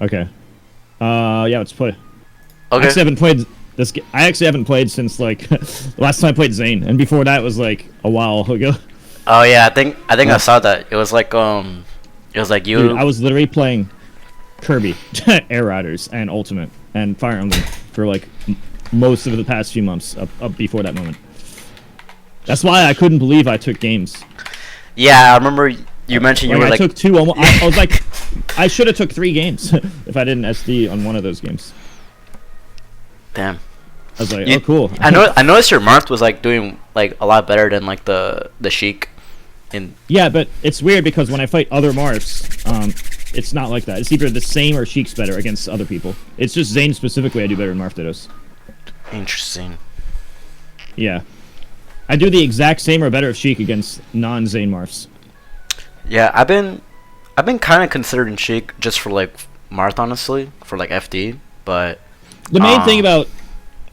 Okay. Yeah, let's play. I Okay. actually haven't played this. I actually haven't played since like the last time I played Zane, and before that was like a while ago. Oh yeah, I think I saw that. It was like Dude, you. I was literally playing Kirby, Air Riders, and Ultimate, and Fire Emblem for like most of the past few months up before that moment. That's why I couldn't believe I took games. Yeah, I remember you mentioned you Like were I like. took two. I was like, I should have took 3 games if I didn't SD on one of those games. Damn. I was like, You, oh cool. I noticed your Marth was like doing like a lot better than like the Sheik. In Yeah, but it's weird because when I fight other Marths, it's not like that. It's either the same or Sheik's better against other people. It's just Zane specifically I do better than Marth Dittos. Interesting. Yeah. I do the exact same or better of Sheik against non-Zane Marths. Yeah, I've been kind of considering Sheik just for like Marth, honestly, for like FD, but The main thing about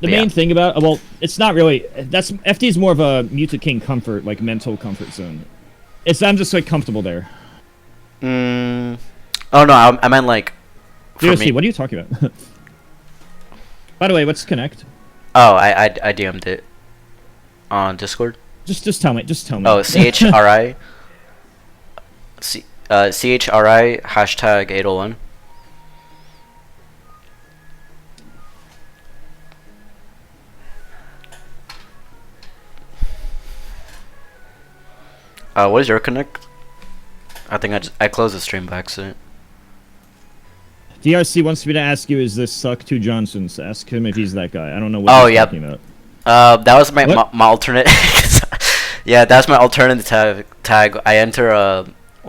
yeah. well, it's not really that's FD is more of a mew2king comfort, like mental comfort zone. I'm just like comfortable there. Mm, oh no, I meant like for DOC, me. what are you talking about? By the way, let's connect. Oh, I DM'd it on Discord. Just tell me. Just tell me. Oh, CHRI. CHRI hashtag 801. What is your connect? I think I closed the stream by accident. DRC wants me to ask you, is this Suck to Johnson's? Ask him if he's that guy. I don't know what Oh, he's yep. talking about. That was my What? my alternate. Yeah, that's my alternate tag. I enter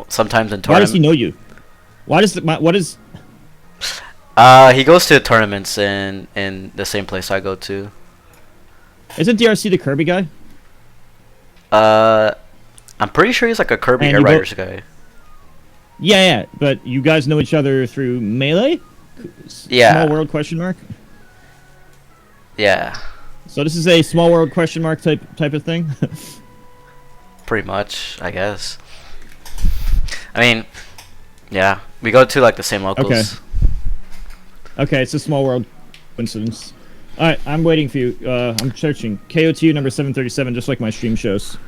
sometimes in Why does he tournament. know you? Why does what is? He goes to tournaments in the same place I go to. Isn't DRC the Kirby guy? Uh, I'm pretty sure he's like a Kirby And Air you Riders guy. Yeah. But you guys know each other through Melee? Yeah. Small world question mark. Yeah, So this is a small world question mark type of thing. pretty much, I guess. I mean, yeah, we go to like the same locals. Okay. Okay, it's a small world coincidence. All right, I'm waiting for you. I'm searching KOTU number 737, just like my stream shows.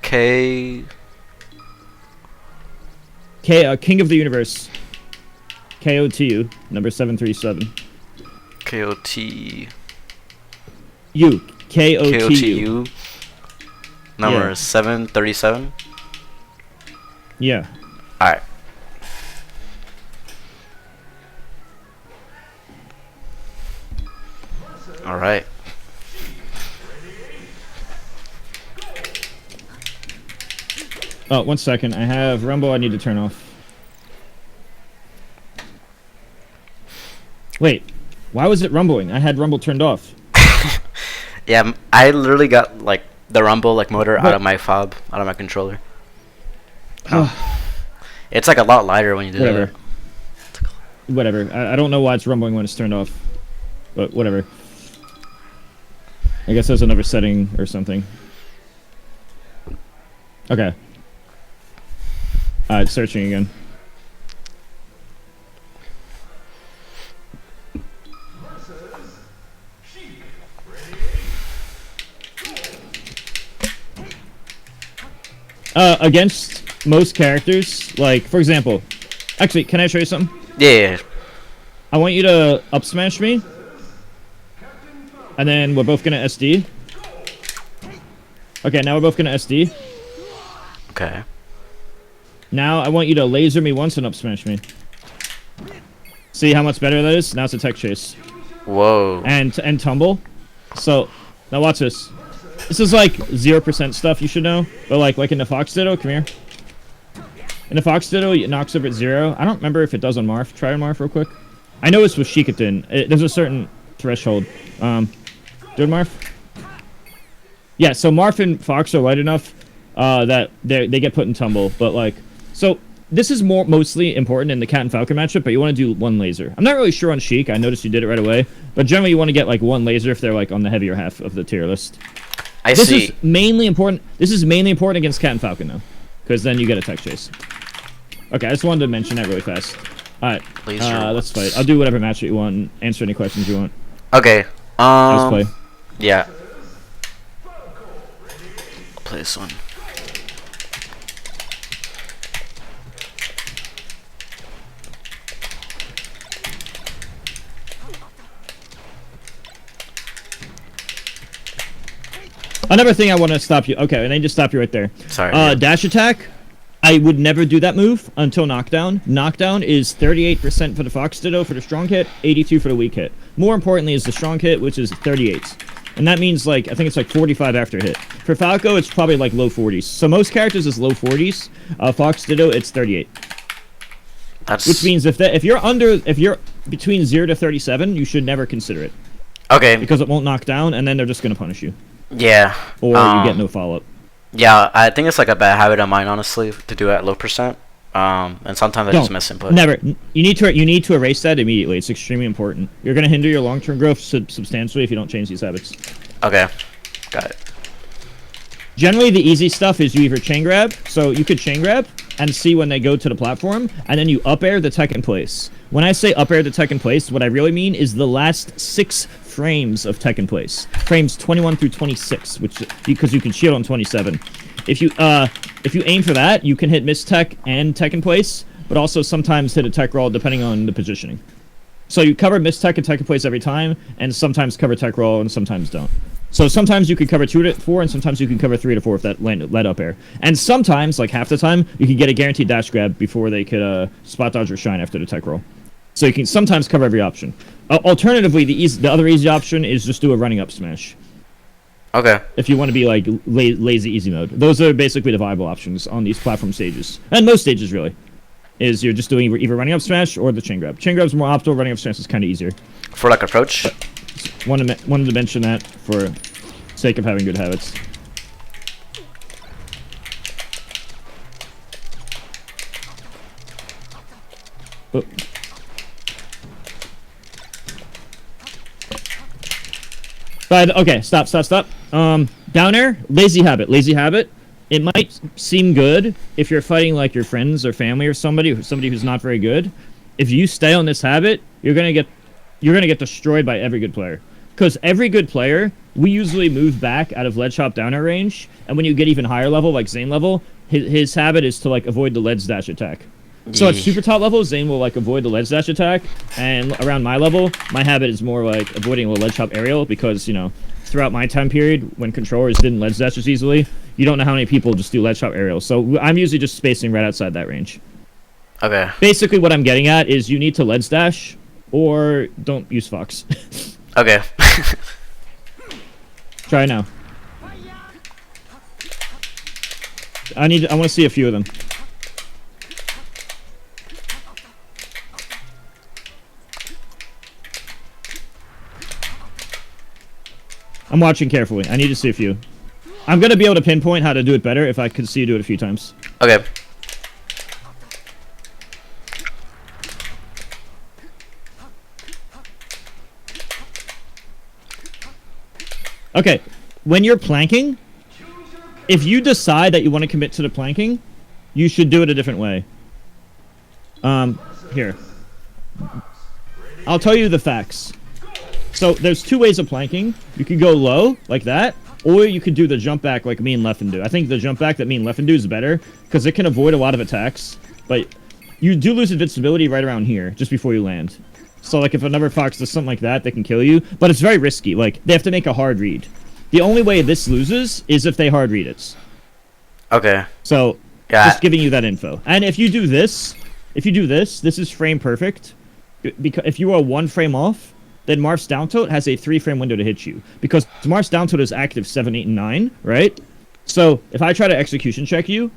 K. King of the Universe. KOTU number 737. KOT. U. KOTU. KOTU. Number Yeah. 737. Yeah. All right. All right. Oh, 1 second. I have Rumble I need to turn off. Wait. Why was it rumbling? I had Rumble turned off. Yeah, I literally got like the rumble like motor out But- of my fob, out of my controller. It's like a lot lighter when you do Whatever. that. Whatever. I don't know why it's rumbling when it's turned off. But whatever. I guess there's another setting or something. Okay. It's searching again. Against most characters, like, for example... Actually, can I show you something? Yeah. I want you to up smash me. And then we're both gonna SD. Okay, now we're both gonna SD. Okay. Now I want you to laser me once and up smash me. See how much better that is? Now it's a tech chase. Whoa. And tumble. So, now watch this. This is like 0% stuff you should know. But like in the Fox Ditto, come here. In the Fox Ditto, it knocks over at 0. I don't remember if it does on Marth. Try on Marth real quick. I know it's with Sheik it didn't. There's a certain threshold. Do it, Marth? Yeah, so Marth and Fox are light enough that they get put in tumble. But like, so this is mostly important in the Cat and Falcon matchup, but you want to do 1 laser. I'm not really sure on Sheik. I noticed you did it right away. But generally you want to get like 1 laser if they're like on the heavier half of the tier list. This is mainly important. This is mainly important against Cat and Falcon, though, because then you get a tech chase. Okay, I just wanted to mention that really fast. Alright, Laser let's fight. I'll do whatever match you want and answer any questions you want. Okay. Let's play. Yeah. I'll play this one. Another thing I want to stop you. Okay, and I just stop you right there. Sorry. Dash attack. I would never do that move until knockdown. Knockdown is 38% for the Fox Ditto for the strong hit, 82 for the weak hit. More importantly is the strong hit, which is 38. And that means, like, I think it's like 45 after hit. For Falco, it's probably like low 40s. So most characters is low 40s. Fox Ditto, it's 38. That's... Which means if you're between 0 to 37, you should never consider it. Okay. Because it won't knock down, and then they're just gonna punish you. Yeah. Or you get no follow-up. Yeah, I think it's like a bad habit of mine, honestly, to do it at low percent. And sometimes I just miss input. Never. You need to erase that immediately. It's extremely important. You're gonna hinder your long-term growth substantially if you don't change these habits. Okay, got it. Generally, the easy stuff is you either chain grab, so you could chain grab and see when they go to the platform, and then you up air the tech in place. When I say up air the tech in place, what I really mean is the last 6 frames of tech in place. Frames 21 through 26, which because you can shield on 27. If you aim for that, you can hit miss tech and tech in place, but also sometimes hit a tech roll depending on the positioning. So you cover miss tech and tech in place every time, and sometimes cover tech roll and sometimes don't. So sometimes you could cover 2 to 4, and sometimes you can cover 3 to 4 if that led up air. And sometimes, like half the time, you can get a guaranteed dash grab before they could spot dodge or shine after the tech roll. So you can sometimes cover every option. Alternatively, the other easy option is just do a running up smash. Okay. If you want to be like lazy easy mode. Those are basically the viable options on these platform stages. And most stages, really. Is you're just doing either running up smash or the chain grab. Chain grab's more optimal, running up smash is kind of easier. For like approach? Wanted to mention that for sake of having good habits. Oh. But okay, stop. Down air, lazy habit. It might seem good if you're fighting like your friends or family or somebody who's not very good. If you stay on this habit, you're gonna get destroyed by every good player. Because every good player, we usually move back out of ledge hop down air range, and when you get even higher level, like Zane level, his habit is to like avoid the ledge dash attack. So at super top level, Zane will like avoid the ledge dash attack, and around my level, my habit is more like avoiding the ledge hop aerial because, you know, throughout my time period, when controllers didn't ledge dash as easily, you don't know how many people just do ledge hop aerial. So I'm usually just spacing right outside that range. Okay. Basically, what I'm getting at is you need to ledge dash, or don't use Fox. Okay. Try now. I want to see a few of them. I'm watching carefully. I need to see a few. I'm gonna be able to pinpoint how to do it better if I could see you do it a few times. Okay. Okay, when you're planking, if you decide that you want to commit to the planking, you should do it a different way. Here. I'll tell you the facts. So there's 2 ways of planking. You could go low, like that, or you could do the jump back like me and Leffen do. I think the jump back that me and Leffen do is better, because it can avoid a lot of attacks, but you do lose invincibility right around here, just before you land. So, like, if another Fox does something like that, they can kill you. But it's very risky. Like, they have to make a hard read. The only way this loses is if they hard read it. Okay. So, yeah. Just giving you that info. And if you do this, this is frame perfect. Because if you are 1 frame off, then Marth's down tilt has a 3 frame window to hit you. Because Marth's down tilt is active 7, 8, and 9, right? So, if I try to execution check you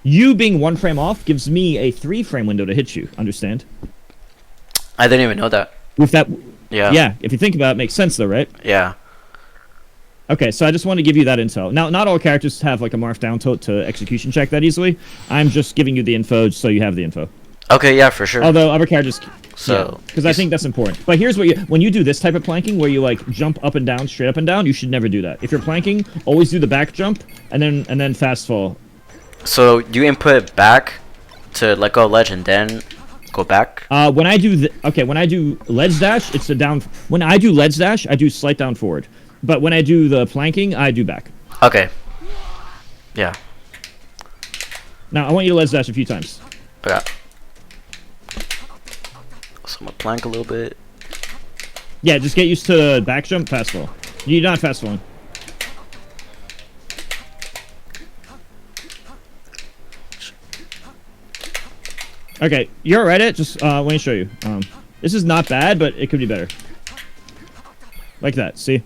being 1 frame off gives me a 3 frame window to hit you. Understand? I didn't even know that. With that, yeah. If you think about it, it makes sense though, right? Yeah. Okay, so I just want to give you that intel. Now, not all characters have like a Marth down tilt to execution check that easily. I'm just giving you the info so you have the info. Okay, yeah, for sure. Although other characters, so because I think that's important. But here's what when you do this type of planking where you like jump up and down, straight up and down, you should never do that. If you're planking, always do the back jump and then fast fall. So you input back to let go ledge and then Go back. When I do when I do ledge dash, it's a down. When I do ledge dash, I do slight down forward. But when I do the planking, I do back. Okay. Yeah. Now I want you to ledge dash a few times. Okay. So I'm gonna plank a little bit. Yeah, just get used to back jump, fast fall. You're not fast falling. Okay, you're alright at it. Just let me show you. This is not bad, but it could be better. Like that. See.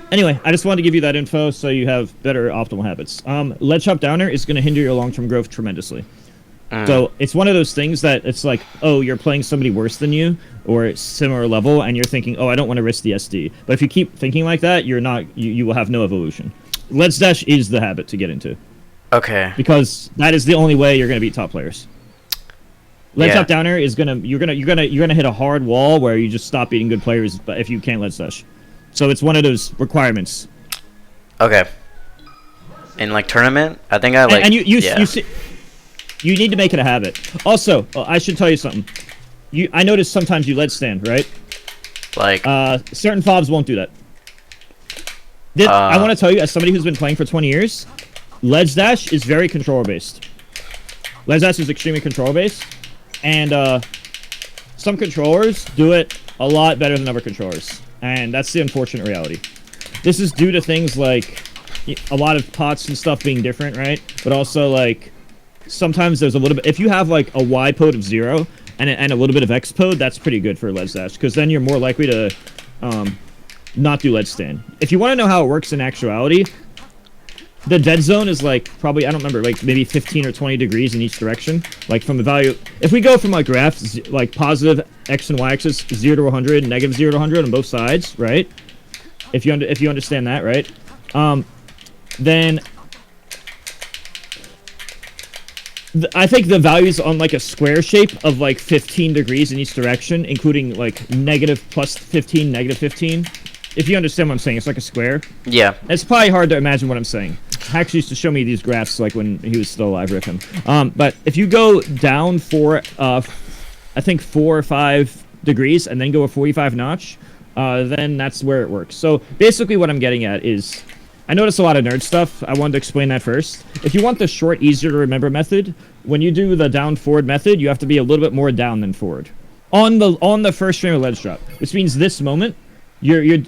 Anyway, I just wanted to give you that info so you have better optimal habits. Ledge hop downer is going to hinder your long-term growth tremendously. So it's one of those things that it's like, oh, you're playing somebody worse than you or similar level, and you're thinking, oh, I don't want to risk the SD. But if you keep thinking like that, you're not. You will have no evolution. Ledge dash is the habit to get into. Okay. Because that is the only way you're going to beat top players. Ledge hop downer is you're gonna hit a hard wall where you just stop beating good players, but if you can't ledge dash. So it's one of those requirements. Okay. In like tournament, I think I like. And you see, you need to make it a habit. Also, I should tell you something. I noticed sometimes you ledge stand, right? Like. Certain fobs won't do that. I want to tell you, as somebody who's been playing for 20 years, ledge dash is very controller based. Ledge dash is extremely controller based, and some controllers do it a lot better than other controllers. And that's the unfortunate reality. This is due to things like a lot of pots and stuff being different, right? But also, like, sometimes there's a little bit... If you have, like, a Y pode of 0 and a little bit of X pode, that's pretty good for ledge dash. Because then you're more likely to not do ledge stand. If you want to know how it works in actuality, the dead zone is, like, probably... I don't remember, like, maybe 15 or 20 degrees in each direction. Like, from the value... If we go from, like, graphs, like, positive X and Y axis, 0 to 100, negative 0 to 100 on both sides, right? If you understand that, right? Then... I think the values on, like, a square shape of, like, 15 degrees in each direction, including, like, negative plus 15, negative 15. If you understand what I'm saying, it's like a square. Yeah. It's probably hard to imagine what I'm saying. Hax used to show me these graphs, like, when he was still alive, Rick him. But if you go down for, I think 4 or 5 degrees, and then go a 45 notch, then that's where it works. So, basically what I'm getting at is... I notice a lot of nerd stuff. I wanted to explain that first. If you want the short, easier to remember method, when you do the down forward method, you have to be a little bit more down than forward. On the first frame of ledge drop, which means this moment, you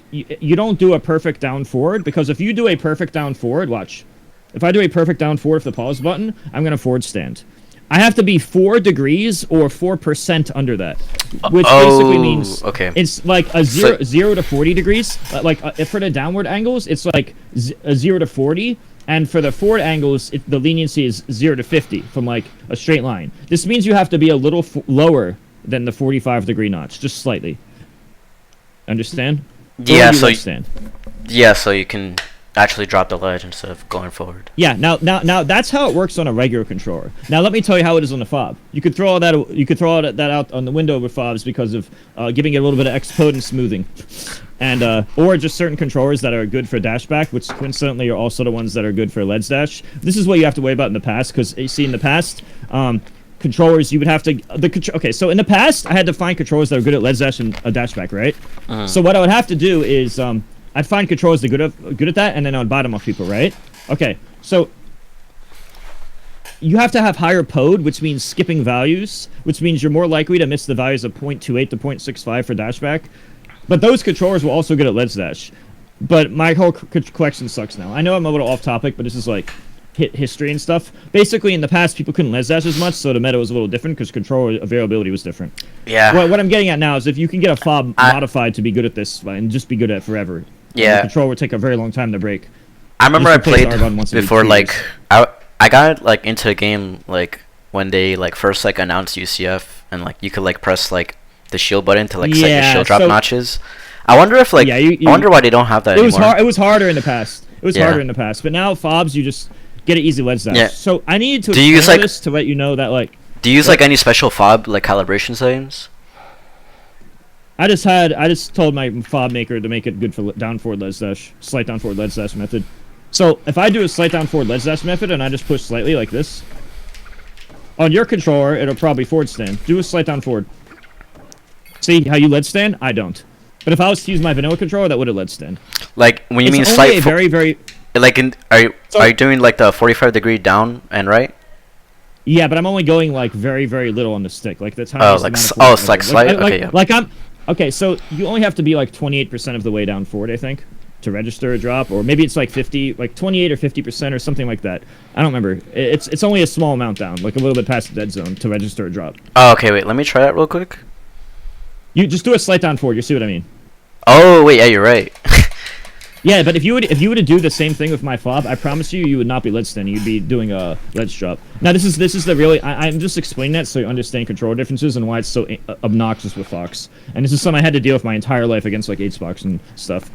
don't do a perfect down forward, because if you do a perfect down forward, watch. If I do a perfect down forward with the pause button, I'm going to forward stand. I have to be 4 degrees or 4% under that, which basically means it's like a 0 to 40 degrees. Like if for the downward angles, it's like a 0 to 40, and for the forward angles, the leniency is 0 to 50 from like a straight line. This means you have to be a little lower than the 45-degree notch, just slightly. Understand? Yeah. So you can actually drop the ledge instead of going forward. Yeah, now that's how it works on a regular controller. Now let me tell you how it is on the fob. You could throw all that out on the window with fobs because of giving it a little bit of X-pode and smoothing, and or just certain controllers that are good for dashback, which coincidentally are also the ones that are good for ledge dash. This is what you have to worry about in the past, because you see in the past controllers you would have to okay. So in the past I had to find controllers that are good at ledge dash and a dashback, right? So what I would have to do is I'd find controllers that are good at that, and then I'd bottom off people, right? Okay, so you have to have higher pode, which means skipping values, which means you're more likely to miss the values of 0.28 to 0.65 for dashback. But those controllers were also good at ledge dash. But my whole collection sucks now. I know I'm a little off topic, but this is like history and stuff. Basically, in the past, people couldn't ledge dash as much, so the meta was a little different because controller availability was different. Yeah. What I'm getting at now is if you can get a fob modified to be good at this and just be good at it forever. Yeah. The controller would take a very long time to break. I remember I played before, like, I got, like, into a game, like, when they, like, first, like, announced UCF, and, like, you could, like, press, like, the shield button to, like, set your shield drop notches. I wonder if, like, I wonder why they don't have that anymore. It was harder in the past. It was harder in the past. But now, fobs, you just get an easy ledge dash. Yeah. So I need to explain this to let you know that, like... Do you use, like, any special fob, like, calibration settings? I just told my fob maker to make it good for down forward ledge dash, slight down forward ledge dash method. So if I do a slight down forward ledge dash method and I just push slightly like this, On your controller, it'll probably forward stand. Do a slight down forward. See how you lead stand? I don't. But if I was to use my vanilla controller, that would have lead stand. Like when you mean It's slight, only a very like are you doing like the 45-degree down and right? Yeah, but I'm only going like very little on the stick. Like the Oh, tiniest like amount of oh, forward it's like ever. slight. Okay, yeah. Like I'm okay. So you only have to be like 28% of the way down forward, I think, to register a drop, or maybe it's like 50, like 28 or 50% or something like that. I don't remember. It's only a small amount down, like a little bit past the dead zone to register a drop. Oh, okay. Wait, let me try that real quick. You just do a slight down forward. You see what I mean? Oh wait, yeah, you're right. Yeah, but if you were to do the same thing with my fob, I promise you would not be lead standing. You'd be doing a ledge drop. Now this is the really I'm just explaining that so you understand control differences and why it's so obnoxious with Fox. And this is something I had to deal with my entire life against like Xbox and stuff.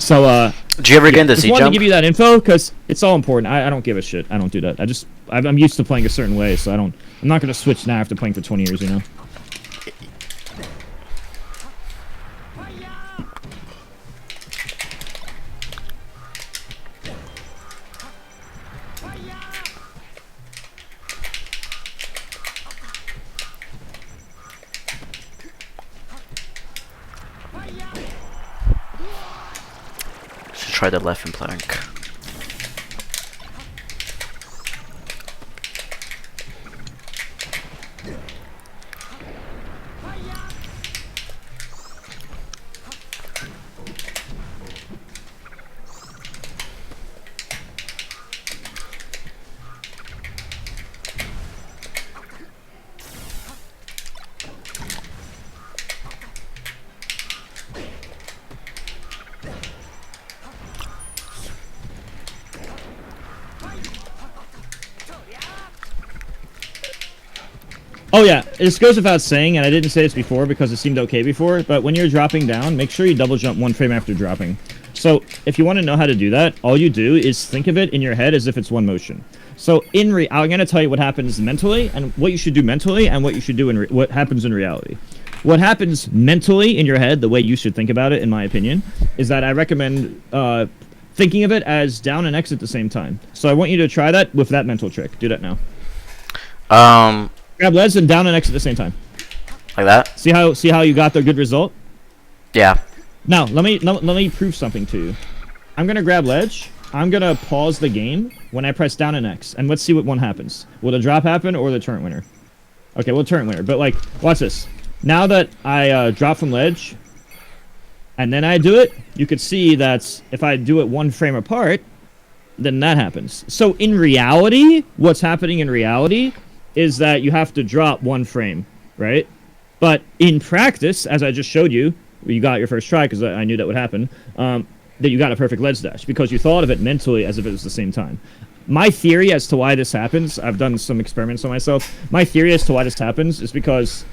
So Do you ever get into just Z wanted to jump? give you that info because it's all important. I don't give a shit. I don't do that. I'm used to playing a certain way, so I'm not gonna switch now after playing for 20 years. You know. Should try the left and plank. Oh yeah, this goes without saying, and I didn't say this before because it seemed okay before, but when you're dropping down, make sure you double jump one frame after dropping. So if you want to know how to do that, all you do is think of it in your head as if it's one motion. So I'm going to tell you what happens mentally, and what you should do mentally, and what you should do in what happens in reality. What happens mentally in your head, the way you should think about it, in my opinion, is that I recommend thinking of it as down and X at the same time. So I want you to try that with that mental trick. Do that now. Grab leads and down and X at the same time. Like that? See how you got the good result? Yeah. Now, let me prove something to you. I'm going to grab ledge. I'm going to pause the game when I press down and X. And let's see what one happens. Will the drop happen or the turret winner? Okay, well, turret winner. But, like, watch this. Now that I drop from ledge, and then I do it, you could see that if I do it one frame apart, then that happens. So, in reality, what's happening in reality is that you have to drop one frame, right? But in practice, as I just showed you, you got your first try because I knew that would happen, that you got a perfect ledge dash because you thought of it mentally as if it was the same time. My theory as to why this happens, I've done some experiments on myself. My theory as to why this happens is because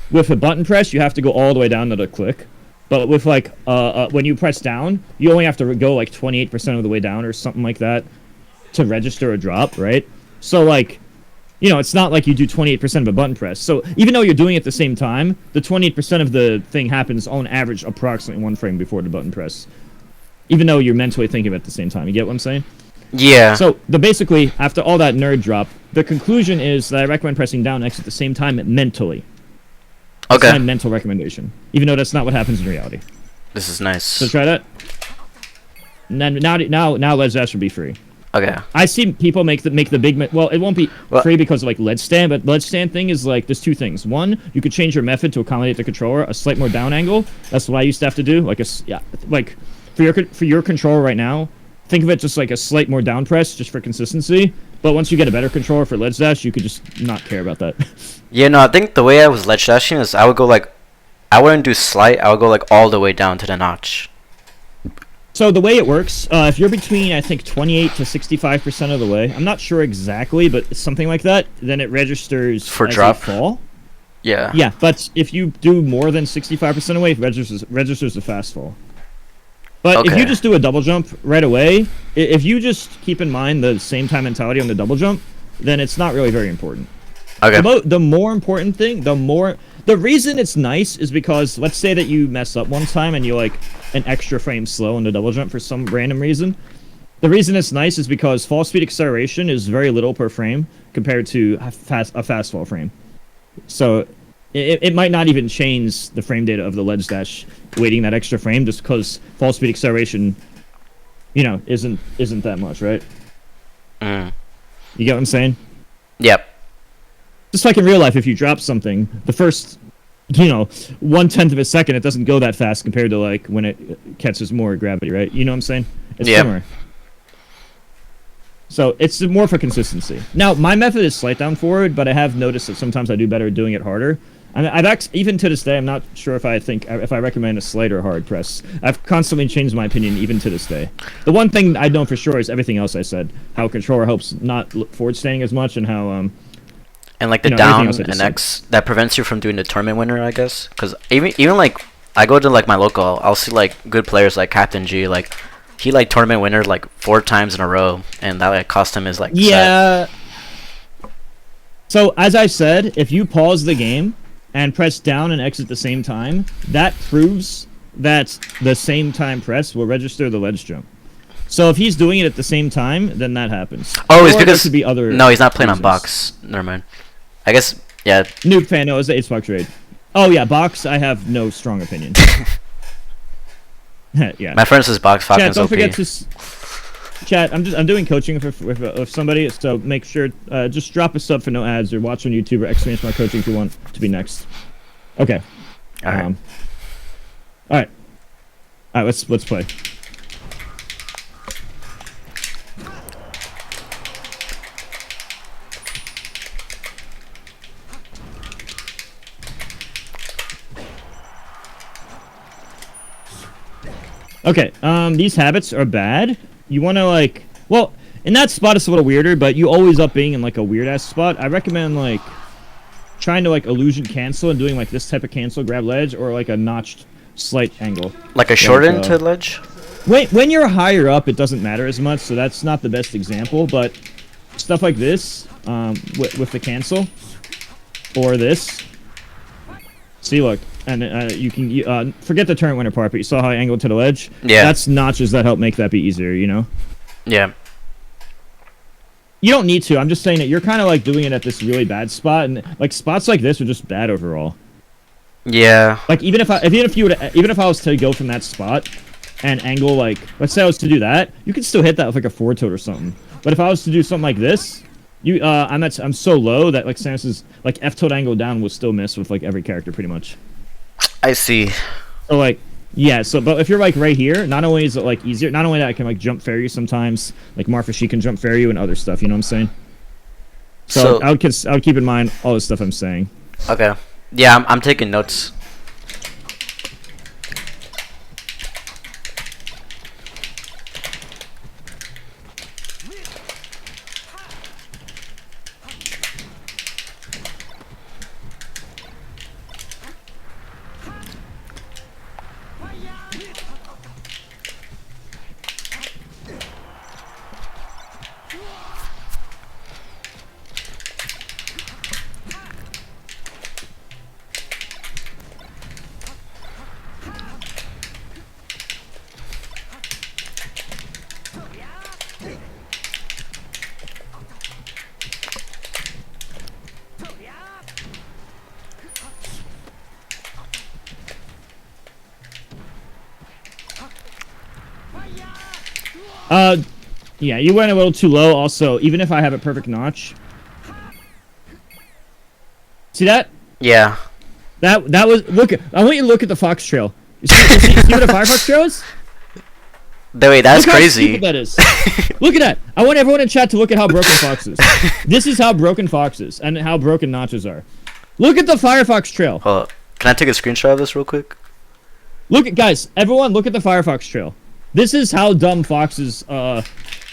with a button press, you have to go all the way down to the click. But with like, when you press down, you only have to go like 28% of the way down or something like that to register a drop, right? So like, you know, it's not like you do 28% of a button press. So even though you're doing it at the same time, the 28% of the thing happens on average approximately one frame before the button press. Even though you're mentally thinking of it at the same time. You get what I'm saying? Yeah. So basically, after all that nerd drop, the conclusion is that I recommend pressing down X at the same time mentally. Okay. That's my mental recommendation. Even though that's not what happens in reality. This is nice. So try that. And then now ledge dash should be free. Okay. I see people make the big well, it won't be free because of like ledge stand, but ledge stand thing is like there's two things. One, you could change your method to accommodate the controller, a slight more down angle. That's what I used to have to do. Like like for your controller right now, think of it just like a slight more down press just for consistency. But once you get a better controller for ledge dash, you could just not care about that. Yeah, no, I think the way I was ledge dashing is I would go like, I wouldn't do slight, I would go like all the way down to the notch. So the way it works, if you're between, I think, 28 to 65% of the way, I'm not sure exactly, but something like that, then it registers for as drop a fall. Yeah. Yeah, but if you do more than 65% away, it registers a fast fall. But if you just do a double jump right away, if you just keep in mind the same time mentality on the double jump, then it's not really very important. Okay. The more important thing, the reason it's nice is because let's say that you mess up one time and you're like an extra frame slow on the double jump for some random reason. The reason it's nice is because fall speed acceleration is very little per frame compared to a fast fall frame. So it might not even change the frame data of the ledge dash, waiting that extra frame, just because fall speed acceleration, you know, isn't that much, right? You get what I'm saying? Yep. Just like in real life, if you drop something, the first, you know, 1/10 of a second, it doesn't go that fast compared to like when it catches more gravity, right? You know what I'm saying? It's similar. So it's more for consistency. Now, my method is slight down forward, but I have noticed that sometimes I do better doing it harder. I mean, even to this day, I'm not sure if I recommend a slight or hard press. I've constantly changed my opinion even to this day. The one thing I know for sure is everything else I said. How controller helps not forward standing as much, and how and like the down and X that prevents you from doing the tournament winner, I guess. Because even like I go to like my local, I'll see like good players like Captain G, like. He like tournament winner like 4 times in a row, and that like cost him his like set. So as I said, if you pause the game and press down and X at the same time, that proves that the same time press will register the ledge jump. So if he's doing it at the same time, then that happens. Oh, it's because be other no, he's not playing on box. Never mind. I guess yeah. Noob fan, no, it's the H-Box trade. Oh yeah, box. I have no strong opinion. Yeah. My friend says box Falcon's Chat, don't OP. forget to chat. I'm doing coaching with somebody, so make sure just drop a sub for no ads or watch on YouTube or experience my coaching if you want to be next. Okay. All right. All right. Let's play. Okay, these habits are bad. You want to, like... Well, in that spot it's a little weirder, but you always up being in, like, a weird-ass spot. I recommend, like, trying to, like, illusion cancel and doing, like, this type of cancel, grab ledge, or, like, a notched slight angle. Like a short end to ledge? When you're higher up, it doesn't matter as much, so that's not the best example, but stuff like this, with the cancel, or this... See, look. And you can forget the turn winner part, but you saw how I angled to the ledge? Yeah. That's notches that help make that be easier, you know? Yeah. You don't need to. I'm just saying that you're kind of like doing it at this really bad spot, and like spots like this are just bad overall. Yeah. Like even if I was to go from that spot and angle, like, let's say I was to do that, you could still hit that with like a forward tilt or something. But if I was to do something like this, I'm so low that like Samus's like F tilt angle down will still miss with like every character pretty much. I see. So like, yeah. So, but if you're like right here, not only is it like easier, not only that I can like jump fair you sometimes, like Marfa, she can jump fair you and other stuff. You know what I'm saying? So I would keep in mind all the stuff I'm saying. Okay. Yeah, I'm taking notes. Yeah, you went a little too low. Also, even if I have a perfect notch, see that? Yeah. That was I want you to look at the fox trail. You see what a Firefox trail is? Wait, that's look crazy. How that is. Look at that. I want everyone in chat to look at how broken Fox is. This is how broken Fox is and how broken notches are. Look at the Firefox trail. Hold up. Can I take a screenshot of this real quick? Look at guys, everyone look at the Firefox trail. This is how dumb Fox's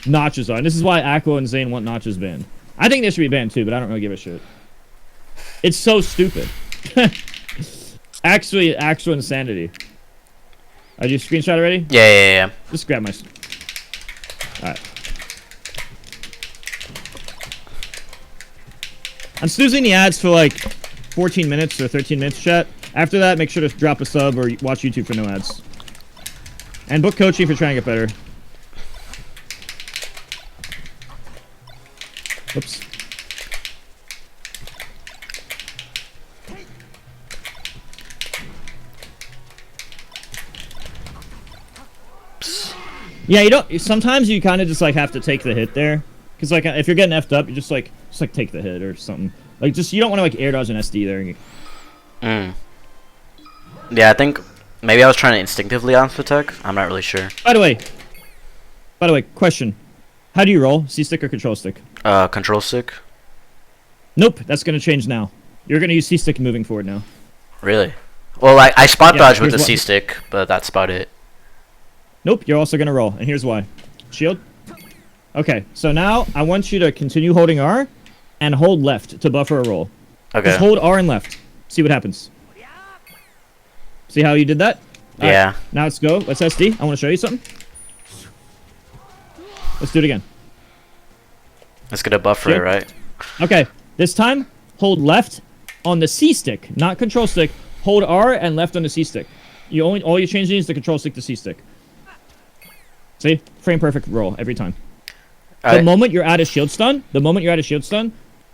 notches are. And this is why Aqua and Zane want notches banned. I think they should be banned too, but I don't really give a shit. It's so stupid. Actually, actual insanity. Are you screenshot already? Yeah. Just grab my... Alright. I'm snoozing the ads for like 14 minutes or 13 minutes, chat. After that, make sure to drop a sub or watch YouTube for no ads. And book coaching for trying to get better. Oops. Yeah, you don't. Sometimes you kind of just like have to take the hit there, because like if you're getting effed up, you just like take the hit or something. Like just you don't want to like air dodge an SD there. Yeah, I think maybe I was trying to instinctively alpha tech. I'm not really sure. By the way, question: how do you roll? C stick or control stick? Control stick. Nope, that's gonna change now. You're gonna use C stick moving forward now. Really? Well, I spot dodge with the C stick, but that's about it. Nope, you're also gonna roll, and here's why. Shield. Okay, so now I want you to continue holding R, and hold left to buffer a roll. Okay. Just hold R and left. See what happens. See how you did that? Yeah. Right, now let's go. Let's SD. I want to show you something. Let's do it again. Let's get a buffer, Shield. right? Okay, this time hold left on the C stick, not control stick. Hold R and left on the C stick. All you change is the control stick to C stick. See? Frame perfect roll every time. The moment you're out of shield stun,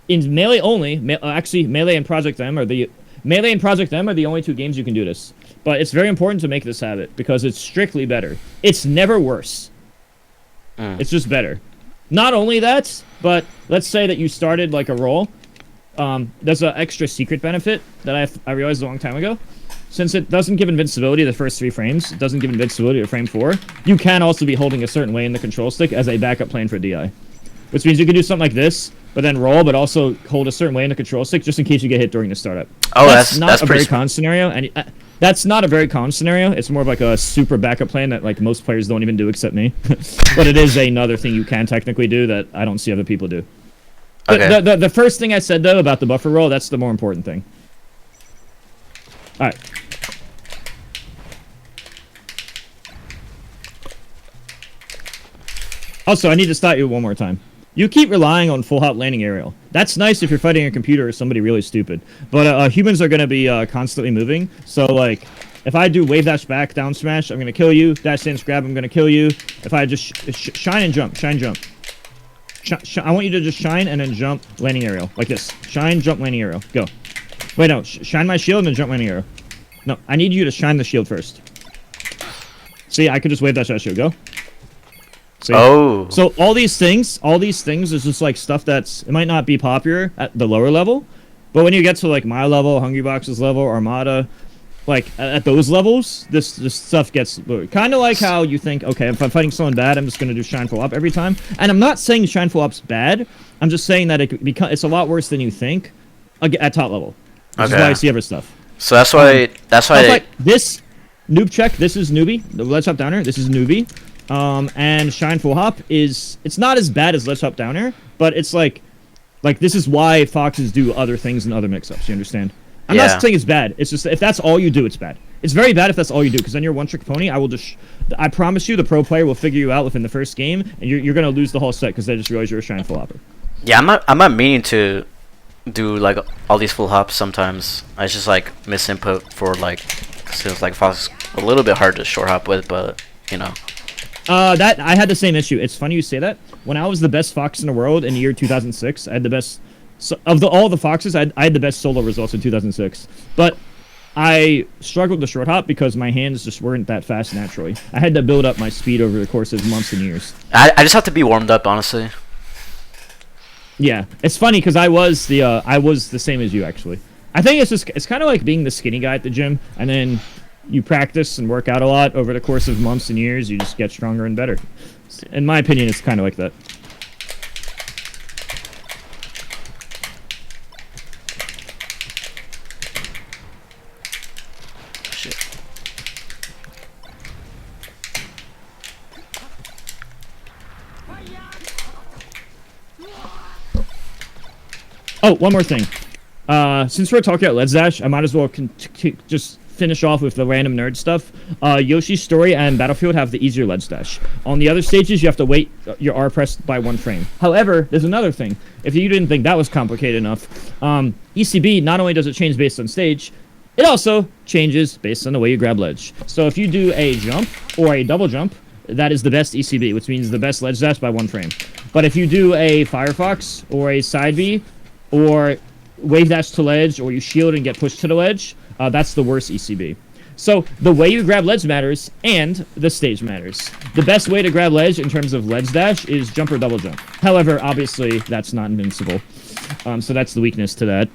in melee only, actually melee and Project M are the only two games you can do this. But it's very important to make this habit because it's strictly better. It's never worse. It's just better. Not only that, but let's say that you started like a roll. There's an extra secret benefit that I realized a long time ago. Since it doesn't give invincibility the first 3 frames, it doesn't give invincibility to frame 4, you can also be holding a certain way in the control stick as a backup plan for DI. Which means you can do something like this, but then roll, but also hold a certain way in the control stick just in case you get hit during the startup. Oh, that's not that's a pretty very common scenario, and that's not a very common scenario. It's more of like a super backup plan that like most players don't even do except me. But it is another thing you can technically do that I don't see other people do. Okay. The first thing I said though about the buffer roll, that's the more important thing. All right. Also, I need to stop you one more time. You keep relying on full hop landing aerial. That's nice if you're fighting a computer or somebody really stupid. But humans are going to be constantly moving. So, like, if I do wave dash back, down smash, I'm going to kill you. Dash dance grab, I'm going to kill you. If I just shine and jump, shine, jump. I want you to just shine and then jump landing aerial. Like this. Shine, jump, landing aerial. Go. Wait, no. Shine my shield and then jump landing aerial. No, I need you to shine the shield first. See, I could just wave dash that shield. Go. See? Oh. So all these things is just like stuff it might not be popular at the lower level, but when you get to like my level, Hungry Box's level, Armada, like at those levels, this stuff gets kind of like how you think, okay, if I'm fighting someone bad, I'm just gonna do shine full up every time. And I'm not saying shine full up's bad. I'm just saying that it's a lot worse than you think at top level. Which is why I see other stuff. So that's why like this noob check. This is newbie. The let's up downer. This is newbie. And shine full hop it's not as bad as let's hop downer, but it's like this is why foxes do other things and other mix-ups. You understand? I'm not saying it's bad. It's just if that's all you do, it's bad. It's very bad if that's all you do, because then you're one trick pony. I promise you, the pro player will figure you out within the first game, and you're gonna lose the whole set because they just realize you're a shine full hopper. Yeah, I'm not meaning to do like all these full hops sometimes. I just like miss input for like since like fox a little bit hard to short hop with, but you know. That I had the same issue. It's funny you say that. When I was the best fox in the world in the year 2006, I had the best all the foxes. I had the best solo results in 2006. But I struggled to short hop because my hands just weren't that fast naturally. I had to build up my speed over the course of months and years. I just have to be warmed up, honestly. Yeah, it's funny because I was the same as you actually. I think it's kind of like being the skinny guy at the gym, and then you practice and work out a lot over the course of months and years. You just get stronger and better. In my opinion, it's kind of like that. Shit. Oh, one more thing. Since we're talking about Let's Dash, I might as well just finish off with the random nerd stuff. Yoshi's Story and Battlefield have the easier ledge dash. On the other stages, you have to wait your R pressed by 1 frame. However, there's another thing. If you didn't think that was complicated enough, ECB, not only does it change based on stage, it also changes based on the way you grab ledge. So if you do a jump or a double jump, that is the best ECB, which means the best ledge dash by 1 frame. But if you do a Firefox or a side B or wave dash to ledge or you shield and get pushed to the ledge, that's the worst ECB. So the way you grab ledge matters and the stage matters. The best way to grab ledge in terms of ledge dash is jump or double jump. However, obviously, that's not invincible. So that's the weakness to that.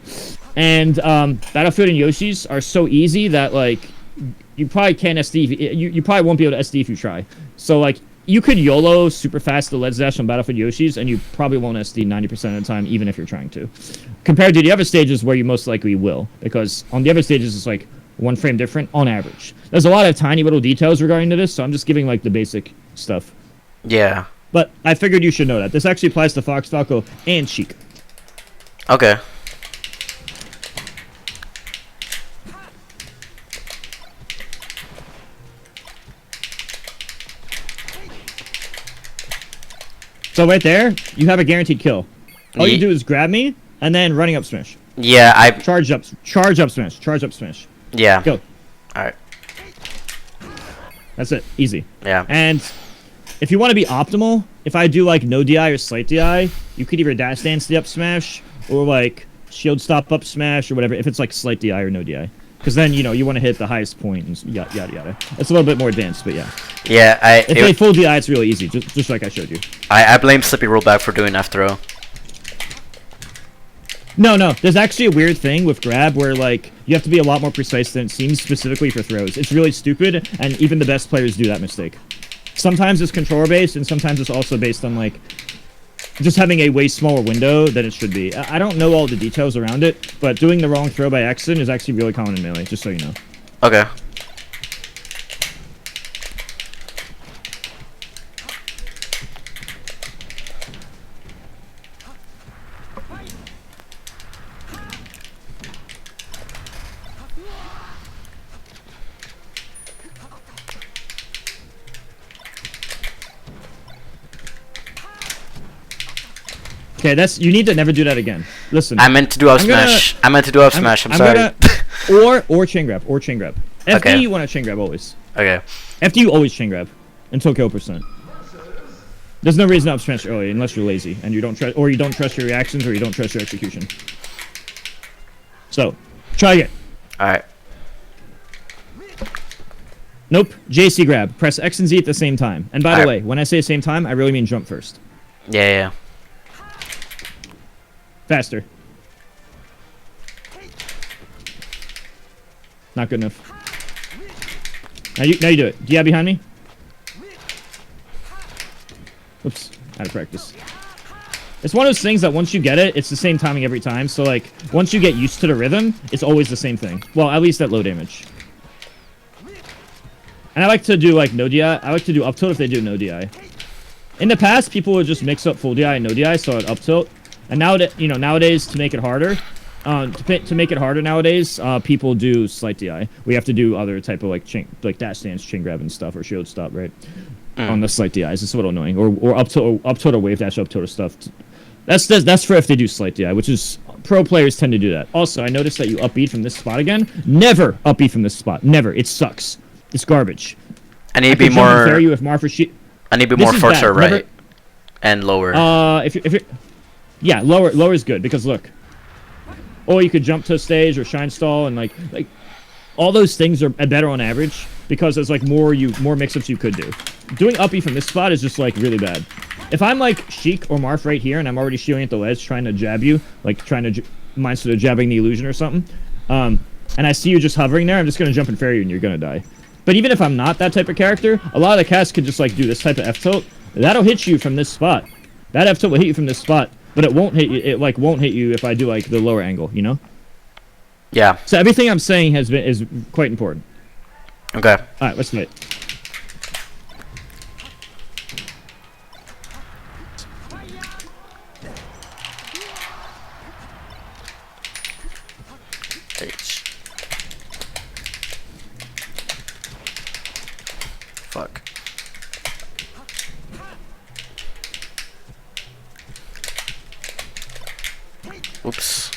And Battlefield and Yoshi's are so easy that, like, you probably can't SD. You probably won't be able to SD if you try. So, like, you could YOLO super fast the ledge dash on Battlefield Yoshi's, and you probably won't SD 90% of the time, even if you're trying to. Compared to the other stages where you most likely will. Because on the other stages, it's like 1 frame different on average. There's a lot of tiny little details regarding to this, so I'm just giving, like, the basic stuff. Yeah. But I figured you should know that. This actually applies to Fox, Falco, and Sheik. Okay. So right there, you have a guaranteed kill. All you do is grab me, and then running up smash. Yeah, I... Charge up smash. Charge up smash. Yeah. Go. Alright. That's it. Easy. Yeah. And if you want to be optimal, if I do, like, no DI or slight DI, you could either dash dance the up smash, or, like, shield stop up smash, or whatever, if it's, like, slight DI or no DI. Because then, you know, you want to hit the highest point, and yada, yada, yada. It's a little bit more advanced, but yeah. Yeah, if they full DI, it's really easy, just like I showed you. I blame Slippy Rollback for doing F throw. No, there's actually a weird thing with grab where, like, you have to be a lot more precise than it seems specifically for throws. It's really stupid, and even the best players do that mistake. Sometimes it's controller-based, and sometimes it's also based on, like, just having a way smaller window than it should be. I don't know all the details around it, but doing the wrong throw by accident is actually really common in Melee, just so you know. Okay. Okay, you need to never do that again. Listen. I meant to do up smash. I meant to do up smash. I'm sorry. Or chain grab. FD Okay. you want to chain grab always. Okay. FD you always chain grab until kill percent. There's no reason to up smash early unless you're lazy and you don't trust, or you don't trust your reactions, or you don't trust your execution. So, try again. All right. Nope. JC grab. Press X and Z at the same time. And by the way, when I say same time, I really mean jump first. Yeah. Faster. Not good enough. Now you do it. Do you have behind me? Oops. Out of practice. It's one of those things that once you get it, it's the same timing every time. So, like, once you get used to the rhythm, it's always the same thing. Well, at least at low damage. And I like to do, like, no DI. I like to do up tilt if they do no DI. In the past, people would just mix up full DI and no DI, so I'd up tilt. And nowadays, to make it harder, people do slight DI. We have to do other type of, like dash dance, chain grab and stuff, or shield stop, right? On the slight DIs. It's a little annoying. Or up tilt or wave dash up tilt or stuff. That's for if they do slight DI, which is pro players tend to do that. Also, I noticed that you upbeat from this spot again. Never upbeat from this spot. Never. It sucks. It's garbage. I need to be more. I need to be more forcer right and lower. Yeah, lower is good because look. Or you could jump to a stage or shine stall and like all those things are better on average because there's like more mix-ups you could do. Doing uppy from this spot is just like really bad. If I'm like Sheik or Marth right here and I'm already shooting at the ledge trying to jab you, like trying to mindset of jabbing the illusion or something, and I see you just hovering there, I'm just gonna jump and fair you and you're gonna die. But even if I'm not that type of character, a lot of the casts could just like do this type of F-tilt. That'll hit you from this spot. That F-tilt will hit you from this spot, but it won't hit you. It like won't hit you if I do like the lower angle, you know? Yeah. So everything I'm saying is quite important. Okay. All right, let's fight. Fuck. Oops.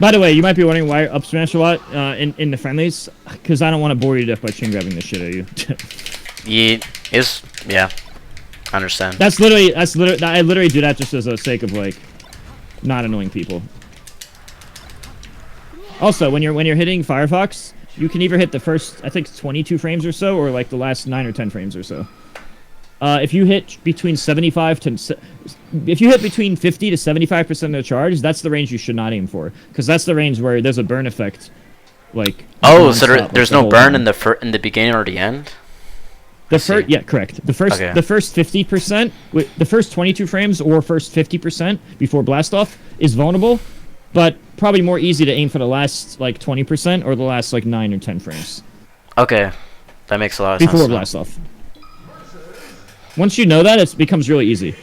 By the way, you might be wondering why I up smash a lot in the friendlies, because I don't want to bore you to death by chain grabbing the shit out of you. Yeah, I understand. That's literally I literally do that just as a sake of like not annoying people. Also, when you're hitting Firefox, you can either hit the first, I think, 22 frames or so, or like the last 9 or 10 frames or so. If you hit between 50 to 75% of the charge, that's the range you should not aim for, because that's the range where there's a burn effect. Like so there's no burn in the beginning or the end. Yeah, correct. The first 50%, the first 22 frames or first 50% before blast off is vulnerable, but probably more easy to aim for the last like 20% or the last like 9 or 10 frames. Okay, that makes a lot of sense. Before blast off. Once you know that, it becomes really easy.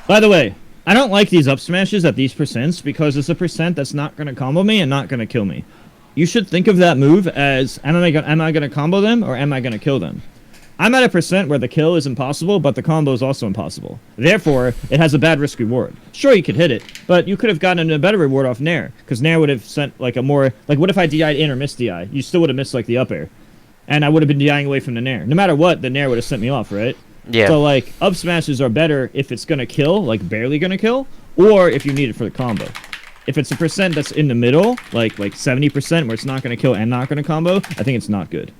By the way, I don't like these up smashes at these percents because it's a percent that's not going to combo me and not going to kill me. You should think of that move as, am I going to combo them or am I going to kill them? I'm at a percent where the kill is impossible, but the combo is also impossible. Therefore, it has a bad risk reward. Sure, you could hit it, but you could have gotten a better reward off Nair, because Nair would have sent like a more, like what if I DI'd in or missed DI? You still would have missed like the up air. And I would have been DIing away from the Nair. No matter what, the Nair would have sent me off, right? Yeah. So, like, up smashes are better if it's going to kill, like, barely going to kill, or if you need it for the combo. If it's a percent that's in the middle, like 70%, where it's not going to kill and not going to combo, I think it's not good.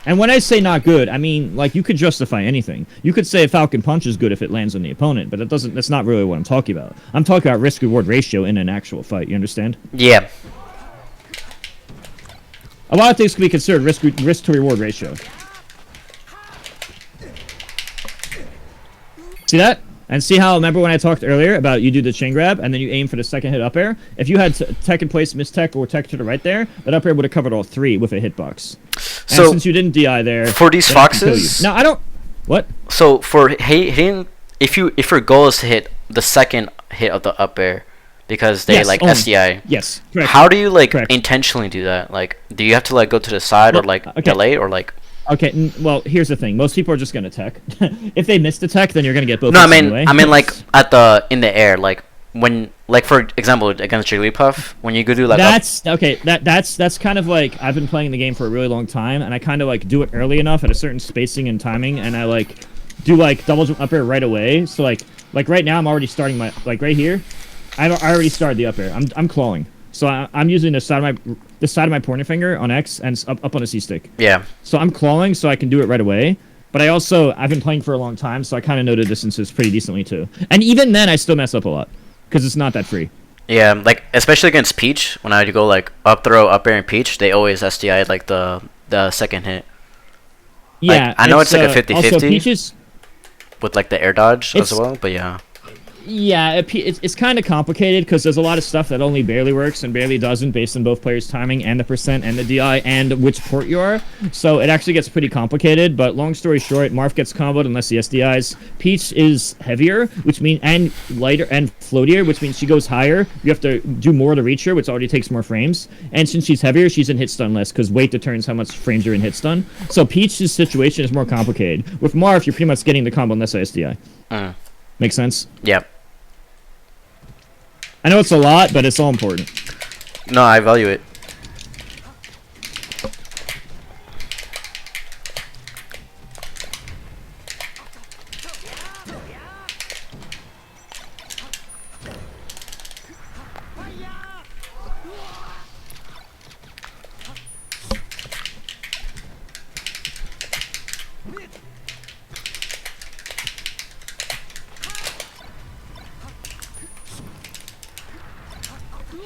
And when I say not good, I mean, like, you could justify anything. You could say a Falcon Punch is good if it lands on the opponent, but that's not really what I'm talking about. I'm talking about risk-reward ratio in an actual fight, you understand? Yeah. A lot of things can be considered risk-to-reward ratio. See that? And see how, remember when I talked earlier about you do the chain grab and then you aim for the second hit up air? If you had tech in place, miss tech, or tech to the right there, that up air would have covered all three with a hitbox. So, and since you didn't DI there... For these foxes... Now, I don't... What? So, for hitting... If your goal is to hit the second hit of the up air, because they, SDI... Yes, correct. How do you, intentionally do that? Like, do you have to, go to the side or, delay, or, Okay, well, here's the thing. Most people are just gonna tech. If they miss the tech, then you're gonna get both. No, anyway. I mean, in the air, when, for example, against Jigglypuff, when you go do that's kind of like, I've been playing the game for a really long time, and I kind of do it early enough at a certain spacing and timing, and I do double jump up air right away. So like right now, I'm already starting my right here. I already started the up air. I'm clawing. So I'm using the side of my pointer finger on X and up on a C stick. Yeah. So I'm clawing, so I can do it right away. But I've been playing for a long time, so I kind of know the distances pretty decently too. And even then, I still mess up a lot because it's not that free. Yeah, especially against Peach, when I go up throw, up air, and Peach, they always SDI the second hit. Yeah. I know it's a 50-50. Also, Peach's with the air dodge as well, but yeah. Yeah, it's kind of complicated because there's a lot of stuff that only barely works and barely doesn't based on both players' timing and the percent and the DI and which port you are. So it actually gets pretty complicated, but long story short, Marth gets comboed unless he SDIs. Peach is heavier, and lighter and floatier, which means she goes higher. You have to do more to reach her, which already takes more frames. And since she's heavier, she's in hit stun less because weight determines how much frames you're in hit stun. So Peach's situation is more complicated. With Marth, you're pretty much getting the combo unless I SDI. Make sense? Yep. I know it's a lot, but it's all important. No, I value it.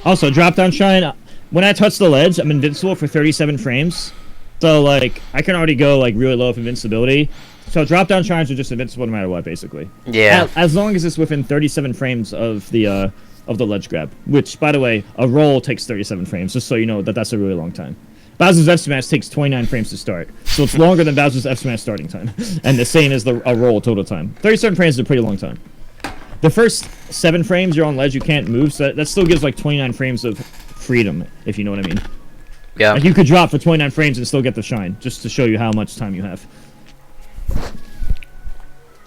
Also, drop down shine. When I touch the ledge, I'm invincible for 37 frames. So like I can already go like really low with invincibility. So drop down shrines are just invincible no matter what, basically. Yeah. As long as it's within 37 frames of the ledge grab. Which, by the way, a roll takes 37 frames, just so you know that that's a really long time. Bowser's F smash takes 29 frames to start, so it's longer than Bowser's F smash starting time, and the same as a roll total time. 37 frames is a pretty long time. The first 7 frames you're on ledge, you can't move, so that still gives like 29 frames of freedom, if you know what I mean. Yeah. Like you could drop for 29 frames and still get the shine, just to show you how much time you have.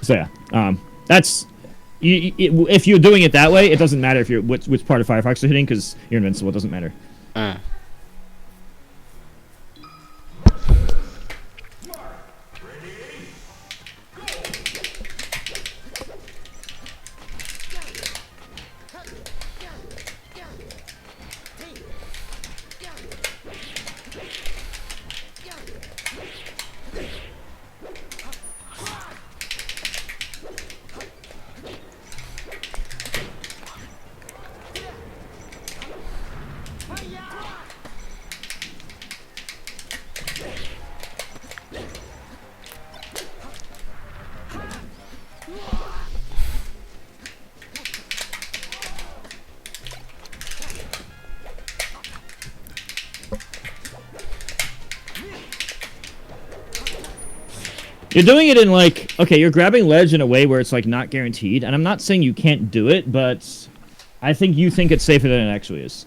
So yeah, that's if you're doing it that way, it doesn't matter if you're which part of Firefox you're hitting, because you're invincible. It doesn't matter. You're doing it in like, okay, you're grabbing ledge in a way where it's like not guaranteed, and I'm not saying you can't do it, but I think you think it's safer than it actually is.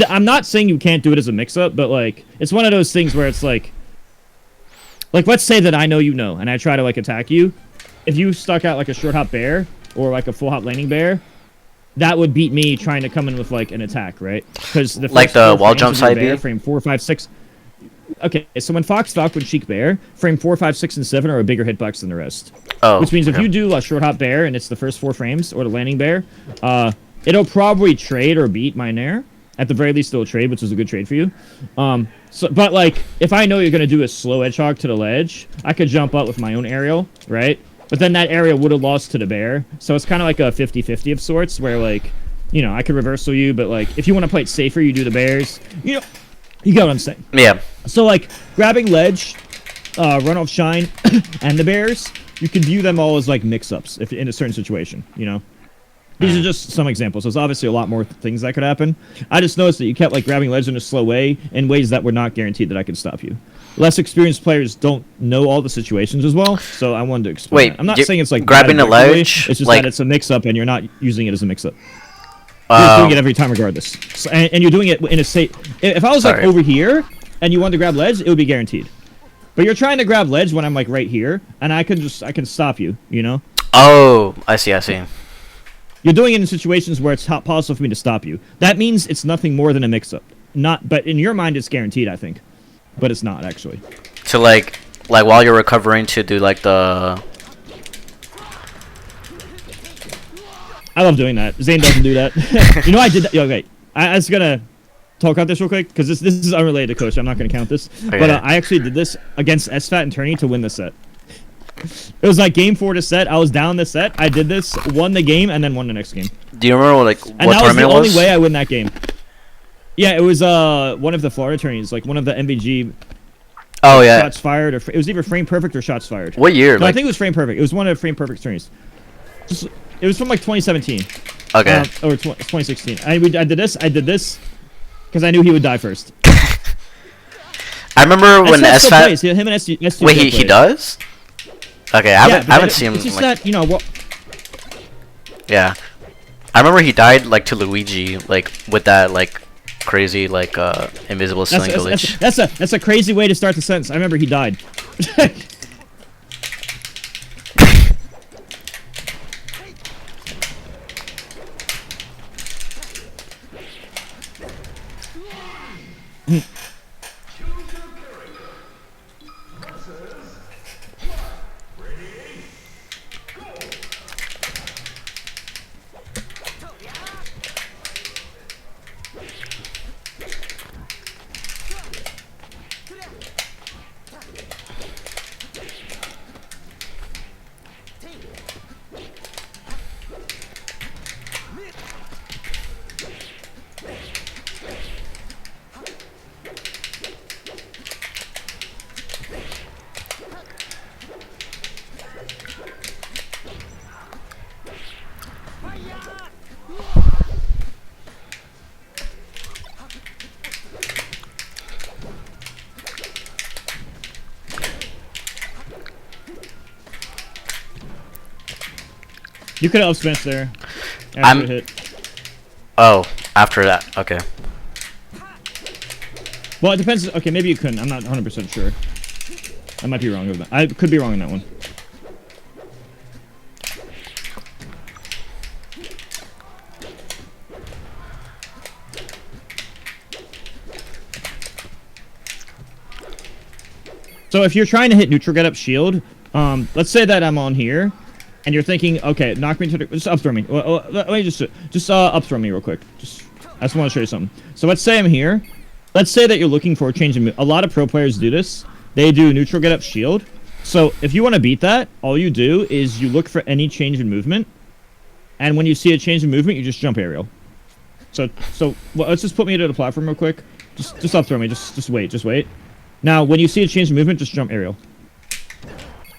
I'm not saying you can't do it as a mix-up, but like, it's one of those things where it's like let's say that I know you know, and I try to like attack you. If you stuck out like a short hop bear or like a full hop landing bear, that would beat me trying to come in with like an attack, right? Because the like the wall jump side bear, frame 4, 5, 6. Okay, so when Fox, Falcon, Sheik, Bear, frame 4, 5, 6, and 7 are a bigger hitbox than the rest. Oh. Which means if you do a short hop bear and it's the first 4 frames, or the landing bear, it'll probably trade or beat my nair. At the very least, it'll trade, which is a good trade for you. But like, if I know you're gonna do a slow edge hog to the ledge, I could jump up with my own aerial, right? But then that area would have lost to the bear, so it's kind of like a 50-50 of sorts, where like, you know, I could reversal you, but like, if you want to play it safer, you do the bears. You know, you get what I'm saying? Yeah. So like, grabbing ledge, run off shine, and the bears, you can view them all as like mix-ups if in a certain situation, you know? These are just some examples. There's obviously a lot more things that could happen. I just noticed that you kept like grabbing ledge in a slow way, in ways that were not guaranteed that I could stop you. Less experienced players don't know all the situations as well, so I wanted to explain that. I'm not saying it's like grabbing the ledge. It's just like, that it's a mix-up, and you're not using it as a mix-up. You're doing it every time regardless. So, and you're doing it in a safe... If I was like over here, and you wanted to grab ledge, it would be guaranteed. But you're trying to grab ledge when I'm like right here, and I can stop you, you know? Oh, I see. You're doing it in situations where it's possible for me to stop you. That means it's nothing more than a mix-up. But in your mind, it's guaranteed, I think. But it's not, actually. So, like while you're recovering to do, like, the... I love doing that. Zane doesn't do that. You know, I did that... Okay, I was gonna talk about this real quick, because this is unrelated to Coach. I'm not gonna count this. Okay. But I actually did this against SFAT and Tourney to win the set. It was like game 4 to set. I was down this set. I did this, won the game, and then won the next game. Do you remember like what and that tournament was the only way I win that game. Yeah, it was one of the Florida tourneys, like one of the MVG. Oh yeah. Shots fired, or it was either Frame Perfect or Shots Fired. What year? No, I think it was Frame Perfect. It was one of the Frame Perfect tourneys. It was from like 2017. Okay. Or 2016. I did this because I knew he would die first. I remember when SFAT. Him and S2 Wait, he does? Okay, I haven't seen him. It's just like, that, you know, what... Yeah. I remember he died, like, to Luigi, like, with that, like, crazy, like, invisible ceiling glitch. That's a crazy way to start the sentence. I remember he died. You could have up smashed there. I'm. Oh, after that. Okay. Well, it depends. Okay, maybe you couldn't. I'm not 100% sure. I might be wrong with that. I could be wrong on that one. So if you're trying to hit neutral get up shield, let's say that I'm on here, and you're thinking, okay, knock me to the, just up throw me. Well, let me just up throw me real quick. I just want to show you something. So let's say I'm here. Let's say that you're looking for a change in move. A lot of pro players do this. They do neutral get up shield. So if you want to beat that, all you do is you look for any change in movement, and when you see a change in movement, you just jump aerial. So well, let's just put me into the platform real quick. Just up throw me. Just wait. Now, when you see a change in movement, just jump aerial.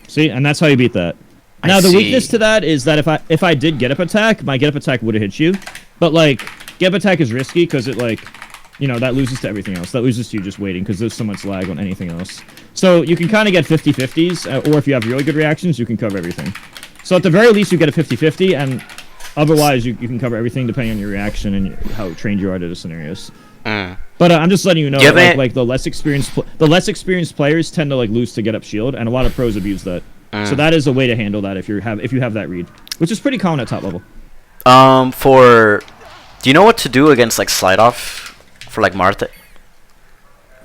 See, and that's how you beat that. Now, the weakness to that is that if I did get up attack, my get up attack would have hit you. But like, get up attack is risky because it like, you know, that loses to everything else. That loses to you just waiting because there's so much lag on anything else. So you can kind of get 50-50s, or if you have really good reactions, you can cover everything. So at the very least, you get a 50-50, and otherwise, you can cover everything depending on your reaction and how trained you are to the scenarios. But I'm just letting you know, like the less experienced players tend to like lose to get up shield, and a lot of pros abuse that. So that is a way to handle that if you have that read, which is pretty common at top level. Do you know what to do against like slide off for like Martha?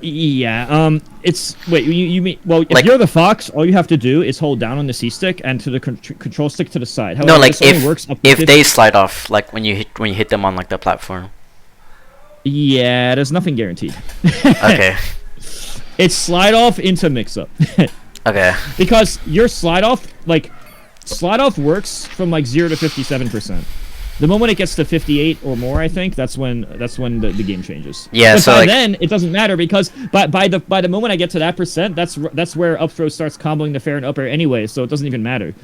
Yeah. You mean if like, you're the Fox, all you have to do is hold down on the C stick and to the control stick to the side. However, no, like if they slide off, like when you hit them on like the platform. Yeah, there's nothing guaranteed. Okay. It's slide off into mix up. Okay. Because your slide off works from like 0 to 57%. The moment it gets to 58 or more, I think that's when the game changes. Yeah. But so by like, then it doesn't matter because by the moment I get to that percent, that's where up throw starts comboing the fair and up air anyway, so it doesn't even matter.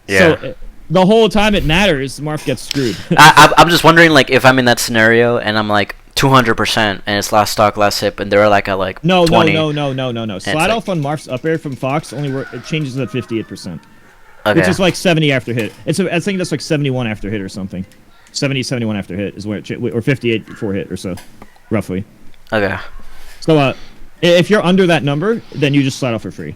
Yeah. So, the whole time it matters, Marth gets screwed. I'm just wondering, like, if I'm in that scenario and I'm like 200% and it's last stock, last hip, and they're like at like 20. No. Slide off on Marth's up air from Fox it changes at 58%. Okay. Which is like 70 after hit. I think that's like 71 after hit or something. 70, 71 after hit is where or 58 before hit or so, roughly. Okay. So if you're under that number, then you just slide off for free.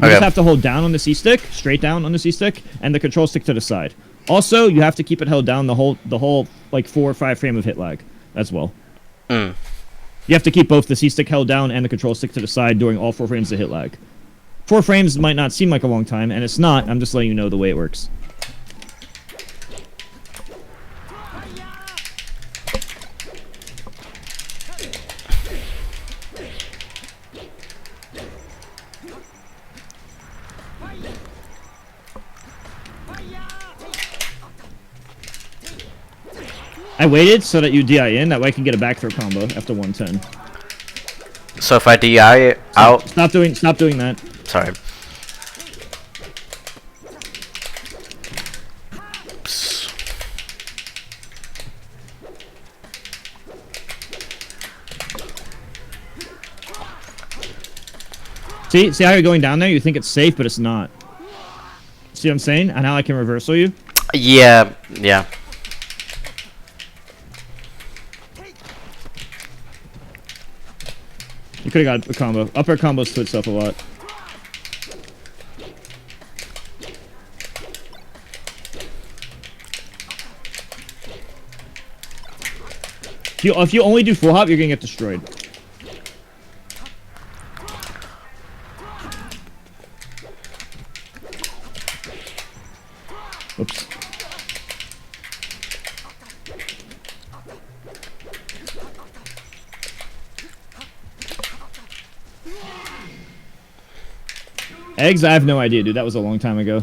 You just have to hold down on the C stick, straight down on the C stick, and the control stick to the side. Also, you have to keep it held down the whole like 4 or 5 frame of hit lag as well. You have to keep both the C stick held down and the control stick to the side during all 4 frames of hit lag. 4 frames might not seem like a long time, and it's not. I'm just letting you know the way it works. I waited so that you DI in, that way I can get a back throw combo after 110. So if I DI out... Stop doing that. Sorry. See how you're going down there? You think it's safe, but it's not. See what I'm saying? And how I can reversal you? Yeah. You could have got a combo. Up air combos to itself a lot. If you only do full hop, you're gonna get destroyed. Oops. Eggs? I have no idea, dude. That was a long time ago.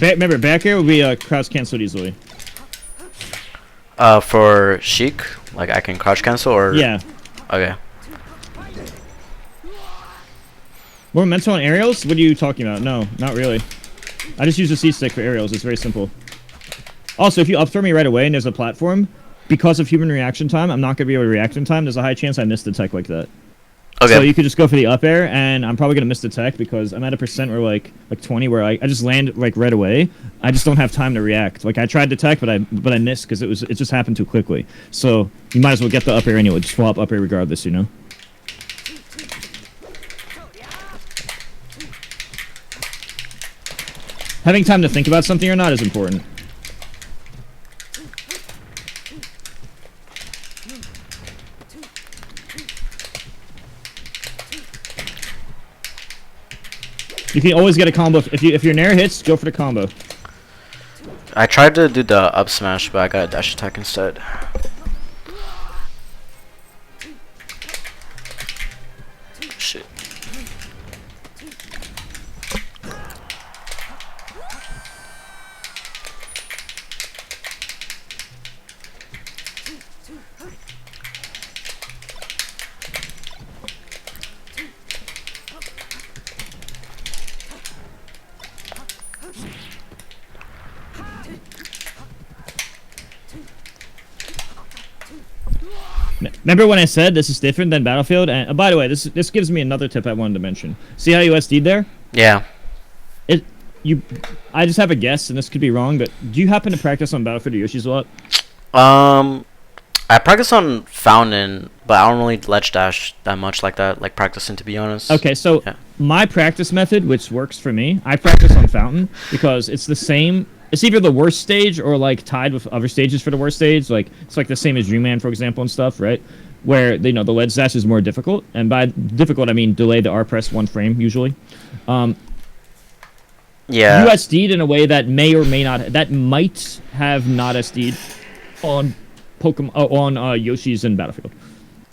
Remember, back air will be crouch canceled easily. For Sheik, like I can crouch cancel or... Yeah. Okay. Momentum on aerials? What are you talking about? No, not really. I just use the C-stick for aerials. It's very simple. Also, if you up throw me right away and there's a platform, because of human reaction time, I'm not going to be able to react in time. There's a high chance I miss the tech like that. Okay. So you could just go for the up air, and I'm probably going to miss the tech because I'm at a percent where like 20 where I just land like right away. I just don't have time to react. Like I tried to tech, but I missed because it just happened too quickly. So you might as well get the up air anyway. Just swap up air regardless, you know? Having time to think about something or not is important. You can always get a combo if your nair hits. Go for the combo. I tried to do the up smash, but I got a dash attack instead. Shit. Remember when I said this is different than Battlefield? And by the way, this gives me another tip I wanted to mention. See how you SD'd there? Yeah. I just have a guess, and this could be wrong, but do you happen to practice on Battlefield or Yoshi's a lot? I practice on Fountain, but I don't really ledge dash that much like that, like practicing, to be honest. Okay, so yeah. My practice method, which works for me, I practice on Fountain because it's the same. It's either the worst stage or like tied with other stages for the worst stage. Like it's like the same as Dreamland, for example, and stuff, right? Where the ledge dash is more difficult, and by difficult I mean delay the R press 1 frame usually. Yeah. You SD'd in a way that may or may not, that might have not SD'd on Yoshi's and Battlefield,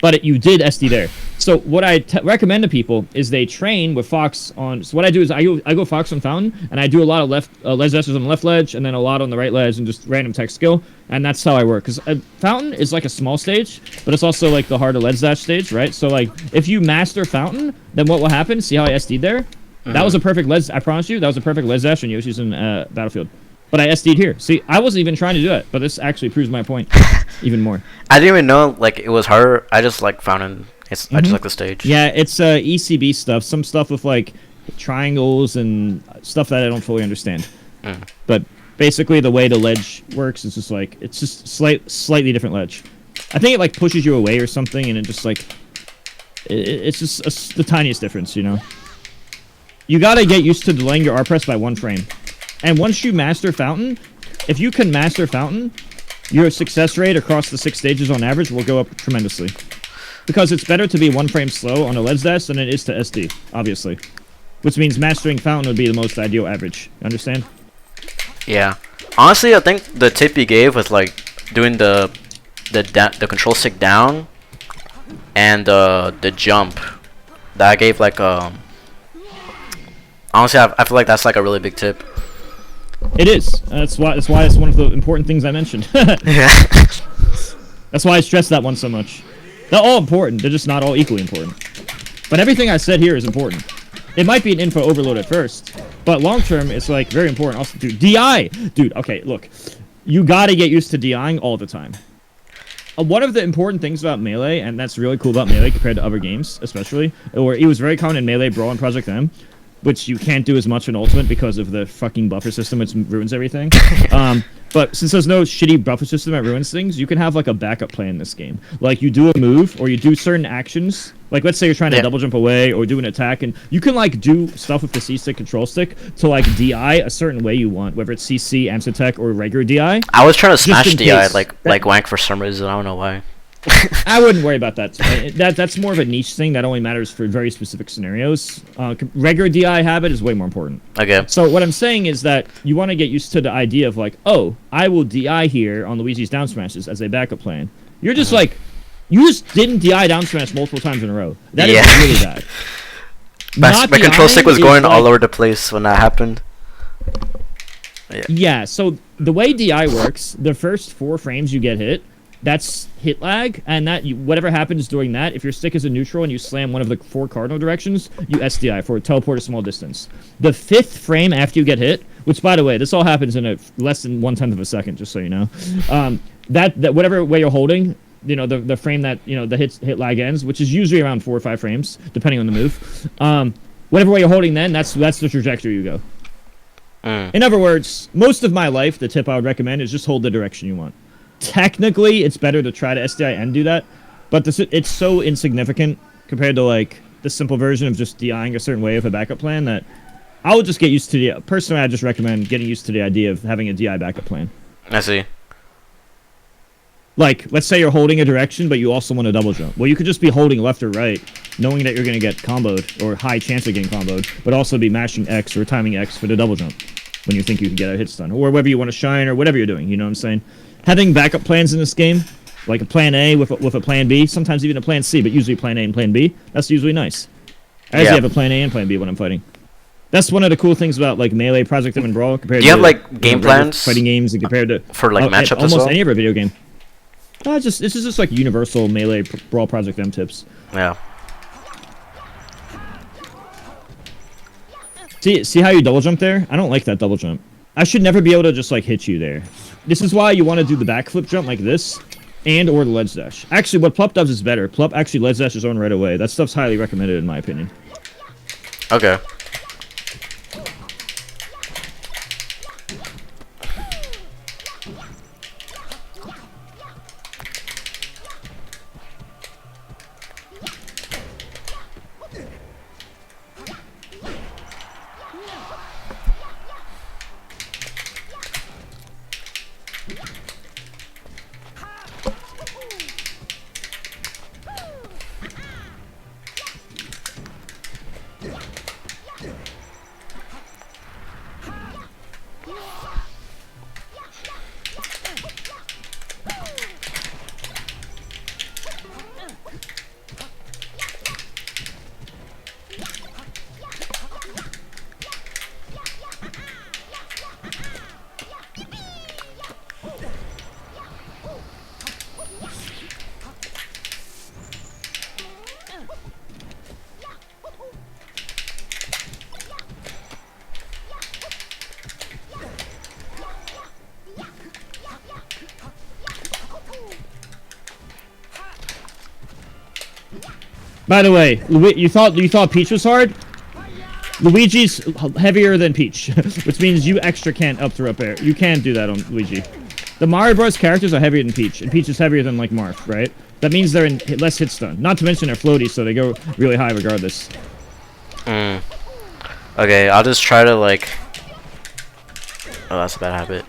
but you did SD there. So what I recommend to people is they train with Fox on. So what I do is I go Fox on Fountain, and I do a lot of ledge dashes on the left ledge, and then a lot on the right ledge, and just random tech skill, and that's how I work. Because Fountain is like a small stage, but it's also like the harder ledge dash stage, right? So like if you master Fountain, then what will happen? See how I SD'd there? Mm-hmm. That was a perfect ledge. I promise you, that was a perfect ledge dash on Yoshi's in Battlefield. But I SD'd here. See, I wasn't even trying to do it, but this actually proves my point even more. I didn't even know like it was harder. I just like Fountain. I just like the stage. Yeah, it's ECB stuff. Some stuff with like triangles and stuff that I don't fully understand. Mm. But basically, the way the ledge works is just like it's just slightly different ledge. I think it like pushes you away or something, and it just like it's just the tiniest difference, you know. You gotta get used to delaying your R press by 1 frame. And once you master Fountain, if you can master Fountain, your success rate across the 6 stages on average will go up tremendously. Because it's better to be 1 frame slow on a ledge dash than it is to SD, obviously. Which means mastering Fountain would be the most ideal average. You understand? Yeah. Honestly, I think the tip you gave was like doing the control stick down and the jump. That I gave like honestly, I feel like that's like a really big tip. It is. That's why it's one of the important things I mentioned. Yeah. That's why I stress that one so much. They're all important. They're just not all equally important. But everything I said here is important. It might be an info overload at first, but long term, it's like very important. Also, dude, DI, dude. Okay, look, you gotta get used to DIing all the time. One of the important things about Melee, and that's really cool about Melee compared to other games, especially, or it was very common in Melee, Brawl, and Project M, which you can't do as much in Ultimate because of the fucking buffer system, which ruins everything. But since there's no shitty buffer system that ruins things, you can have like a backup plan in this game. Like you do a move or you do certain actions. Like let's say you're trying to double jump away or do an attack, and you can like do stuff with the C-stick control stick to like DI a certain way you want, whether it's CC, Amsatech, or regular DI. I was trying to smash DI like Wank for some reason. I don't know why. I wouldn't worry about that. That's more of a niche thing that only matters for very specific scenarios. Regular DI habit is way more important. Okay. So what I'm saying is that you want to get used to the idea of like, oh, I will DI here on Luigi's down smashes as a backup plan. You're just like, you just didn't DI down smash multiple times in a row. That is really bad. My control stick was going all over the place when that happened. Yeah, so the way DI works, the first 4 frames you get hit, that's hit lag, and that whatever happens during that, if your stick is in neutral and you slam one of the 4 cardinal directions, you SDI for teleport a small distance. The 5th frame after you get hit, which by the way, this all happens in less than 1/10 of a second, just so you know. That whatever way you're holding, you know, the frame that the hit lag ends, which is usually around 4 or 5 frames, depending on the move. Whatever way you're holding, then that's the trajectory you go. In other words, most of my life, the tip I would recommend is just hold the direction you want. Technically, it's better to try to SDI and do that, but it's so insignificant compared to like the simple version of just DIing a certain way with a backup plan that I would just get used to personally, I just recommend getting used to the idea of having a DI backup plan. I see. Like, let's say you're holding a direction, but you also want to double jump. Well, you could just be holding left or right, knowing that you're going to get comboed, or high chance of getting comboed, but also be mashing X or timing X for the double jump when you think you can get a hit stun, or whether you want to shine, or whatever you're doing, you know what I'm saying? Having backup plans in this game, like a plan A with a plan B, sometimes even a plan C, but usually plan A and plan B, that's usually nice. I usually have a plan A and plan B when I'm fighting. That's one of the cool things about like Melee, Project M, and Brawl compared to... Do you have like game plans fighting games and compared to... For like matchups almost as well? any other video game. This is just like universal Melee, Brawl, Project M tips. Yeah. See how you double jump there? I don't like that double jump. I should never be able to just like hit you there. This is why you want to do the backflip jump like this, and or the ledge dash. Actually, what Plup does is better. Plup actually ledge dashes on right away. That stuff's highly recommended in my opinion. Okay. By the way, you thought Peach was hard? Luigi's heavier than Peach, which means you extra can't up throw up air. You can't do that on Luigi. The Mario Bros. Characters are heavier than Peach, and Peach is heavier than like Marth, right? That means they're in less hit stun. Not to mention they're floaty, so they go really high regardless. Okay, I'll just try to like... Oh, that's a bad habit.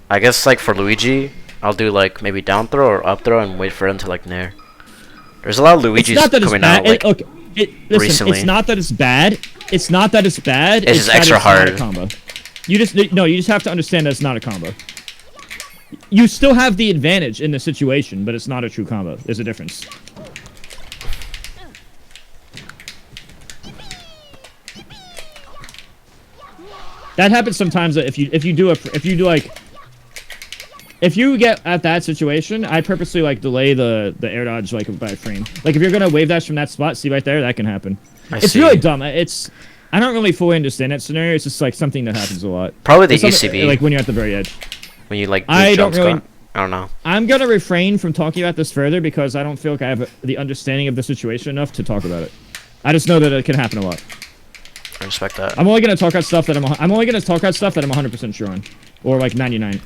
I guess like for Luigi, I'll do like maybe down throw or up throw and wait for him to like nair. There's a lot of Luigi's coming out like recently. It's not that it's bad. It's not that it's bad. It's just extra hard. Combo. You just have to understand that it's not a combo. You still have the advantage in the situation, but it's not a true combo. There's a difference. That happens sometimes if you get at that situation, I purposely like delay the air dodge like by a frame. Like if you're gonna wave dash from that spot, see right there, that can happen. It's really dumb. I don't really fully understand that scenario. It's just like something that happens a lot. Probably the UCB. Like when you're at the very edge. When you like I don't know. I'm gonna refrain from talking about this further because I don't feel like I have the understanding of the situation enough to talk about it. I just know that it can happen a lot. I respect that. I'm only gonna talk about stuff that I'm 100% sure on, or like 99.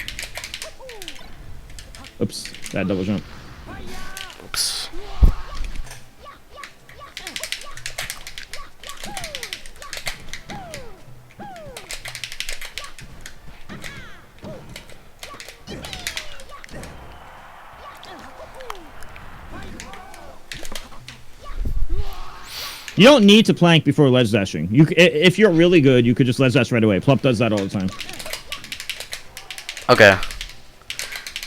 Oops, that double jump. Oops. You don't need to plank before ledge dashing. If you're really good, you could just ledge dash right away. Plup does that all the time. Okay.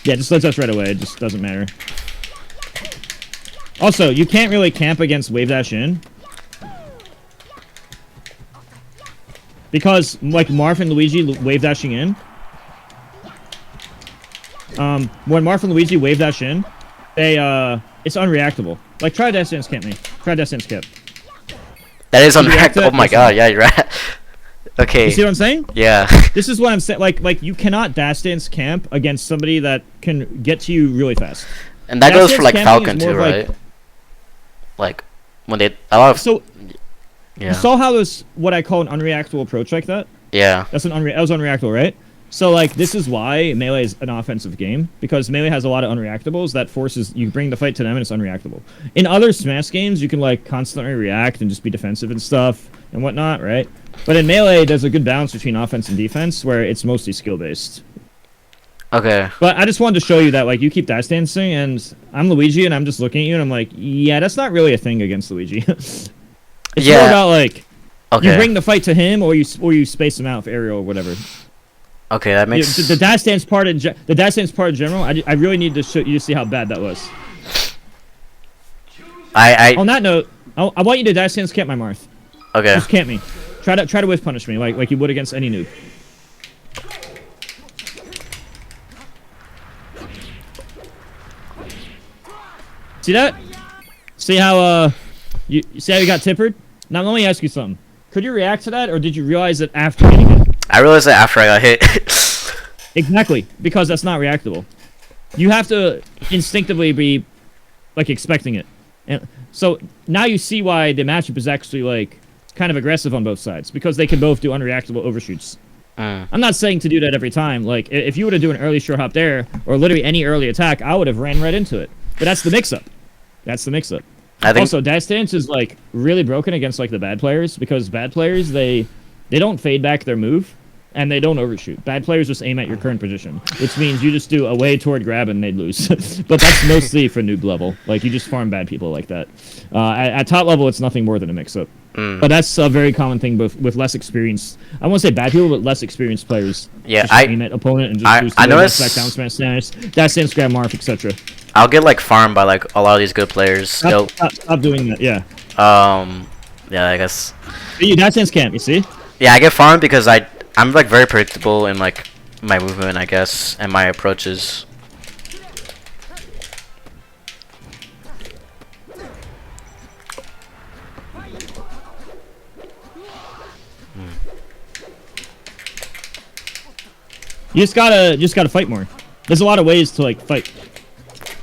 Yeah, just ledge dash right away. It just doesn't matter. Also, you can't really camp against wave dash in. Because, like, Marth and Luigi wave dashing in. When Marth and Luigi wave dash in, it's unreactable. Like, try dash dance camp me. Try dash dance camp. That is unreactable. Oh my god, yeah, you're right. Okay. You see what I'm saying? Yeah. This is what I'm saying. Like you cannot dash dance camp against somebody that can get to you really fast. And that goes for like Falcon too, right? Like when they a lot of so. Yeah. You saw how there's what I call an unreactable approach like that. Yeah. That was unreactable, right? So like this is why Melee is an offensive game, because Melee has a lot of unreactables that forces you bring the fight to them and it's unreactable. In other Smash games, you can like constantly react and just be defensive and stuff and whatnot, right? But in Melee, there's a good balance between offense and defense where it's mostly skill based. Okay. But I just wanted to show you that like you keep dash dancing and I'm Luigi and I'm just looking at you and I'm like, yeah, that's not really a thing against Luigi. It's more about like you bring the fight to him or you space him out for aerial or whatever. Okay, that makes the dash dance part in general. I really need to show you to see how bad that was. On that note, I want you to dash dance camp my Marth. Okay. Just camp me. Try to whiff punish me like you would against any noob. See that? See how you see how you got tippered? Now let me ask you something. Could you react to that, or did you realize it after getting it? I realized that after I got hit. Exactly, because that's not reactable. You have to instinctively be like expecting it. And so now you see why the matchup is actually like kind of aggressive on both sides, because they can both do unreactable overshoots. I'm not saying to do that every time. Like if you were to do an early short hop there, or literally any early attack, I would have ran right into it. But that's the mix-up. That's the mix-up. Also, dash dance is like really broken against like the bad players, because bad players they don't fade back their move and they don't overshoot. Bad players just aim at your current position, which means you just do away toward grab and they'd lose. But that's mostly for noob level. Like you just farm bad people like that. At top level, it's nothing more than a mix-up. But that's a very common thing, both with less experienced. I won't say bad people, but less experienced players. Yeah, just aim at opponent and just boost I noticed back down smash stance, dash dance, grab Marth, etc. I'll get like farmed by like a lot of these good players. Stop doing that. Yeah. Yeah, I guess. You dash dance camp. You see? Yeah, I get farmed because I'm like very predictable in like my movement, I guess, and my approaches. You just gotta fight more. There's a lot of ways to like fight.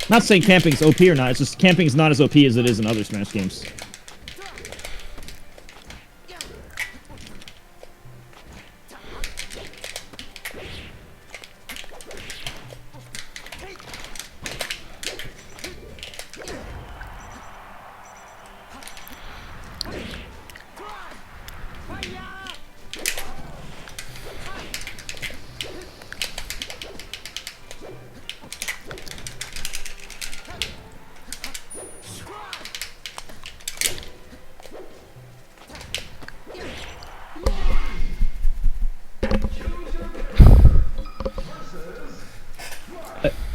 Not saying camping's OP or not. It's just camping's not as OP as it is in other Smash games.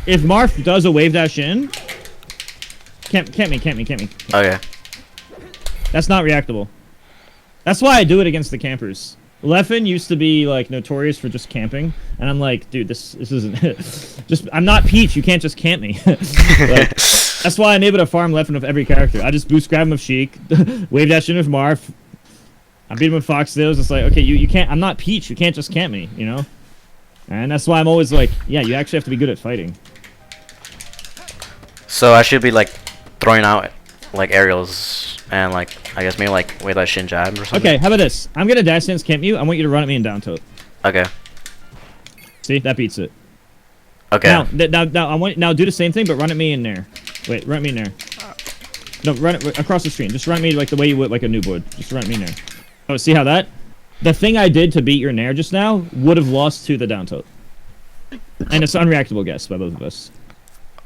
If Marth does a wave dash in, camp me. Okay. That's not reactable. That's why I do it against the campers. Leffen used to be like notorious for just camping, and I'm like, dude, this isn't just. I'm not Peach. You can't just camp me. Like, that's why I'm able to farm Leffen with every character. I just boost grab him with Sheik, wave dash in with Marth. I beat him with Foxtails. It's like, okay, you can't. I'm not Peach. You can't just camp me. You know. And that's why I'm always like, yeah, you actually have to be good at fighting. So I should be like throwing out like aerials and like I guess maybe like wait that shin jab or something. Okay, how about this? I'm gonna dash dance camp you. I want you to run at me and down tilt. Okay. See, that beats it. Okay. Now do the same thing, but run at me in there. Wait, run at me in there. No, run it across the screen. Just run at me like the way you would like a noob would. Just run at me in there. Oh, see how that? The thing I did to beat your nair just now would have lost to the down tilt. And it's an unreactable guess by both of us.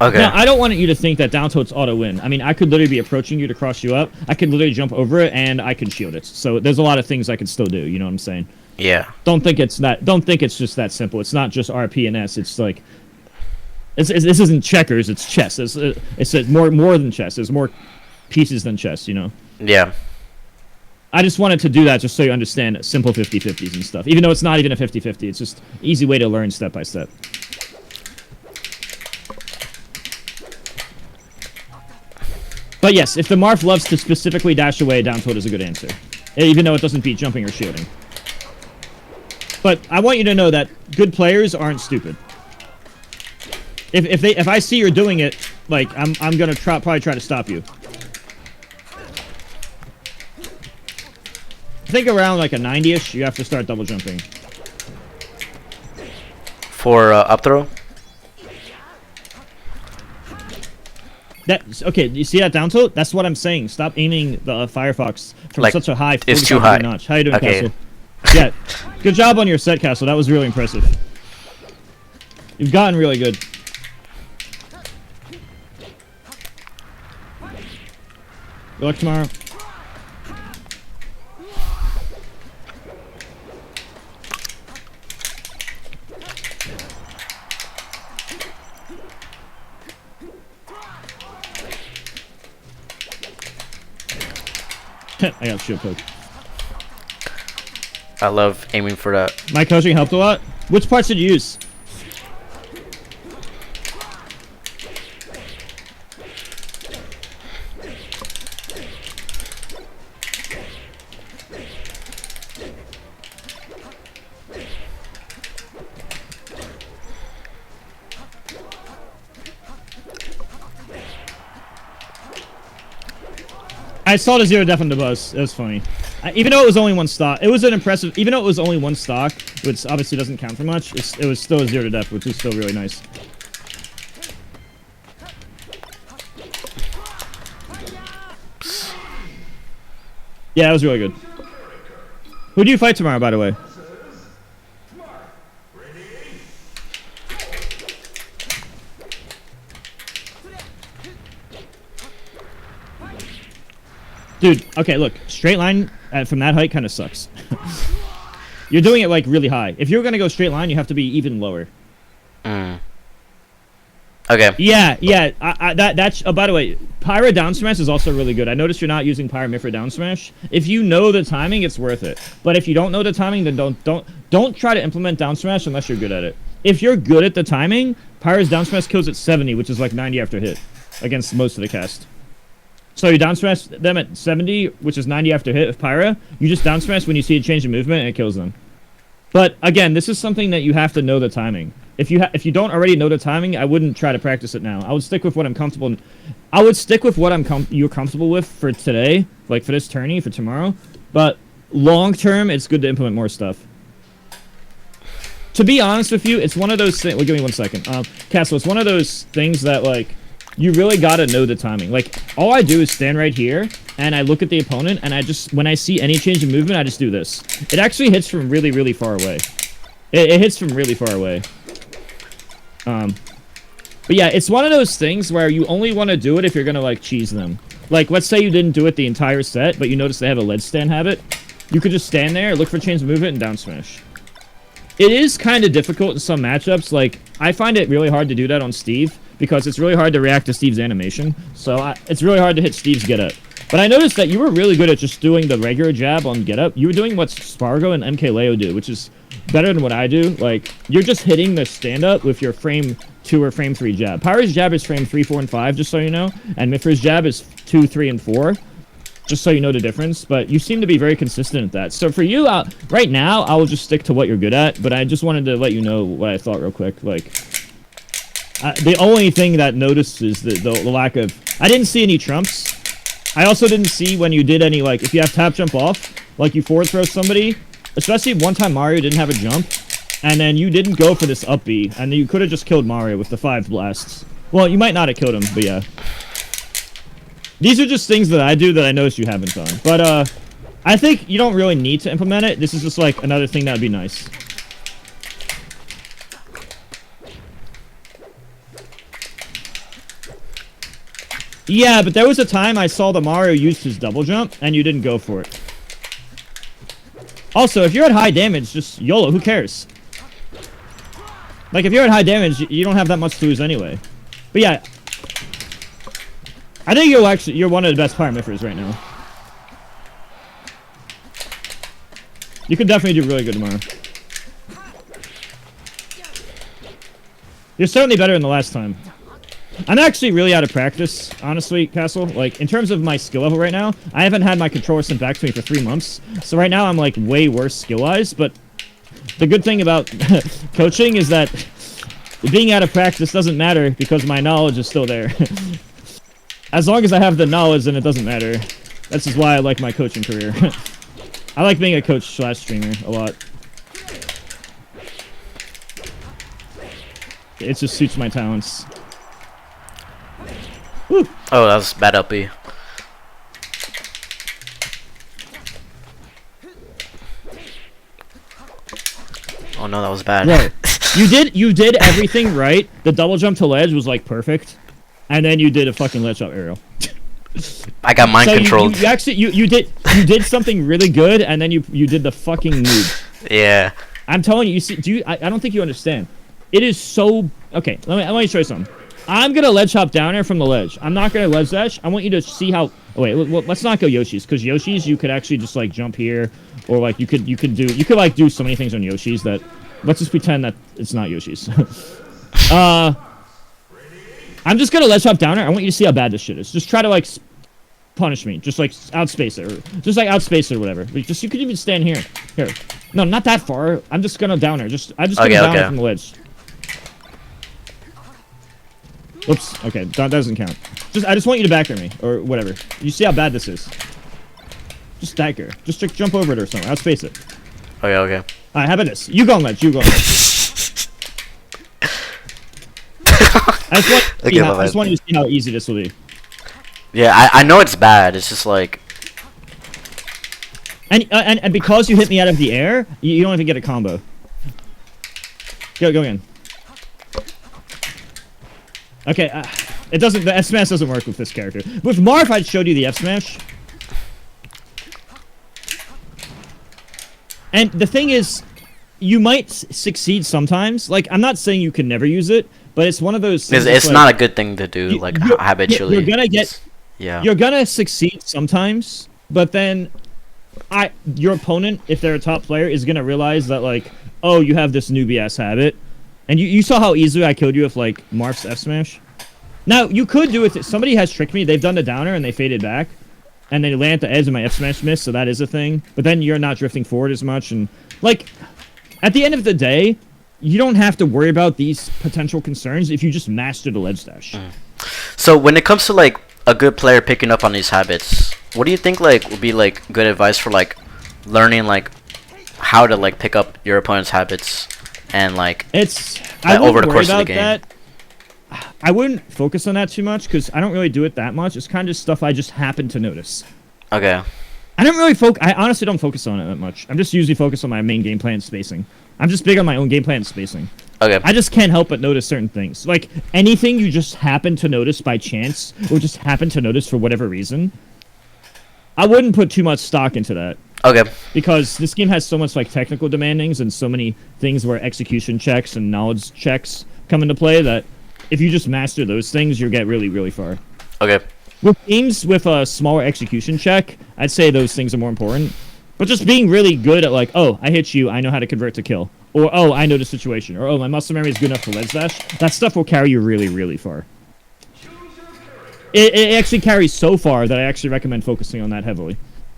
Okay. Now, I don't want you to think that down tilt's auto-win. I mean, I could literally be approaching you to cross you up. I could literally jump over it, and I could shield it. So there's a lot of things I could still do, you know what I'm saying? Yeah. Don't think it's just that simple. It's not just RP and S. It's like... this isn't checkers, it's chess. It's more than chess. There's more pieces than chess, you know? Yeah. I just wanted to do that just so you understand simple 50-50s and stuff. Even though it's not even a 50-50, it's just an easy way to learn step by step. But yes, if the Marth loves to specifically dash away, down tilt is a good answer. Even though it doesn't beat jumping or shielding. But I want you to know that good players aren't stupid. If I see you're doing it, like, I'm gonna probably try to stop you. I think around like a 90-ish, you have to start double jumping. For up throw? Okay, you see that down tilt? That's what I'm saying. Stop aiming the Firefox from like, such a high. It's too high. Notch. How you doing, okay. Castle? Yeah, good job on your set, Castle. That was really impressive. You've gotten really good. Good luck tomorrow. I got shield poke. I love aiming for that. My coaching helped a lot. Which parts did you use? I saw the 0 def on the buzz. It was funny. Even though it was only one stock, it was an impressive. Even though it was only one stock, which obviously doesn't count for much, it was still a 0 def, which was still really nice. Yeah, it was really good. Who do you fight tomorrow, by the way? Dude, okay, look. Straight line from that height kind of sucks. You're doing it, like, really high. If you're going to go straight line, you have to be even lower. Okay. Yeah. That's... Oh, by the way, Pyra down smash is also really good. I noticed you're not using Pyra Mifra down smash. If you know the timing, it's worth it. But if you don't know the timing, then don't try to implement down smash unless you're good at it. If you're good at the timing, Pyra's down smash kills at 70, which is like 90 after hit against most of the cast. So you down smash them at 70, which is 90 after hit of Pyra. You just down smash when you see a change in movement and it kills them. But again, this is something that you have to know the timing. If you don't already know the timing, I wouldn't try to practice it now. I would stick with what I'm comfortable. I would stick with what you're comfortable with for today, like for this tourney, for tomorrow. But long term, it's good to implement more stuff. To be honest with you, it's one of those things. Well, give me 1 second, Castle. It's one of those things that like. You really gotta know the timing. Like, all I do is stand right here, and I look at the opponent, and when I see any change in movement, I just do this. It actually hits from really, really far away. It hits from really far away. But yeah, it's one of those things where you only want to do it if you're gonna, like, cheese them. Like, let's say you didn't do it the entire set, but you notice they have a lead stand habit. You could just stand there, look for change of movement, and down smash. It is kind of difficult in some matchups. Like, I find it really hard to do that on Steve, because it's really hard to react to Steve's animation. So it's really hard to hit Steve's get up. But I noticed that you were really good at just doing the regular jab on get up. You were doing what Spargo and MKLeo do, which is better than what I do. Like, you're just hitting the stand up with your frame 2 or frame 3 jab. Pyra's jab is frame 3, 4, and 5, just so you know. And Mifra's jab is 2, 3, and 4. Just so you know the difference. But you seem to be very consistent at that. So for you, right now, I will just stick to what you're good at. But I just wanted to let you know what I thought real quick. Like, the only thing that noticed is the lack of... I didn't see any trumps. I also didn't see when you did any, like, if you have tap jump off, like you forward throw somebody, especially one time Mario didn't have a jump, and then you didn't go for this up B, and you could have just killed Mario with the 5 blasts. Well, you might not have killed him, but yeah. These are just things that I do that I noticed you haven't done. But, I think you don't really need to implement it. This is just, like, another thing that would be nice. Yeah, but there was a time I saw the Mario use his double jump, and you didn't go for it. Also, if you're at high damage, just YOLO, who cares? Like, if you're at high damage, you don't have that much to lose anyway. But yeah, I think you're one of the best Pyra Mifras right now. You could definitely do really good tomorrow. You're certainly better than the last time. I'm actually really out of practice, honestly, Castle. Like, in terms of my skill level right now, I haven't had my controller sent back to me for 3 months. So right now I'm, like, way worse skill-wise. But the good thing about coaching is that being out of practice doesn't matter because my knowledge is still there. As long as I have the knowledge, then it doesn't matter. That's just why I like my coaching career. I like being a coach/streamer a lot. It just suits my talents. Woo. Oh, that was bad LP. Oh no, that was bad. Bro, you did everything right. The double jump to ledge was like perfect, and then you did a fucking ledge up aerial. I got mind controlled. You actually you did something really good, and then you did the fucking noob. Yeah. I'm telling you. You see, I don't think you understand. It is so okay. Let me show you something. I'm gonna ledge hop down there from the ledge. I'm not gonna ledge dash. I want you to see how. Oh, wait, let's not go Yoshi's because Yoshi's you could actually just like jump here, or like you could like do so many things on Yoshi's that. Let's just pretend that it's not Yoshi's. I'm just gonna ledge hop down there. I want you to see how bad this shit is. Just try to like punish me. Just like outspace it, or just like outspace it or whatever. Just you could even stand here. Here. No, not that far. I'm just gonna down there. I'm just gonna down there from the ledge. Oops. Okay, that doesn't count. I just want you to back me or whatever. You see how bad this is? Just stagger. Just jump over it or something. Outspace it. Okay. Okay. All right. How about this? You go on ledge. You go on ledge. I just want you to see how easy this will be. Yeah, I know it's bad. It's just like. And because you hit me out of the air, you don't even get a combo. Go again. Okay, it doesn't. The F smash doesn't work with this character. With Marth, I showed you the F smash. And the thing is, you might succeed sometimes. Like, I'm not saying you can never use it, but it's one of those things. It's not a good thing to do, like habitually. You're gonna succeed sometimes, but then, your opponent, if they're a top player, is gonna realize that like, oh, you have this newbie ass habit. And you saw how easily I killed you with, like, Marth's F smash? Now, you could do it. Somebody has tricked me. They've done the downer, and they faded back. And they land at the edge, and my F smash missed, so that is a thing. But then you're not drifting forward as much. And, like, at the end of the day, you don't have to worry about these potential concerns if you just master the ledge dash. So, when it comes to, like, a good player picking up on these habits, what do you think, like, would be, like, good advice for, like, learning, like, how to, like, pick up your opponent's habits? And like over the course of the game. I wouldn't focus on that too much because I don't really do it that much. It's kind of stuff I just happen to notice. Okay. I don't really I honestly don't focus on it that much. I'm just usually focused on my main game plan and spacing. I'm just big on my own game plan and spacing. Okay. I just can't help but notice certain things. Like anything you just happen to notice by chance or just happen to notice for whatever reason. I wouldn't put too much stock into that. Okay. Because this game has so much like technical demandings and so many things where execution checks and knowledge checks come into play that if you just master those things, you'll get really, really far. Okay. With games with a smaller execution check, I'd say those things are more important. But just being really good at like, oh, I hit you, I know how to convert to kill. Or, oh, I know the situation. Or, oh, my muscle memory is good enough for ledge dash. That stuff will carry you really, really far. It actually carries so far that I actually recommend focusing on that heavily.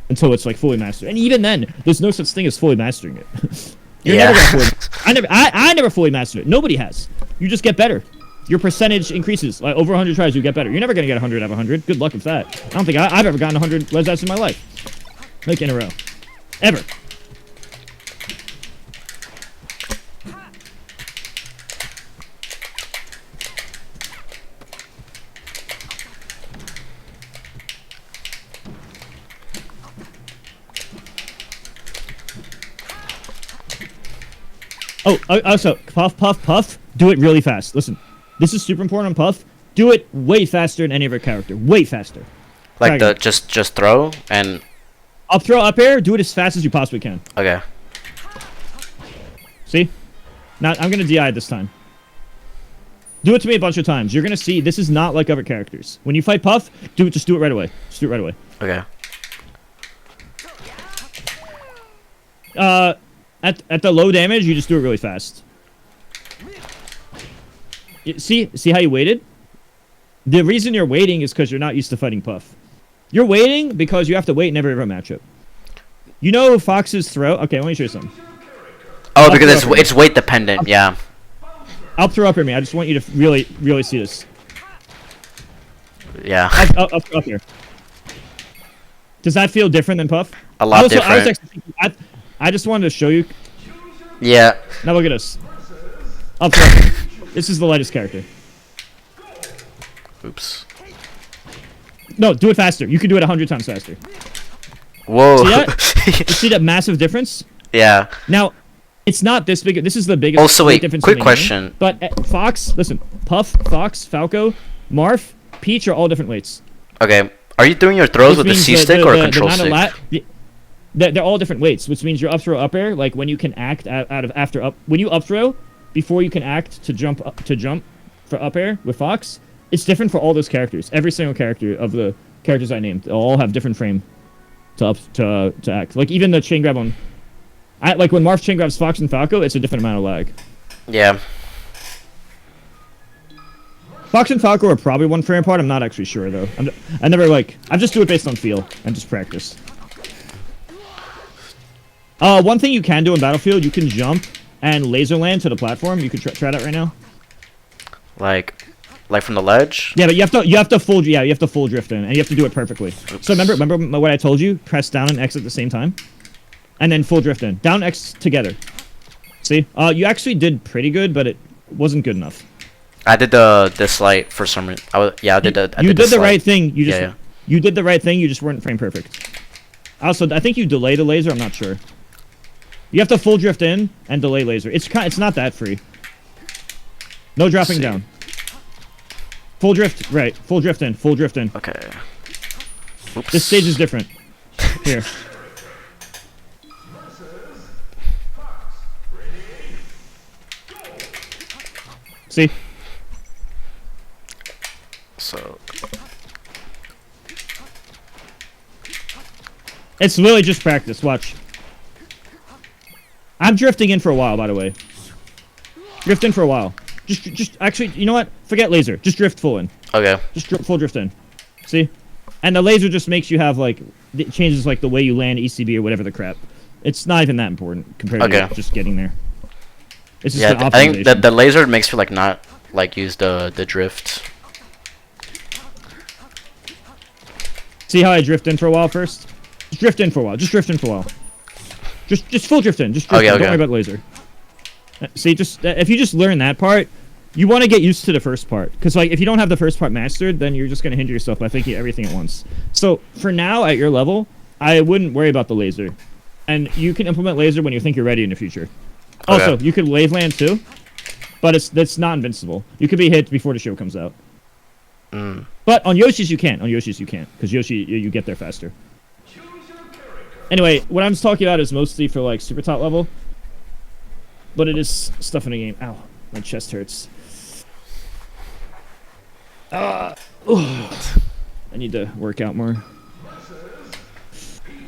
Until it's like fully mastered, and even then, there's no such thing as fully mastering it. I never fully mastered it. Nobody has. You just get better. Your percentage increases. Like over 100 tries, you get better. You're never gonna get 100 out of 100. Good luck with that. I don't think I've ever gotten 100 ledge dash in my life, like in a row, ever. Oh, also, Puff, do it really fast. Listen, this is super important on Puff. Do it way faster than any of our character. Way faster. Like just throw and... Up throw, up air, do it as fast as you possibly can. Okay. See? Now, I'm gonna DI this time. Do it to me a bunch of times. You're gonna see, this is not like other characters. When you fight Puff, just do it right away. Just do it right away. Okay. At the low damage, you just do it really fast. See how you waited? The reason you're waiting is because you're not used to fighting Puff. You're waiting because you have to wait in every matchup. You know Fox's throw? Okay, let me show you something. Oh, because it's weight dependent, yeah. Up throw up here, man. I just want you to really see this. Yeah. Up here. Does that feel different than Puff? A lot different. I just wanted to show you. Yeah. Now look at us. Up throw. This is the lightest character. Oops. No, do it faster. You can do it 100 times faster. Whoa. See that? You see that massive difference? Yeah. Now, it's not this big. This is the biggest also, wait, difference. Quick question. But Fox, listen, Puff, Fox, Falco, Marth, Peach are all different weights. Okay. Are you doing your throws with the C stick or a control stick? They're all different weights, which means your up throw up air, like when you can act out of after up, when you up throw before you can act to jump for up air with Fox, it's different for all those characters. Every single character of the characters I named, they'll all have different frame to act. Like even the chain grab on, like when Marth chain grabs Fox and Falco, it's a different amount of lag. Yeah. Fox and Falco are probably 1 frame apart. I'm not actually sure though. I just do it based on feel and just practice. One thing you can do in Battlefield, you can jump and laser land to the platform. You can try that right now. Like from the ledge? Yeah, but you have to full drift in, and you have to do it perfectly. Oops. So remember what I told you? Press down and X at the same time, and then full drift in. Down X together. See? You actually did pretty good, but it wasn't good enough. I did the slight for some reason. I did the. You did the right thing. You did the right thing. You just weren't frame perfect. Also, I think you delay the laser. I'm not sure. You have to full drift in and delay laser. It's not that free. No dropping down. Full drift, right. Full drift in. Full drift in. Okay. Oops. This stage is different. Here. See? So. It's really just practice. Watch. I'm drifting in for a while, by the way. Drift in for a while. Just actually, you know what? Forget laser. Just drift full in. Okay. Just full drift in. See? And the laser just makes you have, like, it changes, like, the way you land ECB or whatever the crap. It's not even that important compared to just getting there. It's just an optimization. I think that the laser makes you, like, not, like, use the drift. See how I drift in for a while first? Just drift in for a while. Just drift in for a while. Just full drift in. Just drift in. Don't worry about laser. See, if you just learn that part, you want to get used to the first part. Because, like, if you don't have the first part mastered, then you're just going to hinder yourself by thinking everything at once. So, for now, at your level, I wouldn't worry about the laser. And you can implement laser when you think you're ready in the future. Okay. Also, you could wave land too, but that's not invincible. You could be hit before the show comes out. But on Yoshi's you can't. On Yoshi's you can't. Because Yoshi, you get there faster. Anyway, what I'm talking about is mostly for, like, super top level. But it is stuff in the game. Ow, my chest hurts. I need to work out more.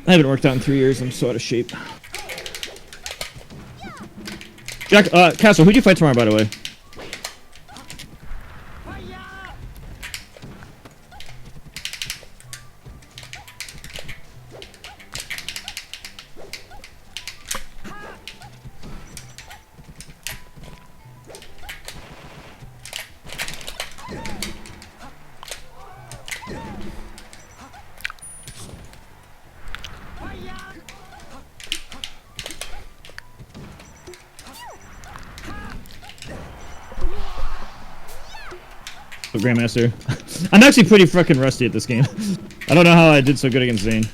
I haven't worked out in 3 years. I'm so out of shape. Jack, Castle, who'd you fight tomorrow, by the way? Grandmaster. I'm actually pretty fucking rusty at this game. I don't know how I did so good against Zane.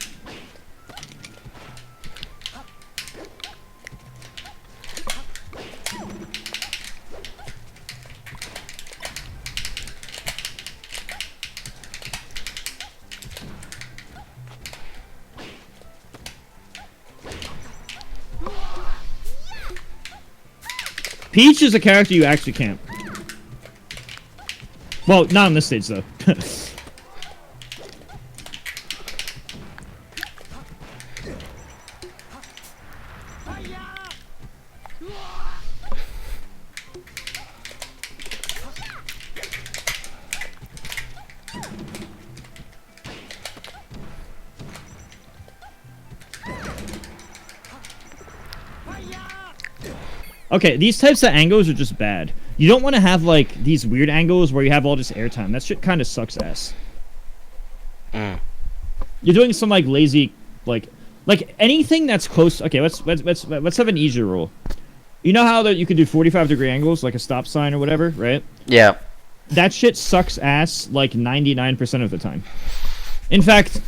Peach is a character you actually can't. Well, not on this stage, though. Okay, these types of angles are just bad. You don't want to have like these weird angles where you have all this airtime. That shit kind of sucks ass. You're doing some like lazy, like anything that's close. Okay, let's have an easier rule. You know how that you can do 45-degree angles, like a stop sign or whatever, right? Yeah. That shit sucks ass like 99% of the time. In fact,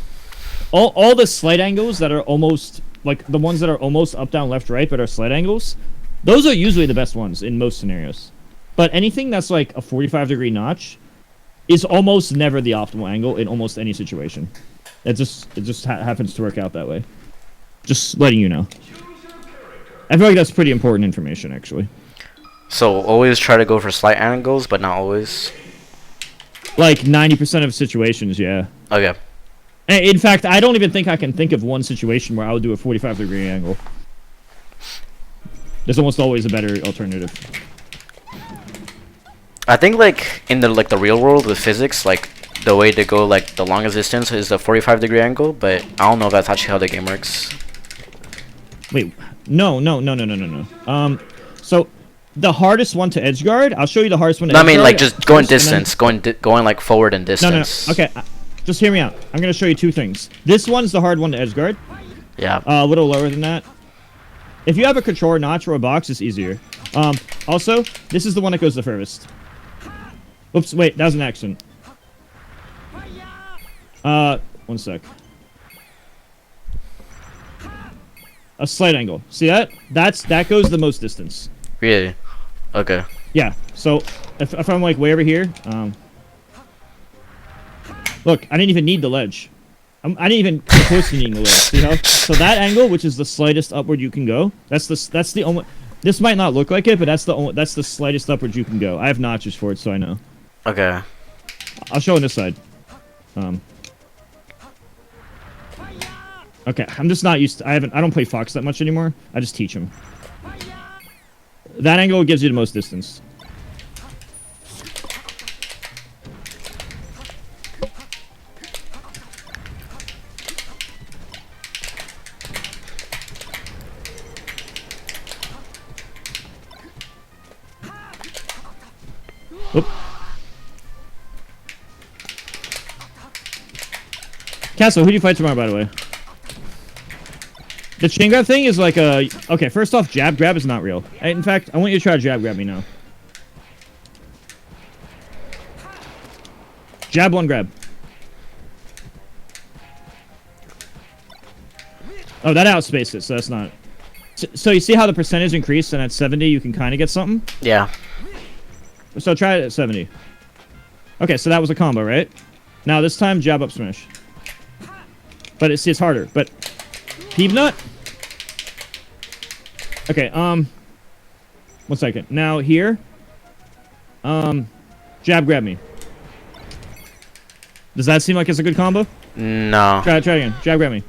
all the slight angles that are almost like the ones that are almost up, down, left, right, but are slight angles, those are usually the best ones in most scenarios. But anything that's like a 45-degree notch is almost never the optimal angle in almost any situation. It just happens to work out that way. Just letting you know. I feel like that's pretty important information, actually. So always try to go for slight angles, but not always. Like 90% of situations, yeah. Okay. In fact, I don't even think I can think of one situation where I would do a 45-degree angle. There's almost always a better alternative. I think like in the real world with physics, like the way to go like the longest distance is the 45-degree angle, but I don't know if that's actually how the game works. Wait, no. So the hardest one to edge guard, I'll show you the hardest one to edge guard. I mean like just going distance, going like forward in distance. No. Okay, just hear me out. I'm gonna show you two things. This one's the hard one to edge guard. Yeah. A little lower than that. If you have a controller notch or a box, it's easier. Also, this is the one that goes the furthest. Oops, wait, that was an accident. One sec. A slight angle. See that? That goes the most distance. Really? Okay. Yeah. So if I'm like way over here, look, I didn't even need the ledge. I didn't even come close to needing the ledge. See how? So that angle, which is the slightest upward you can go, that's the only. This might not look like it, but that's the slightest upward you can go. I have notches for it, so I know. Okay. I'll show on this side. Okay, I'm just not used to. I don't play Fox that much anymore. I just teach him. That angle gives you the most distance. Oop. Castle, who do you fight tomorrow, by the way? The chain grab thing is like a... Okay, first off, jab grab is not real. In fact, I want you to try to jab grab me now. Jab, one grab. Oh, that outspaced it, so that's not... So you see how the percentage increased, and at 70 you can kind of get something? Yeah. So try it at 70. Okay, so that was a combo, right? Now this time, jab up smash. But it's harder, but... Heave nut? Okay, 1 second. Now here. Jab grab me. Does that seem like it's a good combo? No. Try again. Jab grab me.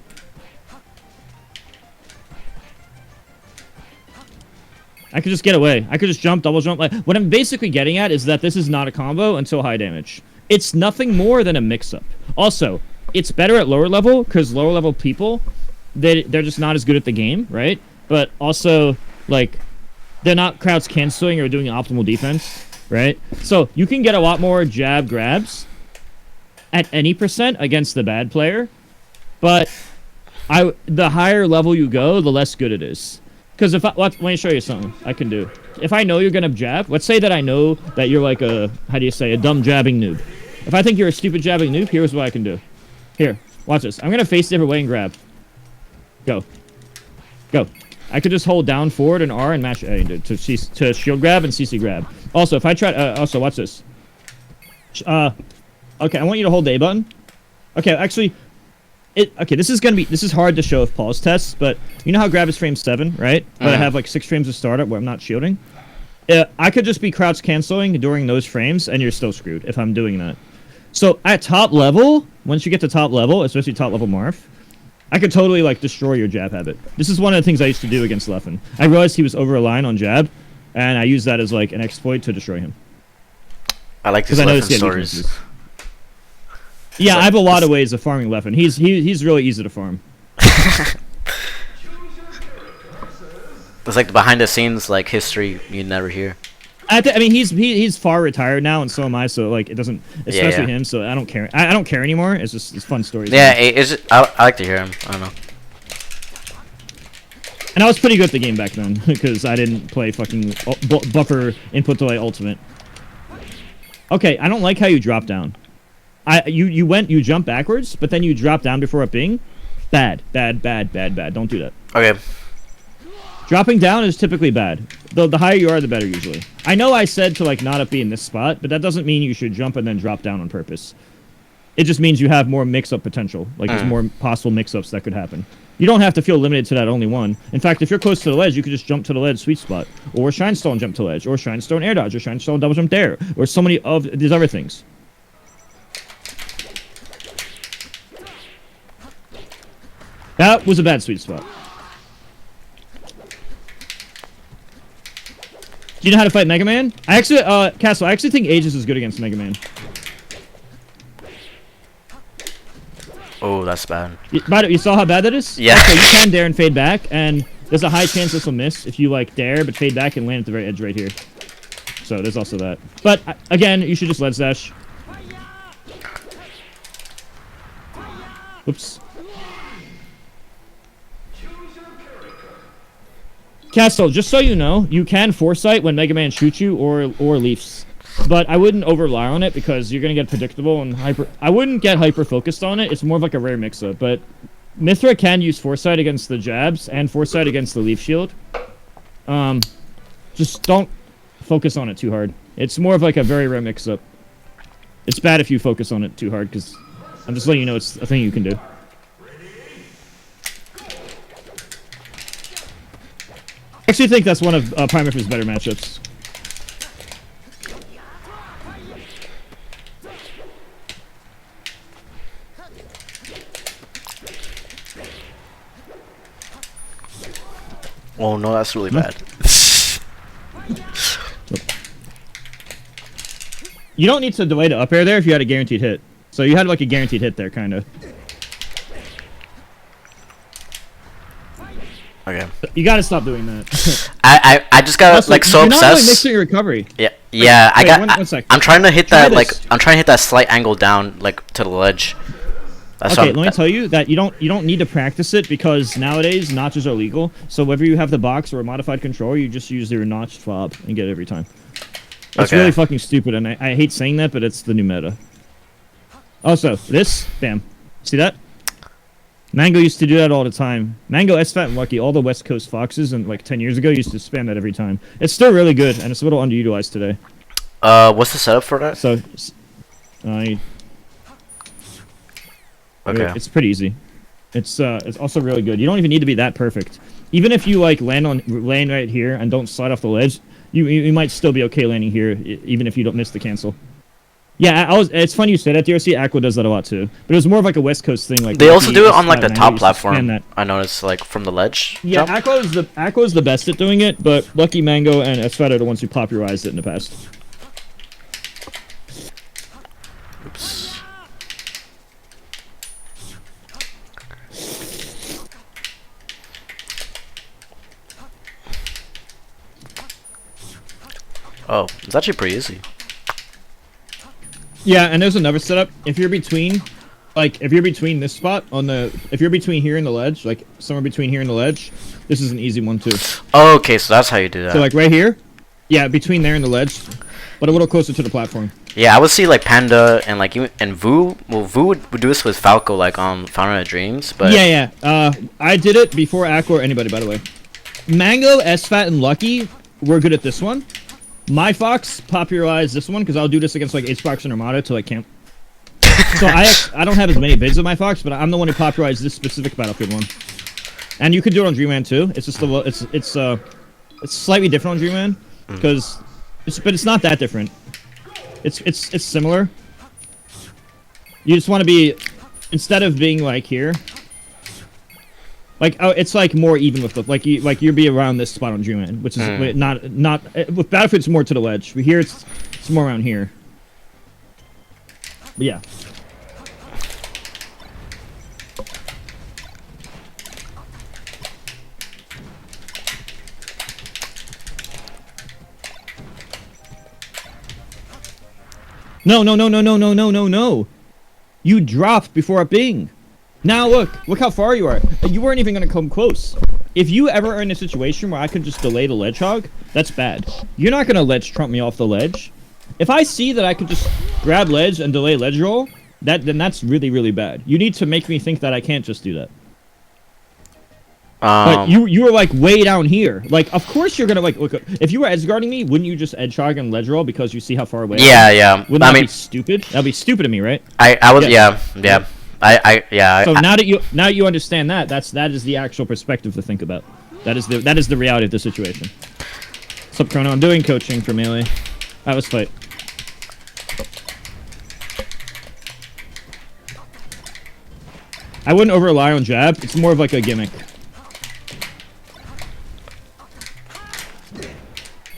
I could just get away. I could just jump, double jump. Like, what I'm basically getting at is that this is not a combo until high damage. It's nothing more than a mix-up. Also, it's better at lower level because lower level people, they're just not as good at the game, right? But also, like, they're not crouch canceling or doing optimal defense, right? So you can get a lot more jab grabs at any percent against the bad player, but the higher level you go, the less good it is. Because let me show you something I can do. If I know you're gonna jab, let's say that I know that you're like a dumb jabbing noob. If I think you're a stupid jabbing noob, here's what I can do. Here, watch this. I'm gonna face the other way and grab. Go. I could just hold down forward and R and mash A to shield grab and CC grab. Also, if I try, also watch this. Okay, I want you to hold the A button. Okay, actually, this is hard to show with pause tests, but you know how grab is frame 7, right? But I have like 6 frames of startup where I'm not shielding. I could just be crouch canceling during those frames, and you're still screwed if I'm doing that. So at top level, once you get to top level, especially top level Marth, I could totally like destroy your jab habit. This is one of the things I used to do against Leffen. I realized he was over-reliant on jab, and I used that as like an exploit to destroy him. I like these Leffen stories. Yeah, I have a lot of ways of farming Leffen. He's really easy to farm. It's like the behind the scenes like history you never hear. I mean, he's far retired now, and so am I. So like, it doesn't, especially him. So I don't care. I don't care anymore. It's just it's fun stories. Yeah, I like to hear him. I don't know. And I was pretty good at the game back then because I didn't play fucking buffer input delay ultimate. Okay, I don't like how you drop down. You jump backwards, but then you drop down before up being. Bad. Don't do that. Okay. Dropping down is typically bad. The higher you are, the better usually. I know I said to like not up be in this spot, but that doesn't mean you should jump and then drop down on purpose. It just means you have more mix-up potential. Like there's more possible mix-ups that could happen. You don't have to feel limited to that only one. In fact, if you're close to the ledge, you could just jump to the ledge sweet spot, or Shinestone jump to ledge, or Shinestone air dodge, or Shinestone double jump there, or so many of these other things. That was a bad sweet spot. Do you know how to fight Mega Man? I actually, Castle, I actually think Aegis is good against Mega Man. Oh, that's bad. You saw how bad that is? Yeah. Okay, you can dare and fade back, and there's a high chance this will miss if you, like, dare, but fade back and land at the very edge right here. So there's also that. But, again, you should just ledge dash. Oops. Castle, just so you know, you can foresight when Mega Man shoots you or leafs. But I wouldn't over-rely on it because you're going to get predictable and hyper... I wouldn't get hyper-focused on it. It's more of like a rare mix-up. But Mithra can use foresight against the jabs and foresight against the leaf shield. Just don't focus on it too hard. It's more of like a very rare mix-up. It's bad if you focus on it too hard because I'm just letting you know it's a thing you can do. I actually think that's one of Primorph's better matchups. Oh no, that's really bad. You don't need to delay to up air there if you had a guaranteed hit. So you had like a guaranteed hit there, kind of. Okay. You gotta stop doing that. I just got Also, like so you're not really obsessed. mixing your recovery. Yeah. Wait, one sec. I'm trying to hit Try that like this. I'm trying to hit that slight angle down like to the ledge. That's Okay, let me tell you that you don't need to practice it because nowadays notches are legal. So whether you have the box or a modified controller, you just use your notched fob and get it every time. It's really fucking stupid, and I hate saying that, but it's the new meta. Also, this, bam, see that? Mango used to do that all the time. Mango, S-Fat, and Lucky, all the West Coast Foxes, and like 10 years ago, used to spam that every time. It's still really good, and it's a little underutilized today. What's the setup for that? So, okay. It's pretty easy. It's also really good. You don't even need to be that perfect. Even if you like land right here and don't slide off the ledge, you might still be okay landing here, even if you don't miss the cancel. Yeah, it's funny you say that. DRC Aqua does that a lot too, but it was more of like a West Coast thing. Like they also do it on like the top used platform. I noticed like from the ledge. Yeah, jump. Aqua is the best at doing it, but Lucky, Mango, and Esfet are the ones who popularized it in the past. Oops. Oh, it's actually pretty easy. Yeah, and there's another setup. If you're between this spot if you're between here and the ledge, like somewhere between here and the ledge, this is an easy one too. Oh, okay, so that's how you do that. So like right here, yeah, between there and the ledge, but a little closer to the platform. Yeah, I would see like Panda and like even and Vu. Well, Vu would do this with Falco, like on Fountain of Dreams, but Yeah. I did it before Aqua or anybody, by the way. Mango, S-Fat, and Lucky were good at this one. My Fox popularized this one because I'll do this against like H-Fox and Armada till I can't. So I don't have as many vids of my Fox, but I'm the one who popularized this specific Battlefield one. And you could do it on Dreamland too. It's just it's slightly different on Dreamland because it's not that different. It's similar. You just want to be, instead of being like here, like it's like more even with the like you'd be around this spot on Dreamland, which is not with Battlefield. It's more to the ledge. But here it's more around here. But yeah. No, no, no, no, no, no, no, no, no. You dropped before a bing. Now look how far you are. You weren't even gonna come close. If you ever are in a situation where I could just delay the ledge hog, that's bad. You're not gonna ledge trump me off the ledge. If I see that I could just grab ledge and delay ledge roll, then that's really, really bad. You need to make me think that I can't just do that. But you were like way down here. Like, of course you're gonna like look. If you were edge guarding me, wouldn't you just edge hog and ledge roll because you see how far away? Yeah, yeah. Wouldn't that be stupid? That'd be stupid of me, right? I was yeah. So now that you understand that is the actual perspective to think about. That is the reality of the situation. What's up, Chrono? I'm doing coaching for Melee. That was fight. I wouldn't over rely on jab. It's more of like a gimmick.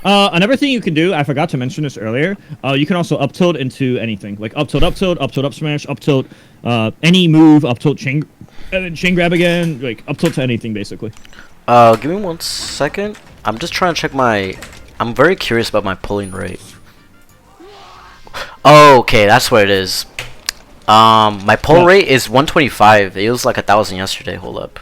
Another thing you can do, I forgot to mention this earlier, you can also up tilt into anything. Like up tilt, up smash, up tilt, any move, up tilt chain, and then chain grab again, like up tilt to anything basically. Give me 1 second. I'm just trying to check my, I'm very curious about my pulling rate. Oh, okay, that's what it is. My pull rate is 125. It was like 1,000 yesterday, hold up.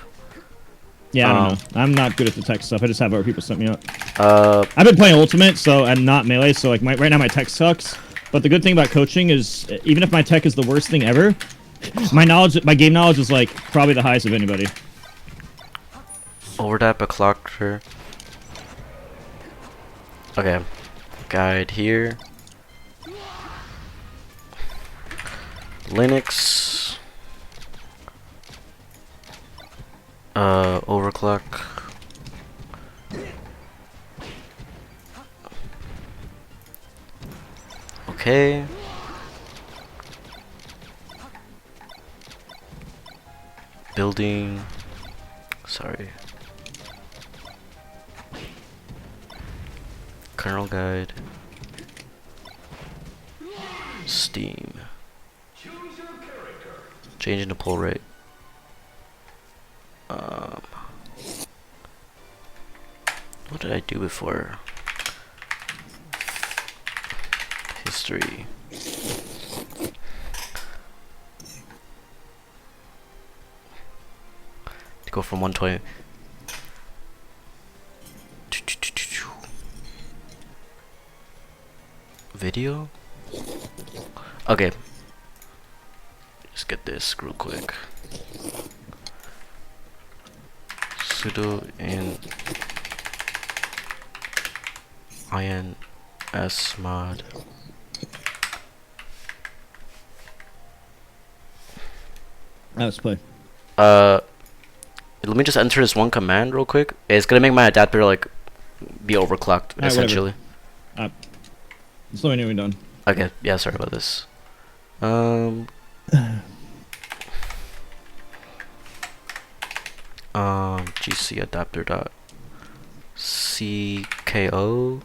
Yeah, I don't know. I'm not good at the tech stuff. I just have other people set me up. I've been playing Ultimate, so I'm not Melee, so like right now my tech sucks. But the good thing about coaching is, even if my tech is the worst thing ever, my game knowledge is like probably the highest of anybody. Overdap a clocker. Okay. Guide here. Linux. Overclock. Okay. Building. Sorry. Kernel guide. Steam. Changing the pull rate. What did I do before? History. To go from 120. Video? Okay. Just get this real quick. Sudo ins mod. Let's play. Let me just enter this one command real quick. It's gonna make my adapter like be overclocked essentially. Just let me know when you're done. Okay, yeah, sorry about this. GC adapter dot CKO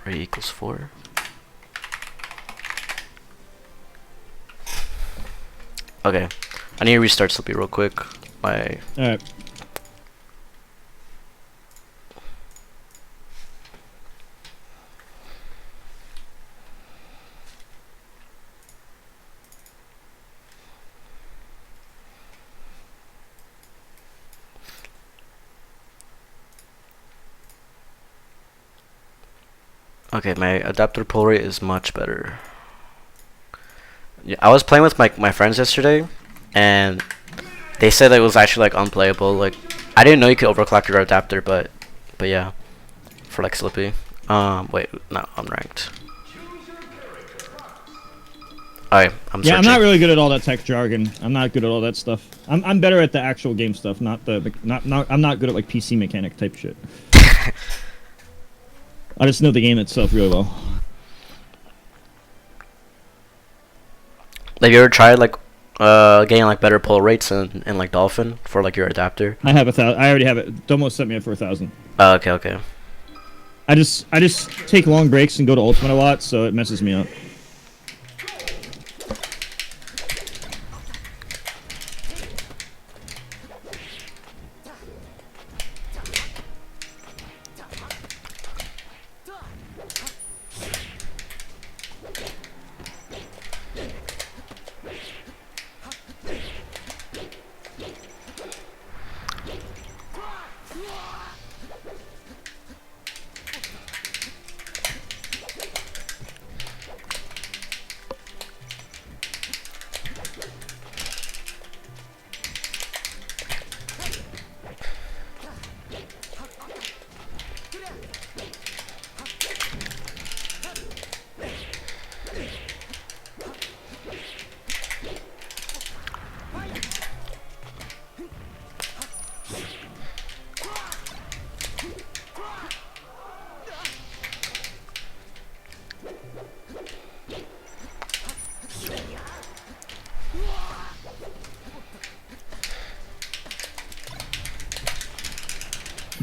rate equals 4. Okay, I need to restart Slippy real quick. Alright. Okay, my adapter pull rate is much better. Yeah, I was playing with my friends yesterday, and they said it was actually like unplayable. Like, I didn't know you could overclock your adapter, but yeah, for like Slippy. Wait, no, I'm ranked. Alright, I'm searching. I'm not really good at all that tech jargon. I'm not good at all that stuff. I'm better at the actual game stuff, not I'm not good at like PC mechanic type shit. I just know the game itself really well. Have you ever tried like getting like better pull rates in like Dolphin for like your adapter? I have 1,000. I already have it. Domo set me up for 1,000. Oh, okay. I just take long breaks and go to Ultimate a lot, so it messes me up.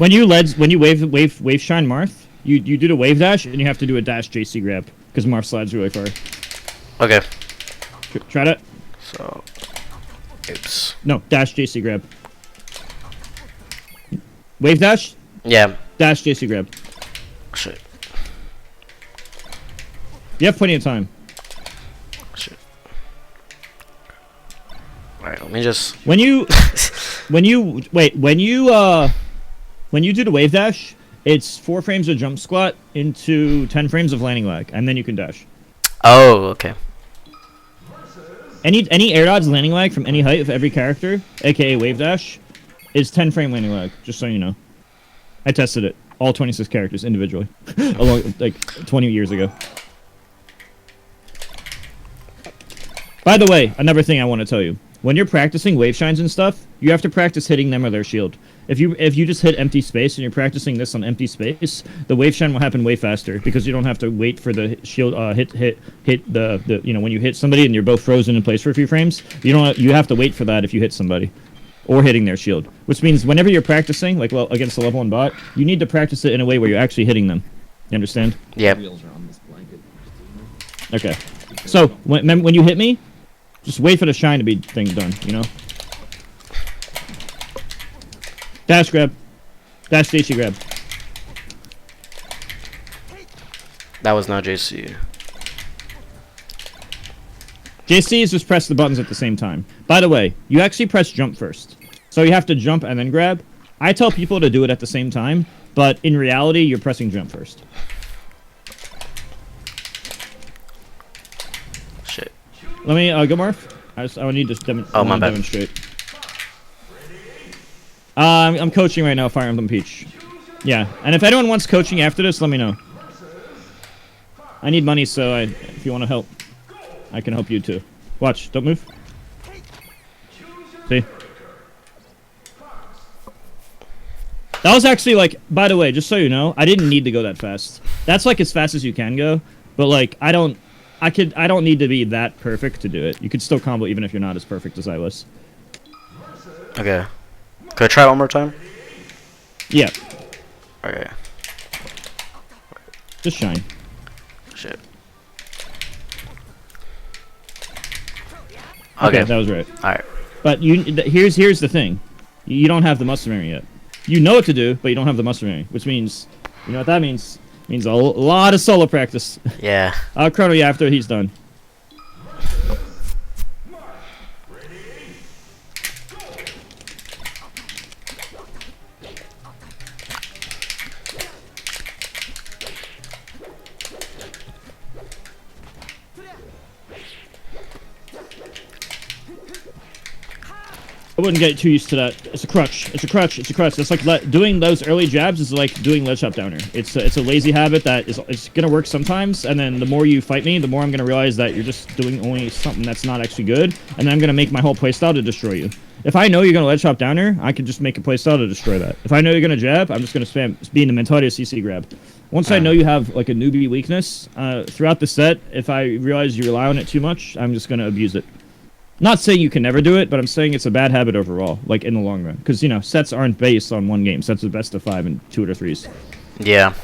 when you wave shine Marth, you do the wave dash and you have to do a dash JC grab because Marth slides really far. Okay. Try that. So, oops. No, dash JC grab. Wave dash. Yeah. Dash JC grab. Shit. You have plenty of time. Shit. Alright, let me just... When you do the wave dash, it's 4 frames of jump squat into 10 frames of landing lag, and then you can dash. Oh, okay. Any air dodge landing lag from any height of every character, aka wave dash, is 10 frame landing lag, just so you know. I tested it. All 26 characters individually. Like 20 years ago. By the way, another thing I want to tell you. When you're practicing wave shines and stuff, you have to practice hitting them or their shield. If you just hit empty space and you're practicing this on empty space, the wave shine will happen way faster because you don't have to wait for the shield hit the when you hit somebody and you're both frozen in place for a few frames. You have to wait for that if you hit somebody or hitting their shield. Which means whenever you're practicing like against a level 1 bot, you need to practice it in a way where you're actually hitting them. You understand? Yep. Okay. So when you hit me, just wait for the shine to be done, you know? Dash grab. Dash JC grab. That was not JC. JC is just press the buttons at the same time. By the way, you actually press jump first. So you have to jump and then grab. I tell people to do it at the same time, but in reality, you're pressing jump first. Shit. Let me go, Marth. I need to demonstrate. I'm coaching right now, Fire Emblem Peach. Yeah, and if anyone wants coaching after this, let me know. I need money, so if you want to help, I can help you too. Watch, don't move. See? That was actually like, by the way, just so you know, I didn't need to go that fast. That's like as fast as you can go, but like I don't need to be that perfect to do it. You could still combo even if you're not as perfect as I was. Okay. Could I try it one more time? Yeah. Okay. Just shine. Shit. Okay, that was right. Alright. But here's the thing. You don't have the muscle memory yet. You know what to do, but you don't have the muscle memory, which means, you know what that means? It means a lot of solo practice. Yeah. I'll chrono you after he's done. I wouldn't get too used to that. It's a crutch. It's a crutch. It's a crutch. It's like doing those early jabs is like doing ledge hop downer. It's a lazy habit that it's gonna work sometimes, and then the more you fight me, the more I'm gonna realize that you're just doing only something that's not actually good, and then I'm gonna make my whole playstyle to destroy you. If I know you're gonna ledge hop downer, I can just make a playstyle to destroy that. If I know you're gonna jab, I'm just gonna be in the mentality of CC grab. Once I know you have like a newbie weakness throughout the set, if I realize you rely on it too much, I'm just gonna abuse it. Not saying you can never do it, but I'm saying it's a bad habit overall, like in the long run. Because, you know, sets aren't based on one game. Sets are best of 5 and 2 or 3s. Yeah.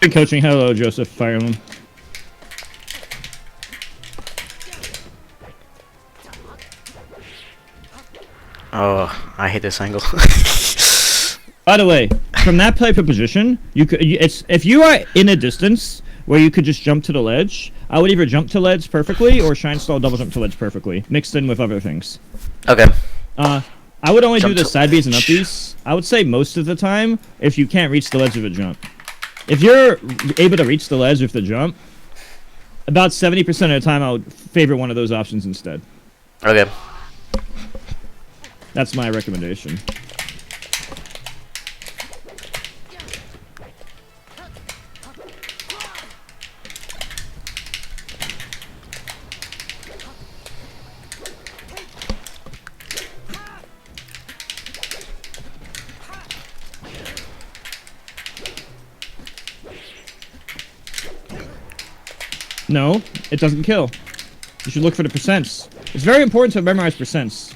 Good coaching. Hello, Joseph Fireman. Oh, I hate this angle. By the way, from that type of position, if you are in a distance where you could just jump to the ledge, I would either jump to ledge perfectly or shine stall double jump to ledge perfectly, mixed in with other things. Okay. I would only do the side Bs and up Bs. I would say most of the time, if you can't reach the ledge of a jump. If you're able to reach the ledge with the jump, about 70% of the time I would favor one of those options instead. Okay. That's my recommendation. No, it doesn't kill. You should look for the percents. It's very important to memorize percents.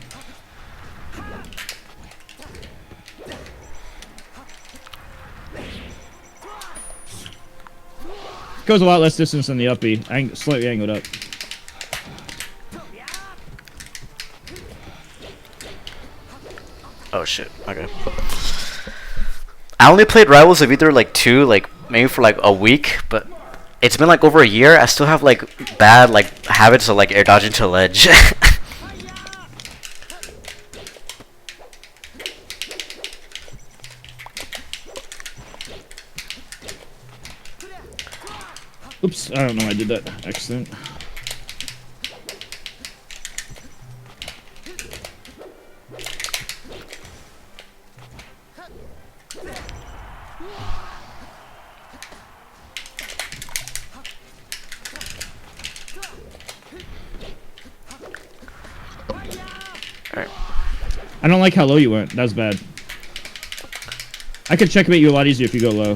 Goes a lot less distance than the up B. Slightly angled up. Oh shit. Okay. I only played Rivals of Either like 2, like maybe for like a week, but it's been like over a year. I still have like bad like habits of like air dodging to ledge. Oops, I don't know I did that accident. Alright. I don't like how low you went. That was bad. I could checkmate you a lot easier if you go low.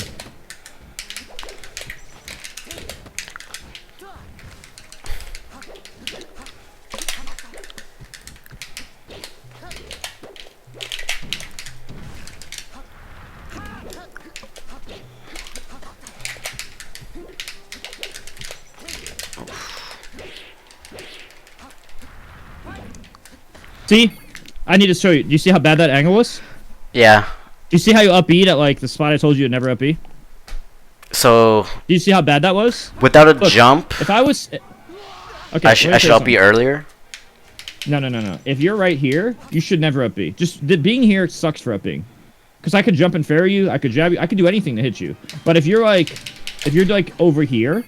See? I need to show you. Do you see how bad that angle was? Yeah. Do you see how you up E'd at like the spot I told you to never up E? So. Do you see how bad that was? Without a Look, jump. If I was. Okay. I should up E earlier. No. If you're right here, you should never up B. Just being here sucks for up being. Because I could jump and fair you, I could jab you, I could do anything to hit you. But if you're like over here,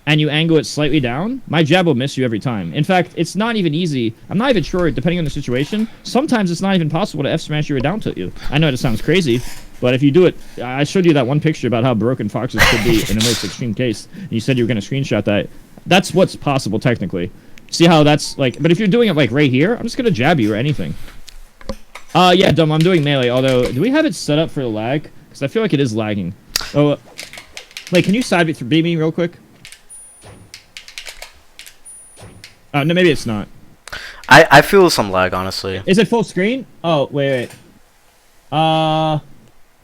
and you angle it slightly down, my jab will miss you every time. In fact, it's not even easy. I'm not even sure, depending on the situation, sometimes it's not even possible to F-smash you or down tilt you. I know it sounds crazy, but if you do it, I showed you that one picture about how broken foxes could be in a most extreme case, and you said you were going to screenshot that. That's what's possible, technically. See how that's, like, but if you're doing it, like, right here, I'm just going to jab you or anything. Yeah, dumb, I'm doing melee, although, do we have it set up for the lag? Because I feel like it is lagging. Oh, wait, can you side beat me real quick? No, maybe it's not. I feel some lag, honestly. Is it full screen? Oh, wait. I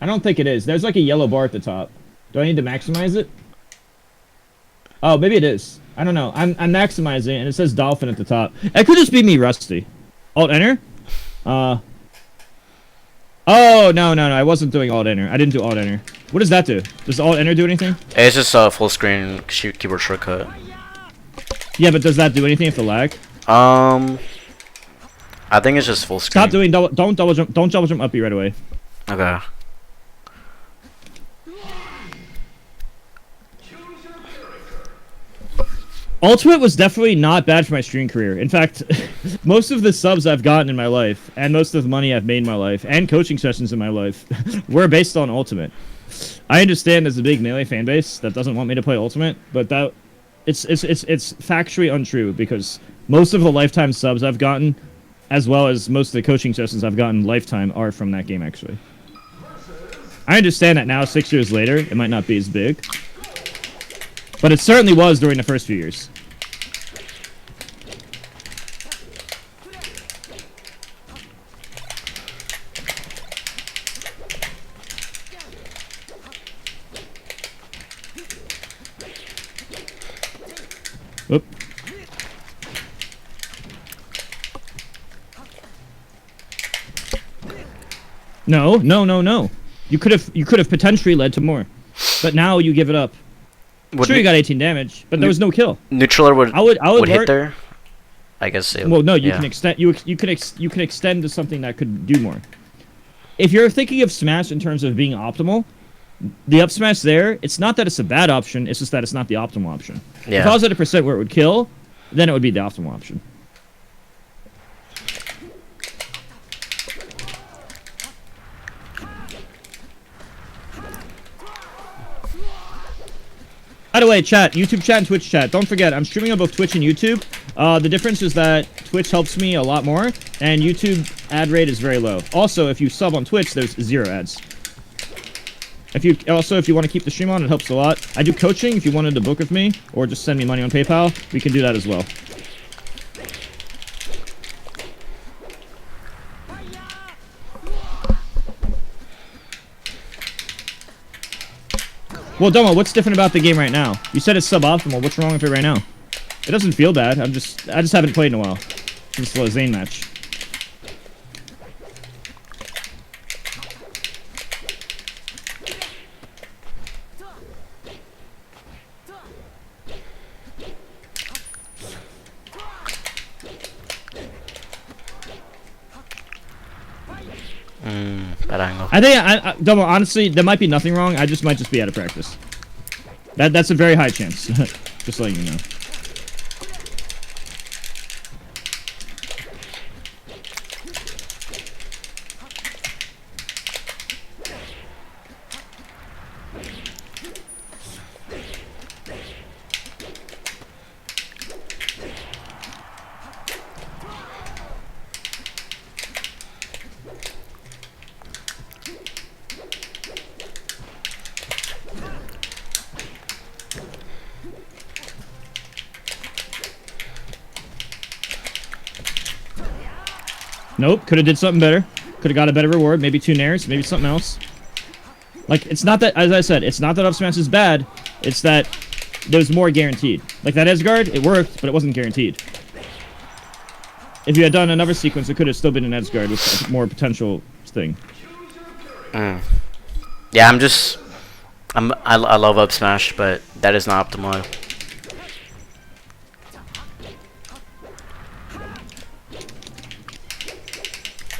don't think it is. There's like a yellow bar at the top. Do I need to maximize it? Oh, maybe it is. I don't know. I'm maximizing it, and it says dolphin at the top. It could just be me rusty. Alt-enter? Oh, no. I wasn't doing Alt-enter. I didn't do Alt-enter. What does that do? Does Alt-enter do anything? It's just a full screen keyboard shortcut. Yeah, but does that do anything if the lag? I think it's just full screen. Stop doing don't double jump up B right away. Okay. Ultimate was definitely not bad for my stream career. In fact, most of the subs I've gotten in my life, and most of the money I've made in my life, and coaching sessions in my life, were based on Ultimate. I understand there's a big Melee fan base that doesn't want me to play Ultimate, but that it's factually untrue because most of the lifetime subs I've gotten, as well as most of the coaching sessions I've gotten lifetime, are from that game actually. I understand that now, 6 years later, it might not be as big, but it certainly was during the first few years. Whoop. No. You could have potentially led to more, but now you give it up. Sure, you got 18 damage, but there was no kill. Neutraler would would hit there. I guess. Well, no, you can extend. You can extend to something that could do more. If you're thinking of Smash in terms of being optimal, the up smash there, it's not that it's a bad option. It's just that it's not the optimal option. Yeah. If I was at a percent where it would kill, then it would be the optimal option. By the way, chat, YouTube chat and Twitch chat, don't forget, I'm streaming on both Twitch and YouTube. The difference is that Twitch helps me a lot more, and YouTube ad rate is very low. Also, if you sub on Twitch, there's 0 ads. If you want to keep the stream on, it helps a lot. I do coaching if you wanted to book with me, or just send me money on PayPal. We can do that as well. Well, Domo, what's different about the game right now? You said it's suboptimal. What's wrong with it right now? It doesn't feel bad. I just haven't played in a while since the Zane match. Bad angle. I think, Domo, honestly, there might be nothing wrong. I might just be out of practice. That's a very high chance. Just letting you know. Nope, could have did something better. Could have got a better reward, maybe 2 nairs, maybe something else. Like, it's not that, as I said, it's not that up smash is bad, it's that there's more guaranteed. Like that Edgeguard, it worked, but it wasn't guaranteed. If you had done another sequence, it could have still been an Edgeguard with more potential thing. Yeah, I love up smash, but that is not optimal.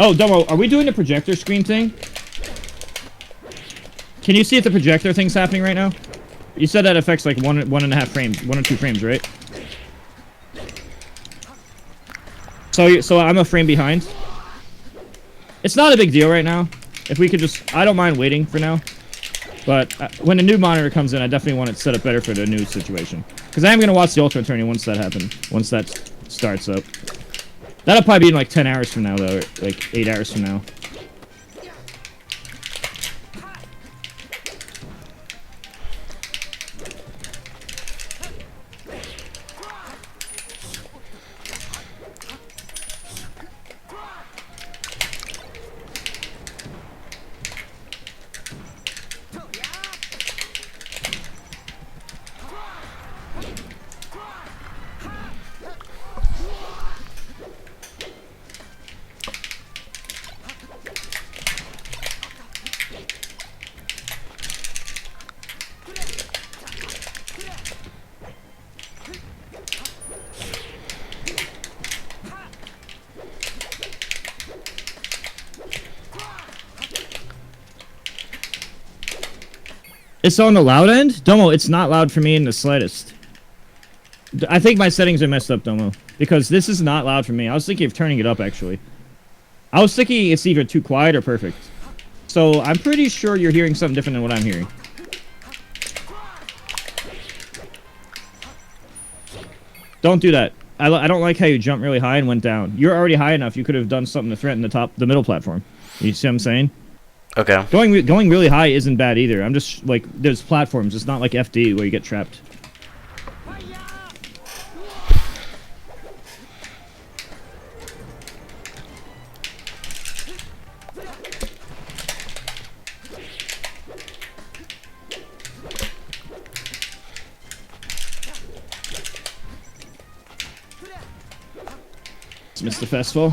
Oh, Domo, are we doing the projector screen thing? Can you see if the projector thing's happening right now? You said that affects like 1.5 frames, 1 or 2 frames, right? So I'm a frame behind. It's not a big deal right now. If we could just, I don't mind waiting for now. But when a new monitor comes in, I definitely want it set up better for the new situation. Because I am going to watch the Ultimate Tourney once that happens, once that starts up. That'll probably be in like 10 hours from now, though, or like 8 hours from now. It's on the loud end? Domo, it's not loud for me in the slightest. I think my settings are messed up, Domo. Because this is not loud for me. I was thinking of turning it up, actually. I was thinking it's either too quiet or perfect. So, I'm pretty sure you're hearing something different than what I'm hearing. Don't do that. I don't like how you jumped really high and went down. You're already high enough. You could have done something to threaten the middle platform. You see what I'm saying? Okay. Going really high isn't bad either. I'm just like, there's platforms. It's not like FD where you get trapped. It's Mr. Festival.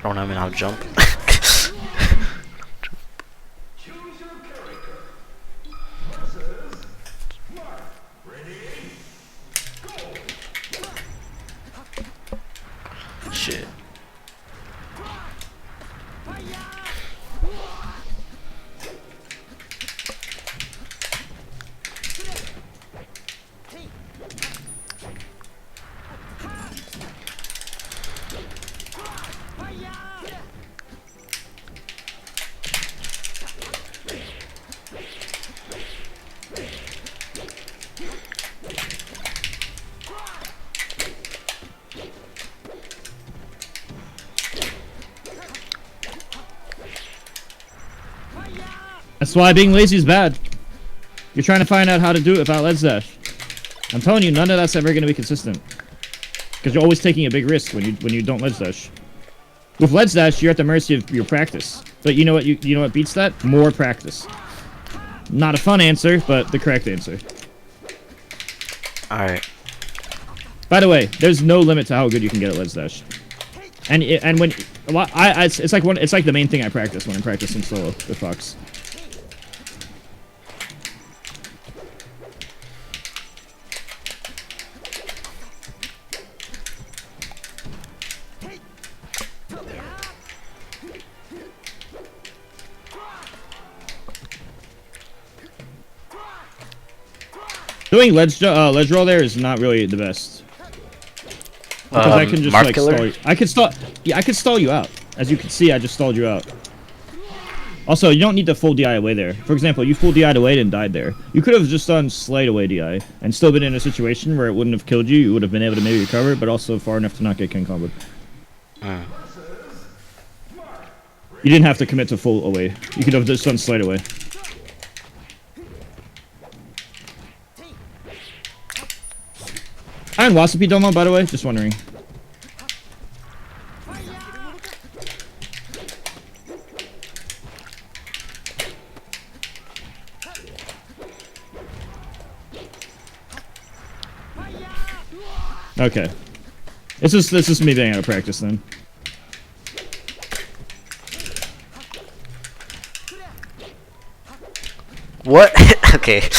I don't know how to jump. Shit. That's why being lazy is bad. You're trying to find out how to do it without ledge dash. I'm telling you, none of that's ever going to be consistent. Because you're always taking a big risk when you don't ledge dash. With ledge dash, you're at the mercy of your practice. But you know what? You know what beats that? More practice. Not a fun answer, but the correct answer. All right. By the way, there's no limit to how good you can get at ledge dash. And when it's like the main thing I practice when I'm practicing solo with Fox. Doing ledge roll there is not really the best. Because I can just like stall you. I could stall you out. As you can see, I just stalled you out. Also, you don't need to full DI away there. For example, you full DI'd away and died there. You could have just done slight away DI and still been in a situation where it wouldn't have killed you. You would have been able to maybe recover, but also far enough to not get king comboed. You didn't have to commit to full away. You could have just done slight away. Iron Wasapi Domo, by the way, just wondering. Okay. This is me being out of practice then. What? Okay.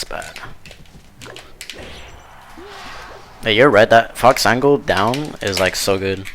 Bad. Hey, you're right. That Fox angle down is like so good.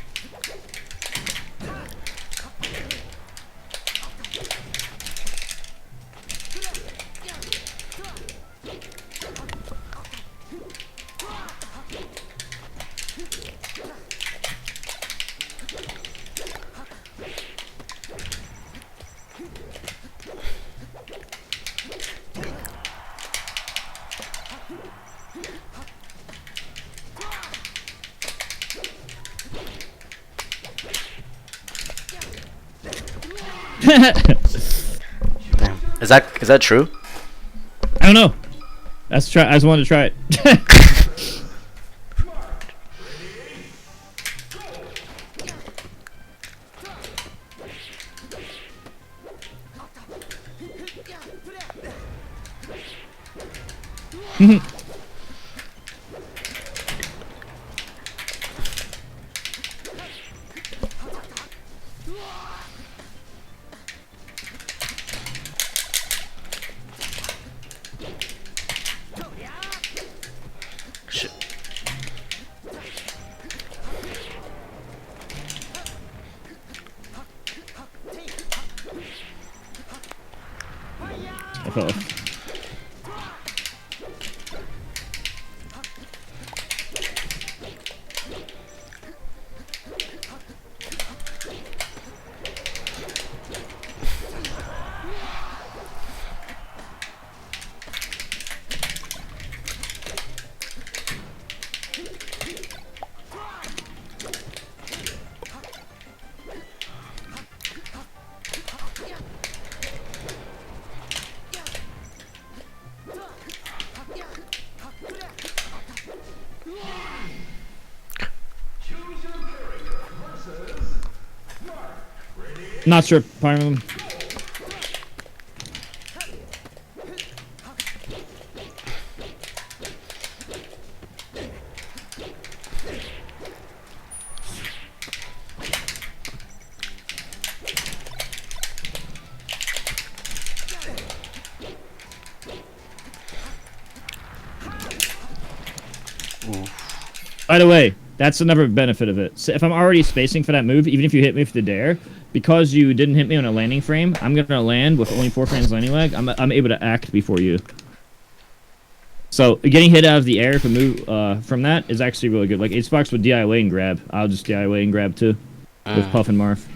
Damn. Is that true? I don't know. I just wanted to try it. I fell off. Not sure, part of them. By the way, that's another benefit of it. So if I'm already spacing for that move, even if you hit me with the dare, because you didn't hit me on a landing frame, I'm gonna land with only 4 frames landing lag. I'm able to act before you. So getting hit out of the air if a move from that is actually really good. Like Acebox would DIY and grab. I'll just DIY and grab too with Puff and Marth.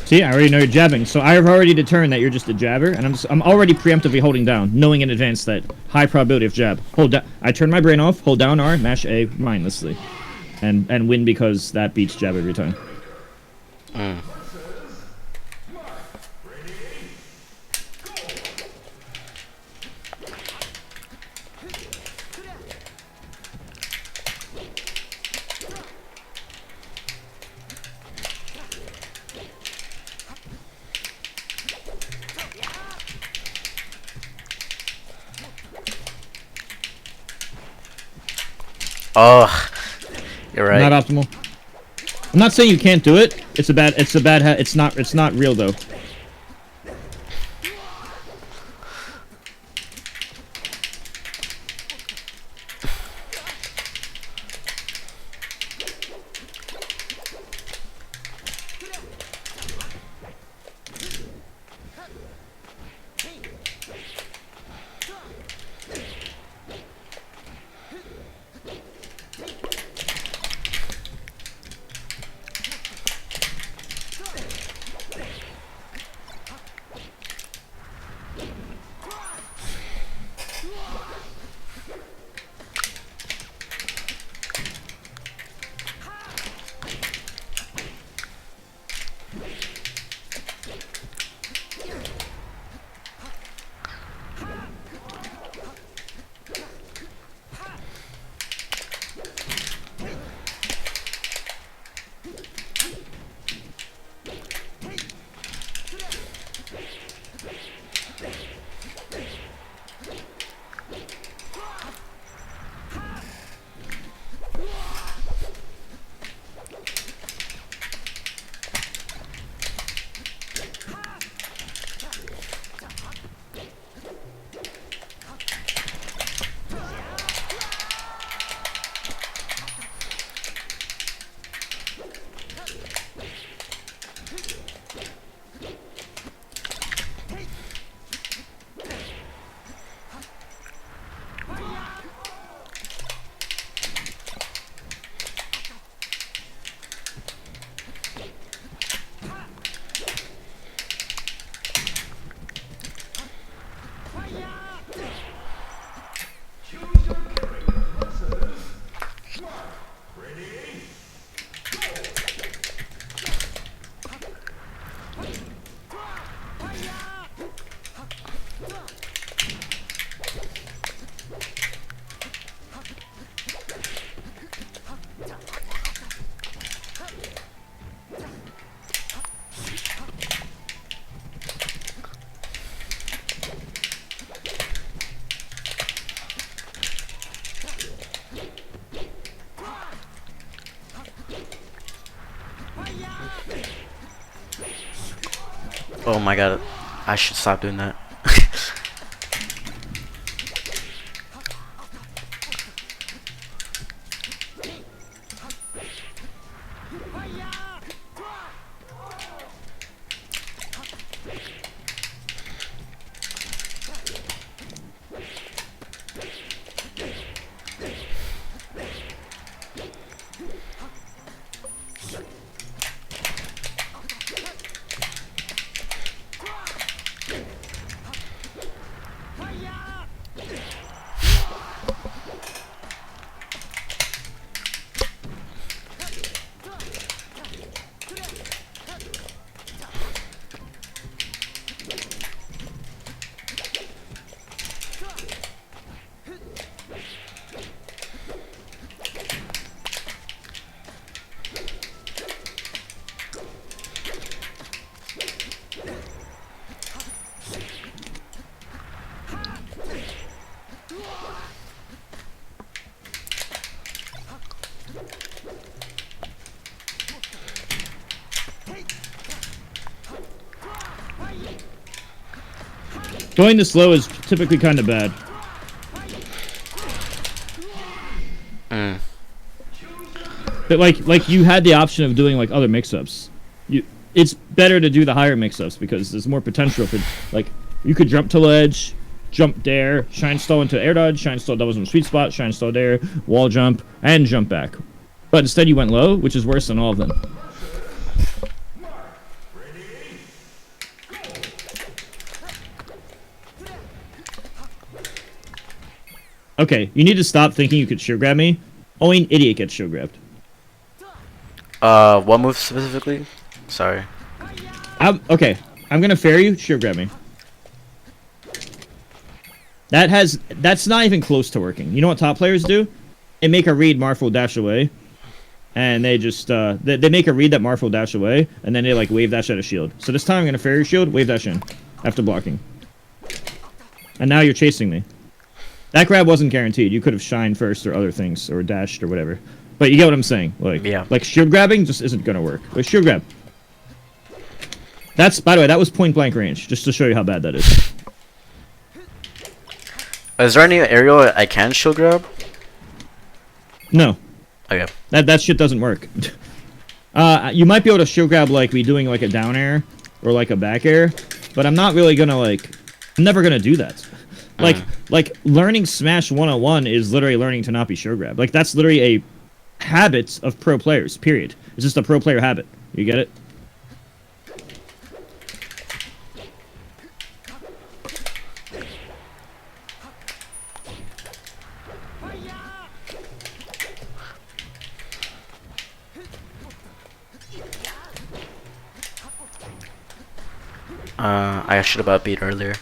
See, I already know you're jabbing, so I've already determined that you're just a jabber, and I'm already preemptively holding down, knowing in advance that high probability of jab. Hold down. I turn my brain off, hold down R, mash A mindlessly, and win because that beats jab every time. Oh, you're right. Not optimal. I'm not saying you can't do it. It's not real though. Oh my god, I should stop doing that. Going this low is typically kind of bad. But like you had the option of doing like other mix-ups. It's better to do the higher mix-ups because there's more potential for like you could jump to ledge, jump dare, shine stall into air dodge, shine stall doubles in the sweet spot, shine stall dare, wall jump, and jump back. But instead you went low, which is worse than all of them. Okay, you need to stop thinking you could shield grab me. Only an idiot gets shield grabbed. What move specifically? Sorry. Okay, I'm gonna fair you, shield grab me. That's not even close to working. You know what top players do? They make a read, Marth will dash away. And they just, they make a read that Marth will dash away, and then they like wave dash at a shield. So this time I'm gonna fair your shield, wave dash in. After blocking. And now you're chasing me. That grab wasn't guaranteed. You could have shined first or other things, or dashed or whatever. But you get what I'm saying. Like, yeah. Like shield grabbing just isn't gonna work. Like shield grab. That's, by the way, that was point blank range, just to show you how bad that is. Is there any aerial I can shield grab? No. Okay. That shit doesn't work. You might be able to shield grab like me doing like a down air or like a back air, but I'm not really gonna like. I'm never gonna do that. Like learning Smash 101 is literally learning to not be shield grab. Like that's literally a habit of pro players. Period. It's just a pro player habit. You get it? I should have beat earlier.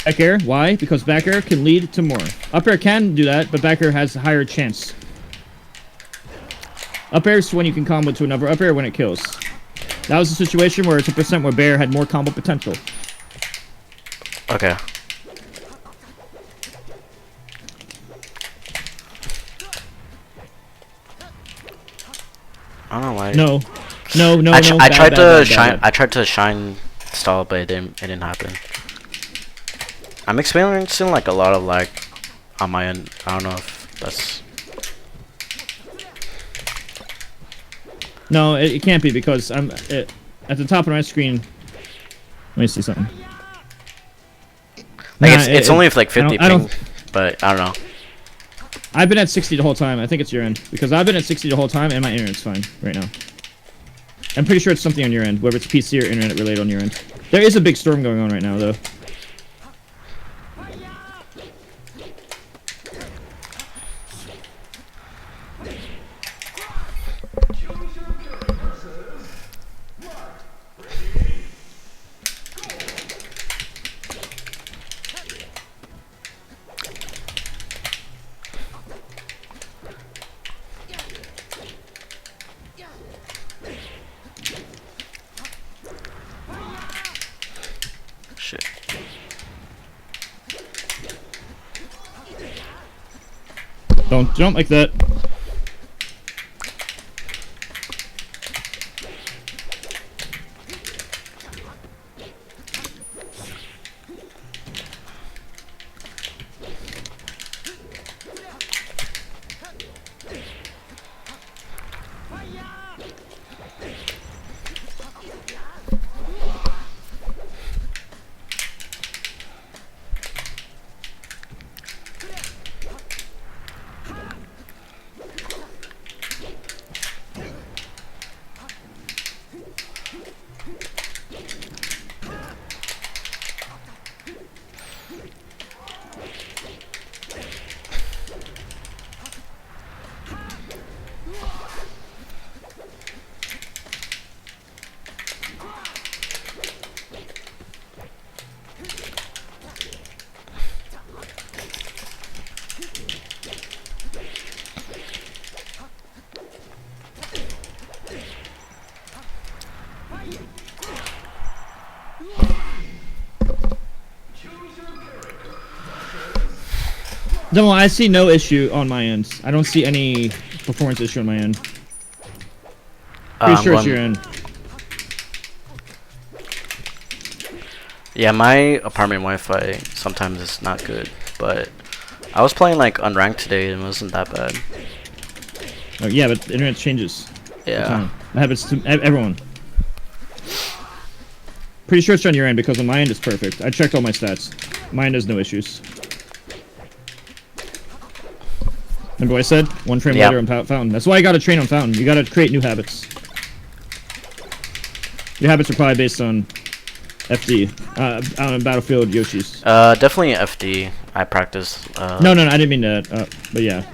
Back air. Why? Because back air can lead to more. Up air can do that, but back air has a higher chance. Up air is when you can combo to another up air when it kills. That was a situation where it's a percent where Bear had more combo potential. Okay. I don't know why. No. I tried to shine stall, but it didn't happen. I'm experiencing like a lot of lag on my end. I don't know if that's. No, it can't be because I'm at the top of my screen. Let me see something. Like it's only like 50 ping, but I don't know. I've been at 60 the whole time. I think it's your end because I've been at 60 the whole time and my internet's fine right now. I'm pretty sure it's something on your end, whether it's PC or internet related on your end. There is a big storm going on right now though. don't jump like that. No, I see no issue on my end. I don't see any performance issue on my end. Pretty sure it's your end. Yeah, my apartment Wi-Fi sometimes is not good, but I was playing like unranked today and it wasn't that bad. Oh, yeah, but the internet changes. Yeah. That happens to everyone. Pretty sure it's on your end because on my end it's perfect. I checked all my stats. Mine has no issues. Remember what I said? One frame later on Fountain. That's why I gotta train on Fountain. You gotta create new habits. Your habits are probably based on FD. On Battlefield Yoshi's. Definitely FD. I practice. No, I didn't mean that. But yeah.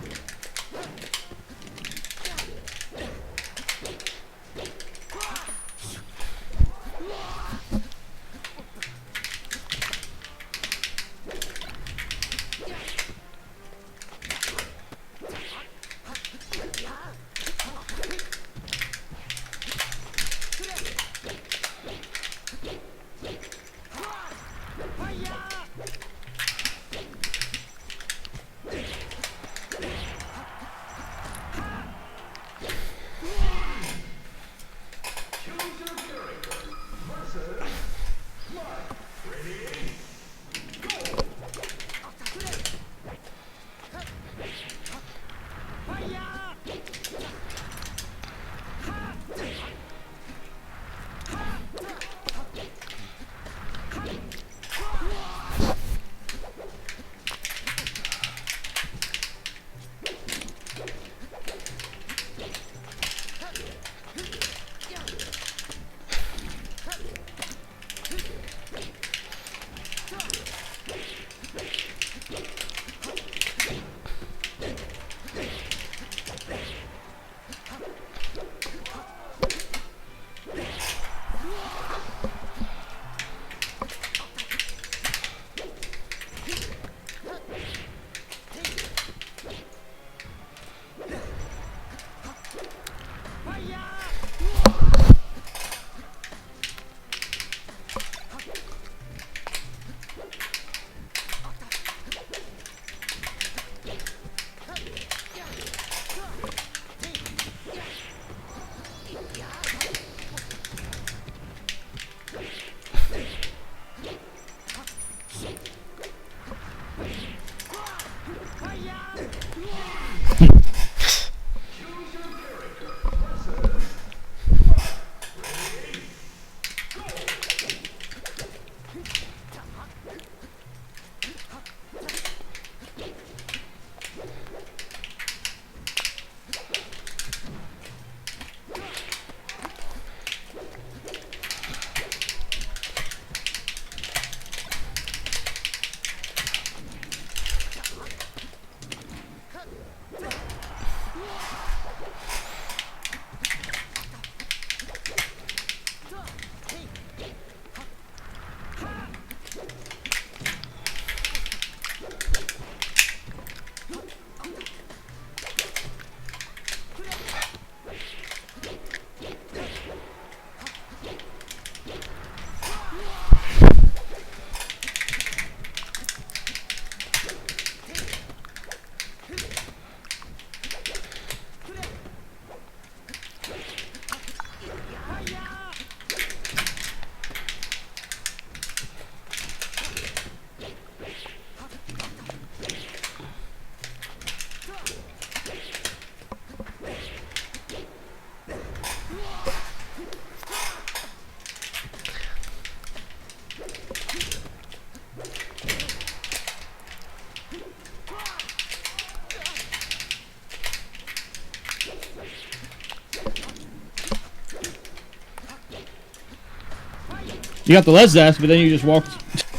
You got the ledge dash, but then you just walked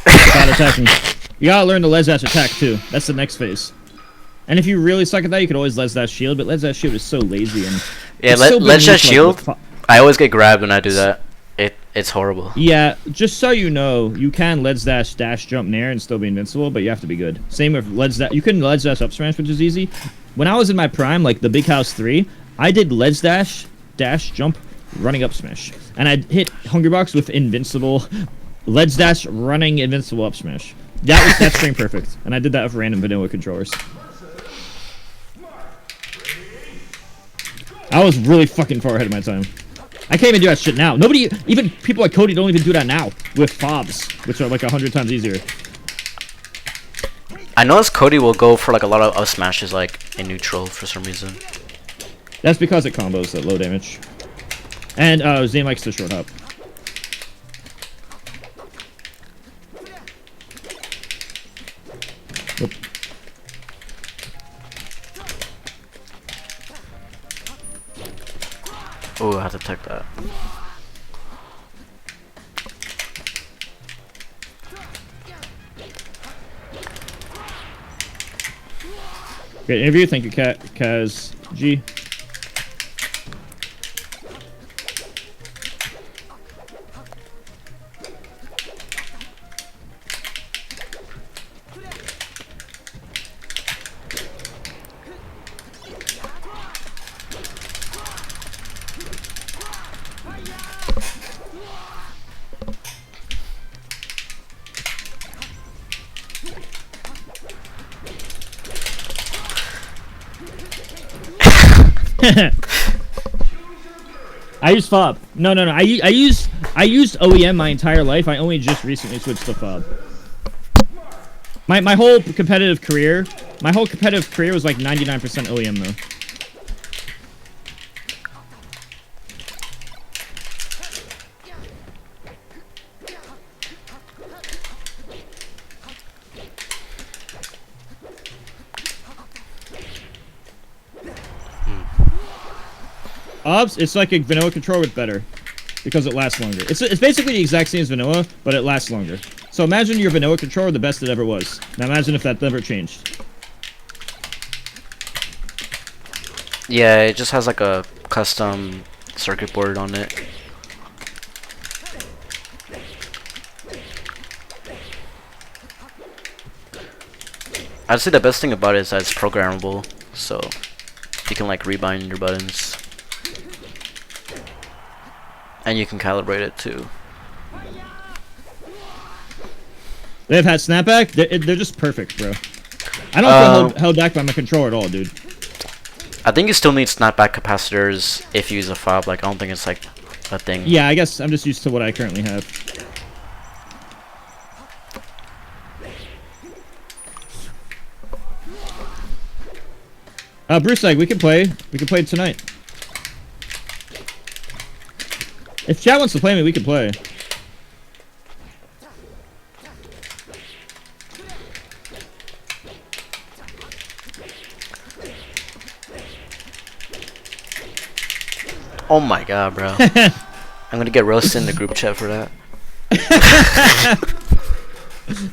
without attacking. You gotta learn the ledge dash attack too. That's the next phase. And if you really suck at that, you could always ledge dash shield, but ledge dash shield is so lazy and yeah, ledge dash shield. I always get grabbed when I do that. It's horrible. Yeah, just so you know, you can ledge dash jump nair and still be invincible, but you have to be good. Same with ledge dash. You couldn't ledge dash up smash, which is easy. When I was in my prime, like the Big House 3, I did ledge dash jump running up smash, and I hit Hungrybox with invincible ledge dash running invincible up smash. That's string perfect, and I did that with random vanilla controllers. I was really fucking far ahead of my time. I can't even do that shit now. Nobody, even people like Cody, don't even do that now with fobs, which are like 100 times easier. I noticed Cody will go for like a lot of up smashes like in neutral for some reason. That's because it combos at low damage. And Zane likes to short hop. Whoop. Oh, I have to protect that. Great interview. Thank you, Kaz G. I use fob. No. I used OEM my entire life. I only just recently switched to fob. My whole competitive career was like 99% OEM though. Obs, it's like a vanilla controller with better, because it lasts longer. It's basically the exact same as vanilla, but it lasts longer. So imagine your vanilla controller the best it ever was. Now imagine if that never changed. Yeah, it just has like a custom circuit board on it. I'd say the best thing about it is that it's programmable, so you can like rebind your buttons. And you can calibrate it too. They've had snapback. They're just perfect, bro. I don't feel held back by my controller at all, dude. I think you still need snapback capacitors if you use a fob. Like I don't think it's like a thing. Yeah, I guess I'm just used to what I currently have. Bruce Egg, we can play. We can play tonight. If chat wants to play me, we can play. Oh my god, bro. I'm gonna get roasted in the group chat for that.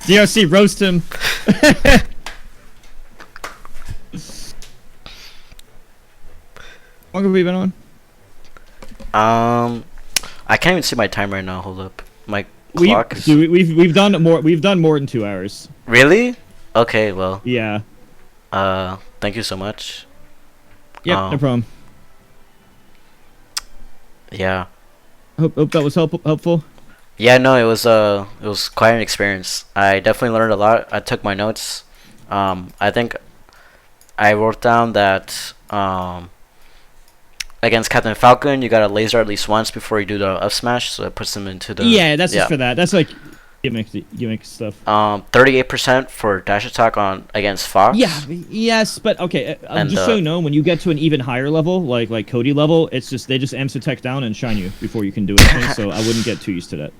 DRC, roast him. How long have we been on? I can't even see my time right now. Hold up, my clock. We've done more. We've done more than 2 hours. Really? Okay. Well. Yeah. Thank you so much. Yep. No problem. Yeah. Hope that was helpful. Yeah. No, it was quite an experience. I definitely learned a lot. I took my notes. I think I wrote down that against Captain Falcon, you gotta laser at least once before you do the up smash, so it puts them into the... Yeah, that's just for that. That's like gimmick stuff. 38% for dash attack against Fox. Yeah, yes, but okay, just so you know, when you get to an even higher level, like Cody level, it's just, they just amps attack down and shine you before you can do anything, so I wouldn't get too used to that.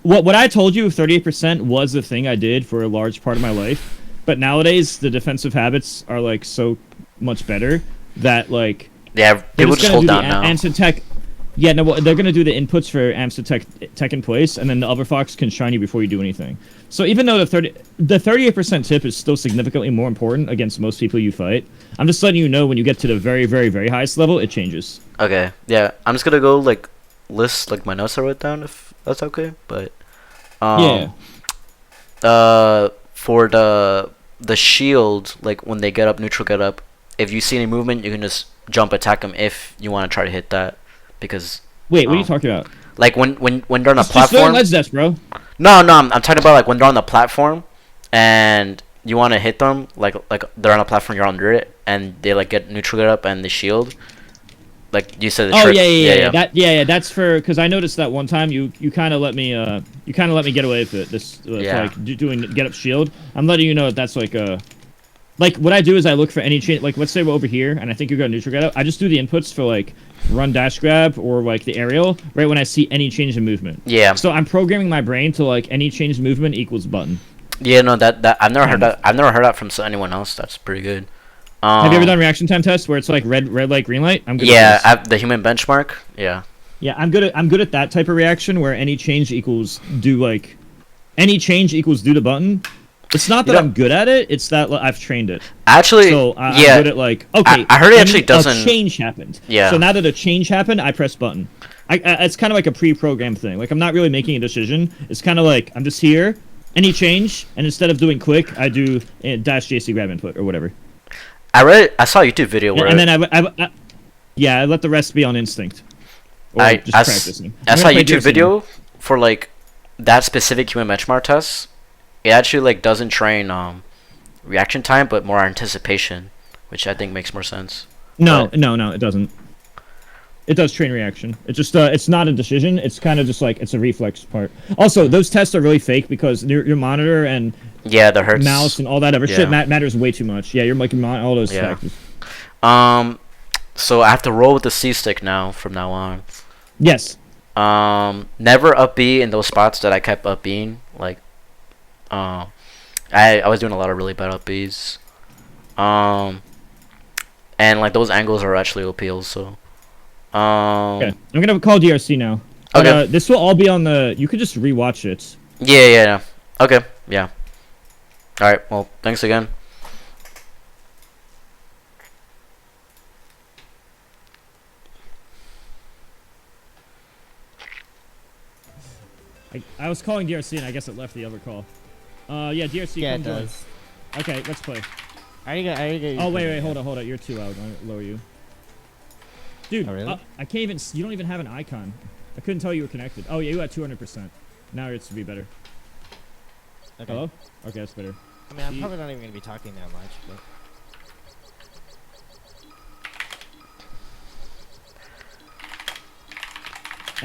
What I told you, 38% was the thing I did for a large part of my life, but nowadays, the defensive habits are, like, so much better that, like... Yeah, people just hold down now. Yeah, no, well, they're gonna do the inputs for amps to tech in place, and then the other fox can shine you before you do anything. So even though the 38% tip is still significantly more important against most people you fight, I'm just letting you know when you get to the very, very, very highest level, it changes. Okay, yeah, I'm just gonna go like list like my notes I wrote down if that's okay. But Yeah. for the shield, like when they get up, neutral get up, if you see any movement, you can just jump attack them if you want to try to hit that. Because wait, what are you talking about? Like when they're on a just platform. Just ledge bro. No, I'm talking about like when they're on the platform, and you want to hit them, like they're on a platform, you're under it, and they like get neutral get up and the shield. Like you said. Yeah. That's for because I noticed that one time you kind of let me get away with it. This like doing get up shield. I'm letting you know that that's like what I do is I look for any change. Like let's say we're over here, and I think you're going neutral get up. I just do the inputs for like run dash grab or like the aerial right when I see any change in movement. Yeah. So I'm programming my brain to like any change in movement equals button. Yeah, no, that I've never heard that. I've never heard that from anyone else. That's pretty good. Have you ever done reaction time tests where it's like red light, green light? I'm good. Yeah, at the human benchmark. Yeah. Yeah, I'm good at that type of reaction where any change equals do the button. It's not that I'm good at it; it's that I've trained it. Actually, so I'm good at like okay. I heard it actually doesn't. A change happened. Yeah. So now that a change happened, I press button. It's kind of like a pre-programmed thing. Like I'm not really making a decision. It's kind of like I'm just here. Any change, and instead of doing click, I do dash JC grab input or whatever. I saw a YouTube video where. And then I let the rest be on instinct. Or just practicing. I saw a YouTube video for like that specific human benchmark test. It actually like doesn't train reaction time, but more anticipation, which I think makes more sense. No, it doesn't. It does train reaction. It's just it's not a decision. It's kind of just like it's a reflex part. Also, those tests are really fake because your monitor and the hertz, mouse, and all that other shit matters way too much. Yeah, you're like all those factors. So I have to roll with the C stick now from now on. Yes. Never up B in those spots that I kept up Bing. Like, I was doing a lot of really bad up Bs. And like those angles are actually OPs. So. Okay. I'm gonna call DRC now. Okay. This will all be on the. You could just rewatch it. Yeah. Okay. Yeah. All right. Well, thanks again. I was calling DRC and I guess it left the other call. Yeah, DRC. Yeah, come it join. does. Okay, let's play. I already got Oh wait, hold on. You're too loud. I'll lower you. Dude, oh, really? I can't even. You don't even have an icon. I couldn't tell you were connected. Oh yeah, you had 200%. Now it's to be better. Okay. Hello? Okay, that's better. I mean, I'm probably not even gonna be talking that much, but.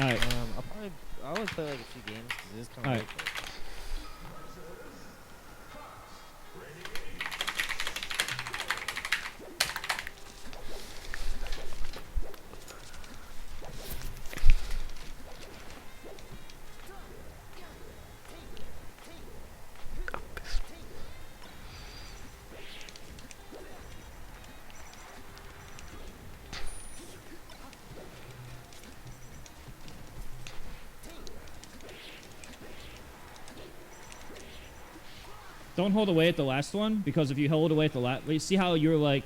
Alright. I'll only play like a few games because it is kind of Alright. late. Don't hold away at the last one, because if you hold away at the last... See how you're like...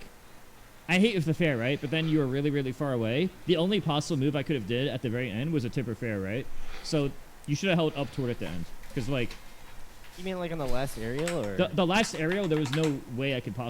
I hate with the fair, right? But then you were really, really far away. The only possible move I could have did at the very end was a tipper fair, right? So you should have held up toward at the end. Because, like... You mean like on the last aerial, or...? The last aerial, there was no way I could possibly...